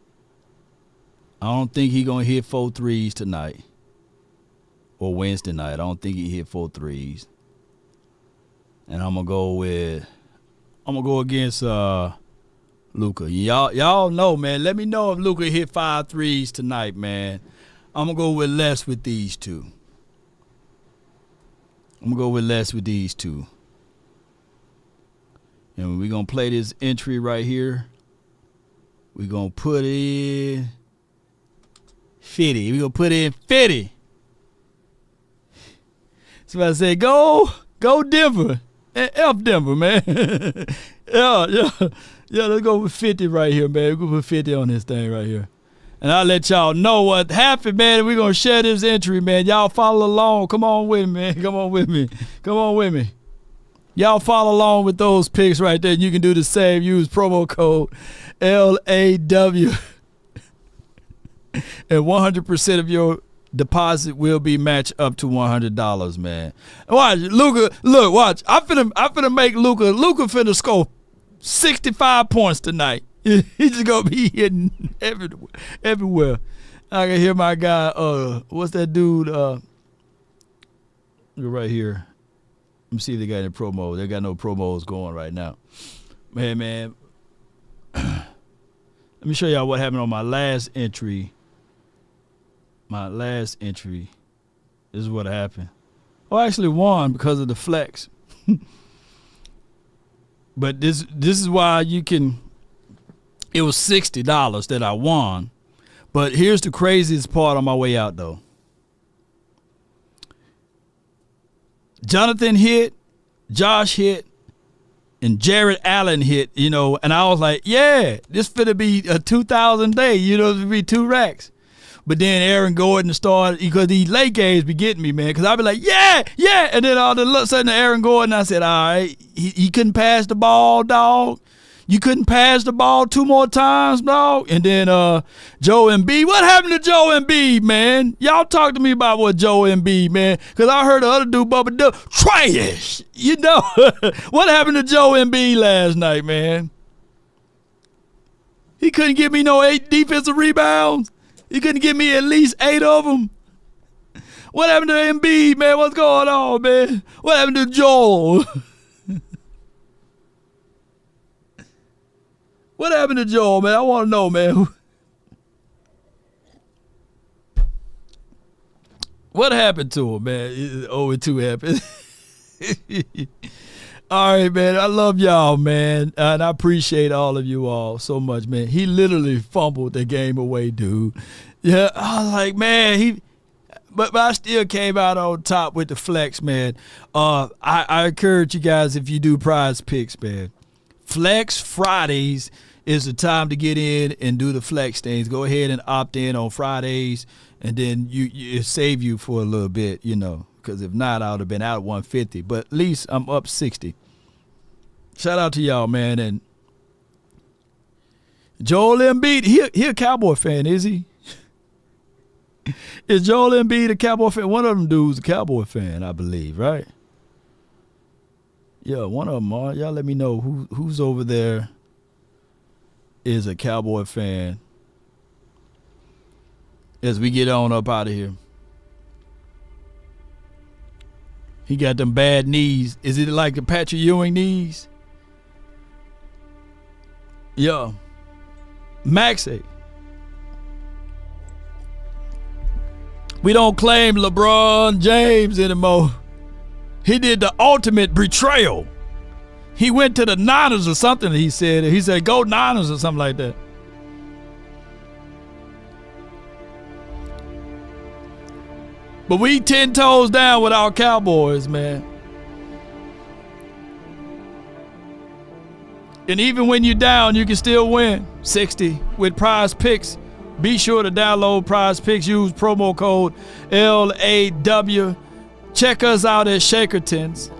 I don't think he gonna hit 4 threes tonight or Wednesday night. I don't think he hit 4 threes. And I'm gonna go against Luka. Y'all know, man. Let me know if Luka hit 5 threes tonight, man. I'm gonna go with less with these two. And we're gonna play this entry right here. We're gonna put in 50. We're gonna put in 50. Somebody say, go Denver. F Denver, man. Yeah, let's go with 50 right here, man. We're going to put 50 on this thing right here. And I'll let y'all know what happened, man. We're going to share this entry, man. Y'all follow along. Come on with me, man. Come on with me. Y'all follow along with those picks right there. You can do the same. Use promo code LAW. And 100% of your deposit will be matched up to $100, man. Watch, Luka. Look, watch. I finna make Luka. Luka finna score 65 points tonight. He's just gonna be hitting everywhere. I can hear my guy. What's that dude? Right here. Let me see if they got any promos. They got no promos going right now. Man. Let me show y'all what happened on my last entry. This is what happened. Oh, I actually won because of the flex. But this is why you can. It was $60 that I won. But here's the craziest part on my way out, though. Jonathan hit, Josh hit, and Jared Allen hit, and I was like, yeah, this finna be a 2,000 day, it'll be 2 racks. But then Aaron Gordon started, because these late games be getting me, man, because I'd be like, yeah, and then all of a sudden Aaron Gordon, I said, all right, he couldn't pass the ball, dog. You couldn't pass the ball 2 more times, dog. And then Joe Embiid. What happened to Joe Embiid, man? Y'all talk to me about what Joe Embiid, man. Because I heard the other dude, Bubba Dub, trash. What happened to Joe Embiid last night, man? He couldn't give me no 8 defensive rebounds. He couldn't give me at least 8 of them. What happened to Embiid, man? What's going on, man? What happened to Joel? What happened to Joel, man? I want to know, man. What happened to him, man? 0-2 happened. All right, man. I love y'all, man. And I appreciate all of you all so much, man. He literally fumbled the game away, dude. Yeah, I was like, man, but I still came out on top with the flex, man. I encourage you guys, if you do prize picks, man, Flex Fridays is the time to get in and do the flex things. Go ahead and opt in on Fridays, and then it save you for a little bit, because if not, I would have been out at 150. But at least I'm up 60. Shout out to y'all, man. And Joel Embiid, he a Cowboy fan, is he? Is Joel Embiid a Cowboy fan? One of them dudes a Cowboy fan, I believe, right? Yeah, one of them are. Y'all let me know who's over there is a Cowboy fan as we get on up out of here. He got them bad knees. Is it like the Patrick Ewing knees? Yeah. Maxey. We don't claim LeBron James anymore. He did the ultimate betrayal. He went to the Niners or something, he said. He said, go Niners or something like that. But we 10 toes down with our Cowboys, man. And even when you're down, you can still win 60 with Prize Picks. Be sure to download Prize Picks. Use promo code LAW. Check us out at Shakerton's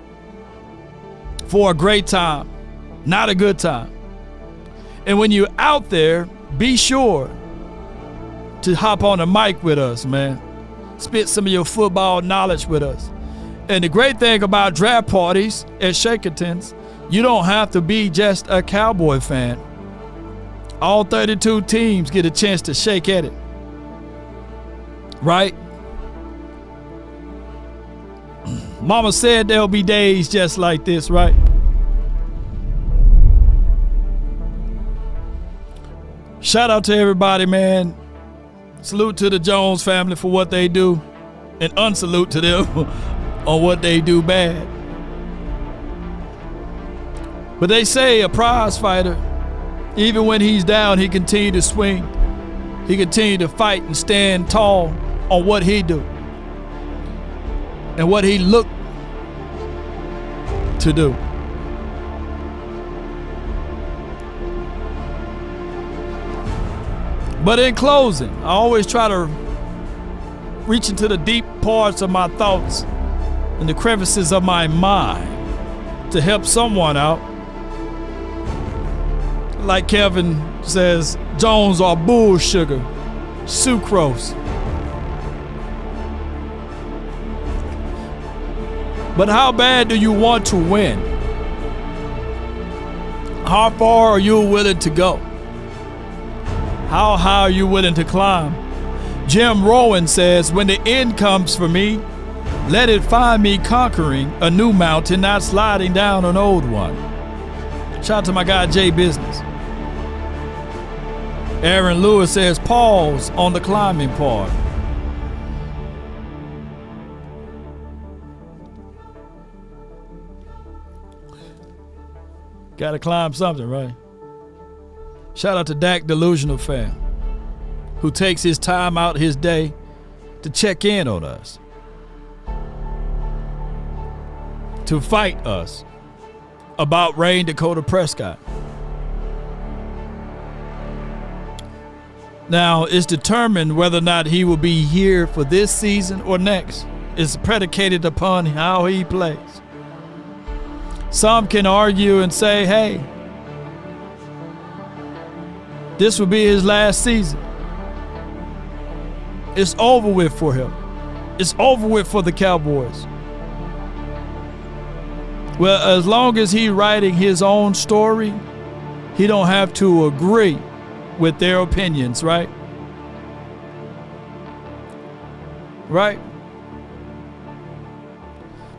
for a great time, not a good time. And when you're out there, be sure to hop on the mic with us, man. Spit some of your football knowledge with us. And the great thing about draft parties at Shakerton's, you don't have to be just a Cowboy fan. All 32 teams get a chance to shake at it. Right? Mama said there'll be days just like this, right? Shout out to everybody, man. Salute to the Jones family for what they do, and unsalute to them on what they do bad. But they say a prize fighter, even when he's down, he continued to swing. He continued to fight and stand tall on what he do and what he looked to do. But in closing, I always try to reach into the deep parts of my thoughts and the crevices of my mind to help someone out. Like Kevin says, Jones are bull sugar, sucrose. But how bad do you want to win? How far are you willing to go? How high are you willing to climb? Jim Rowan says, when the end comes for me, let it find me conquering a new mountain, not sliding down an old one. Shout out to my guy, Jay Business. Aaron Lewis says, pause on the climbing part. Gotta climb something, right? Shout out to Dak Delusional Fan, who takes his time out his day to check in on us, to fight us about Rain Dakota Prescott. Now, it's determined whether or not he will be here for this season or next. It's predicated upon how he plays. Some can argue and say, hey, this will be his last season. It's over with for him. It's over with for the Cowboys. Well, as long as he's writing his own story, he don't have to agree with their opinions, right? Right?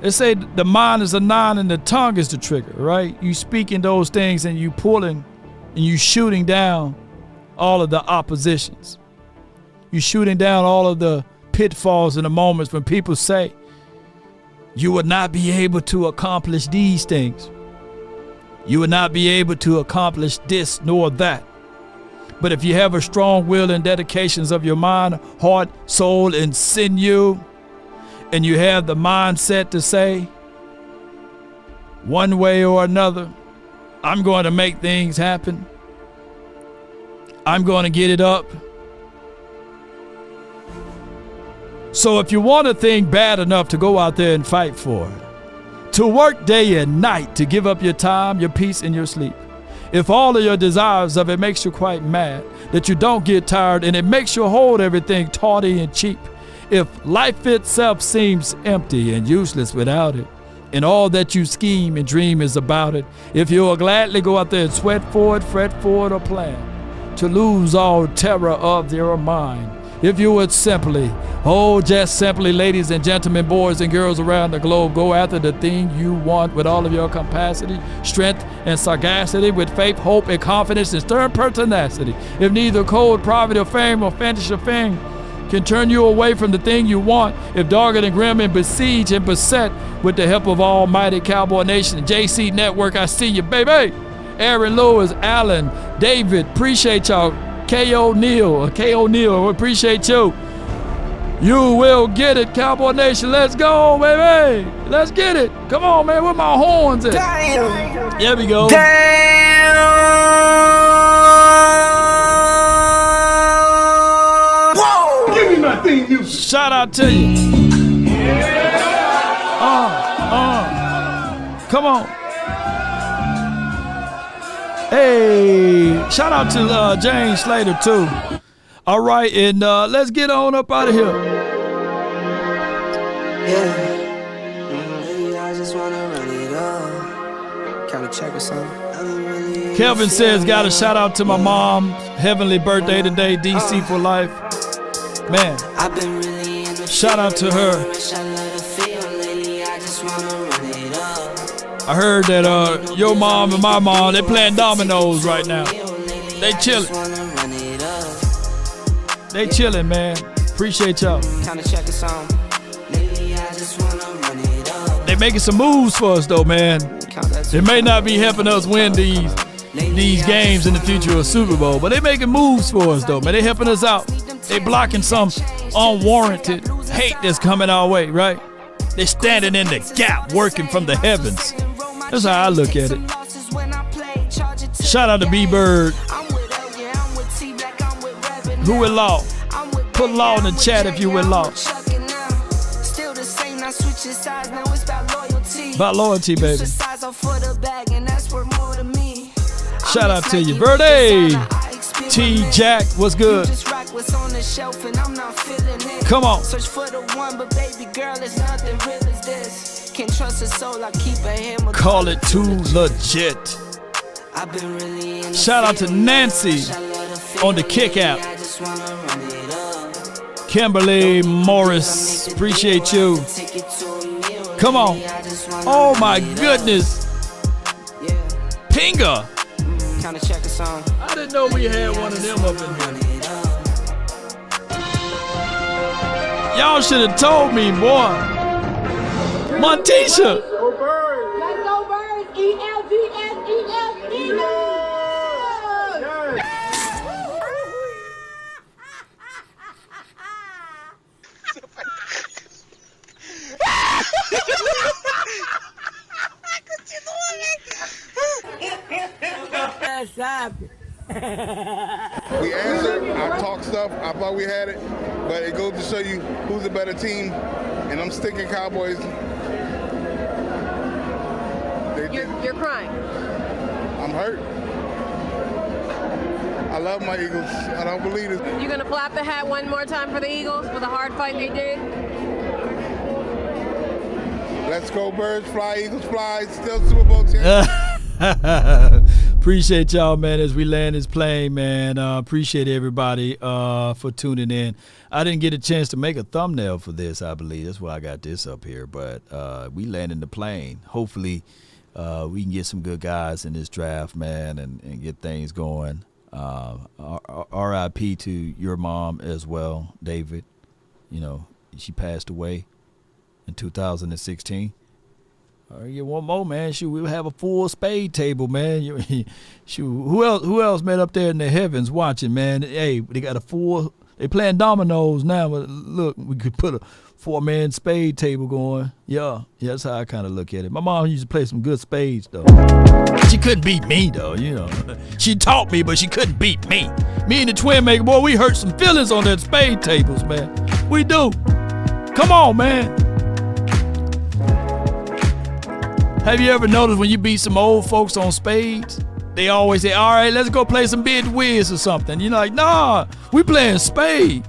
They say the mind is a 9 and the tongue is the trigger, right? You speaking those things and you pulling and you shooting down all of the oppositions. You shooting down all of the pitfalls in the moments when people say you would not be able to accomplish these things. You would not be able to accomplish this nor that. But if you have a strong will and dedications of your mind, heart, soul, and sinew, and you have the mindset to say, one way or another, I'm going to make things happen. I'm going to get it up. So if you want a thing bad enough to go out there and fight for it, to work day and night to give up your time, your peace, and your sleep, if all of your desires of it makes you quite mad, that you don't get tired and it makes you hold everything tawdry and cheap, if life itself seems empty and useless without it, and all that you scheme and dream is about it, if you will gladly go out there and sweat for it, fret for it, or plan to lose all terror of your mind, if you would simply, just simply, ladies and gentlemen, boys and girls around the globe, go after the thing you want with all of your capacity, strength, and sagacity, with faith, hope, and confidence, and stern pertinacity. If neither cold poverty or fame or fantasy or fame can turn you away from the thing you want, if dogged and grim and besieged and beset, with the help of Almighty Cowboy Nation, JC Network, I see you, baby. Aaron Lewis, Allen, David, appreciate y'all. K. O'Neal, we appreciate you. You will get it, Cowboy Nation. Let's go, baby. Let's get it. Come on, man. Where my horns at? Damn. There we go. Damn. Whoa. Give me my theme music. Shout out to you. Yeah. Come on. Hey, shout out to James Slater too. All right, and let's get on up out of here. Yeah, I just wanna run it up. Kind of check or something. Kelvin says, got a shout out to my mom. Heavenly birthday today, DC for life. Man, shout out to her. I heard that your mom and my mom, they playing dominoes right now. They chilling. They chilling, man. Appreciate y'all. They making some moves for us though, man. They may not be helping us win these games in the future of Super Bowl, but they making moves for us though, man. They helping us out. They blocking some unwarranted hate that's coming our way, right? They standing in the gap, working from the heavens. That's how I look at it. Shout out to B-Bird. Who with law? Put law in the chat if you with law. About loyalty, baby. Shout out to you. Verde. T Jack, what's good? Come on. Call it too legit. Shout out to Nancy on the Kick app. Kimberly Morris, appreciate you. Come on. Oh my goodness. Pinga. I didn't know we had one of them up in here. Y'all should have told me, boy. Montisha. Let's go Birds. E-L-G-S, E-L, Eagles. We answered, I talked stuff, I thought we had it, but it goes to show you who's a better team, and I'm sticking Cowboys. You're crying. I'm hurt. I love my Eagles. I don't believe it. You gonna flap the hat one more time for the Eagles for the hard fight they did? Let's go Birds, fly Eagles, fly. Still Super Bowl champion. Appreciate y'all, man, as we land this plane, man. Appreciate everybody for tuning in. I didn't get a chance to make a thumbnail for this, I believe. That's why I got this up here. But we landed the plane. Hopefully we can get some good guys in this draft, man, and get things going. RIP to your mom as well, David. You know, she passed away in 2016. Get one more, man. Shoot, we'll have a full spade table, man. Shoot, who else, man, up there in the heavens watching, man? Hey, they got a full. They playing dominoes now. But look, we could put a 4-man spade table going. Yeah, that's how I kind of look at it. My mom used to play some good spades, though. She couldn't beat me, though. You know, she taught me, but she couldn't beat me. Me and the twin maker, boy, we hurt some feelings on that spade tables, man. We do. Come on, man. Have you ever noticed when you beat some old folks on spades, they always say, all right, let's go play some bid whiz or something. You're like, nah, we playing spade.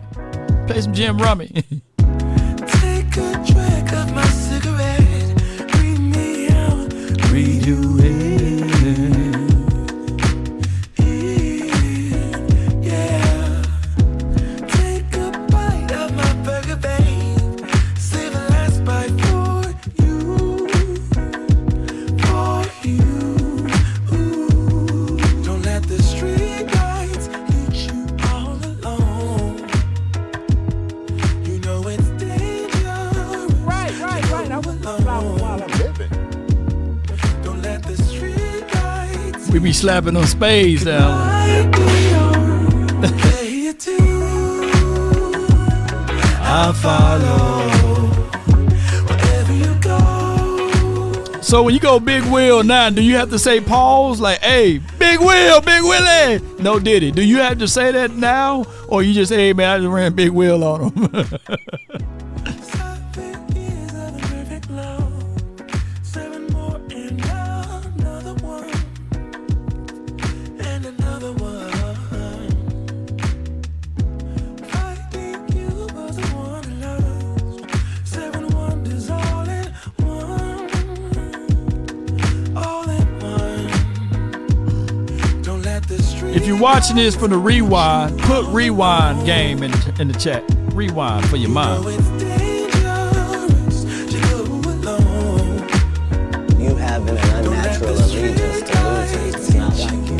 Play some Jim Rummy. Take a drag of my cigarette. Read me out. Read you in. Yeah. Take a bite of my burger, babe. Save the last bite for you. For you. Ooh. Don't let the street lights eat you all alone. You know it's dangerous. Right. I was alone while I'm living. Don't let the street lights. We be slapping on spades now. I'll follow wherever you go. So when you go Big Will now, do you have to say pause like, hey, Big Will, Big Willie? No, did it? Do you have to say that now? Or you just say, hey, man, I just ran Big Will on him? 7 years of perfect love, 7 more and another one, and another one. Fighting you was the one I lost. 7 wonders all in one, all in one. Don't let the street. If you're watching this from the rewind, put rewind game in the chat. Rewind for your mind. You have an unnatural allegiance to losers. It's not like you.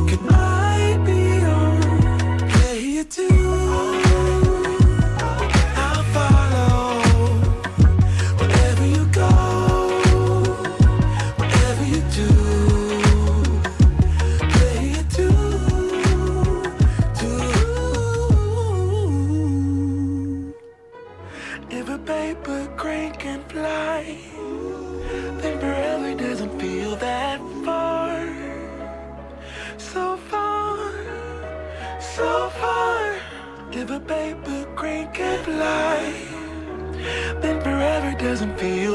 Could I be on play too? I'll follow wherever you go, whatever you do. Play it too. If a paper crane can fly, then forever doesn't feel that far. So far, so far. If a paper crane can fly, then forever doesn't feel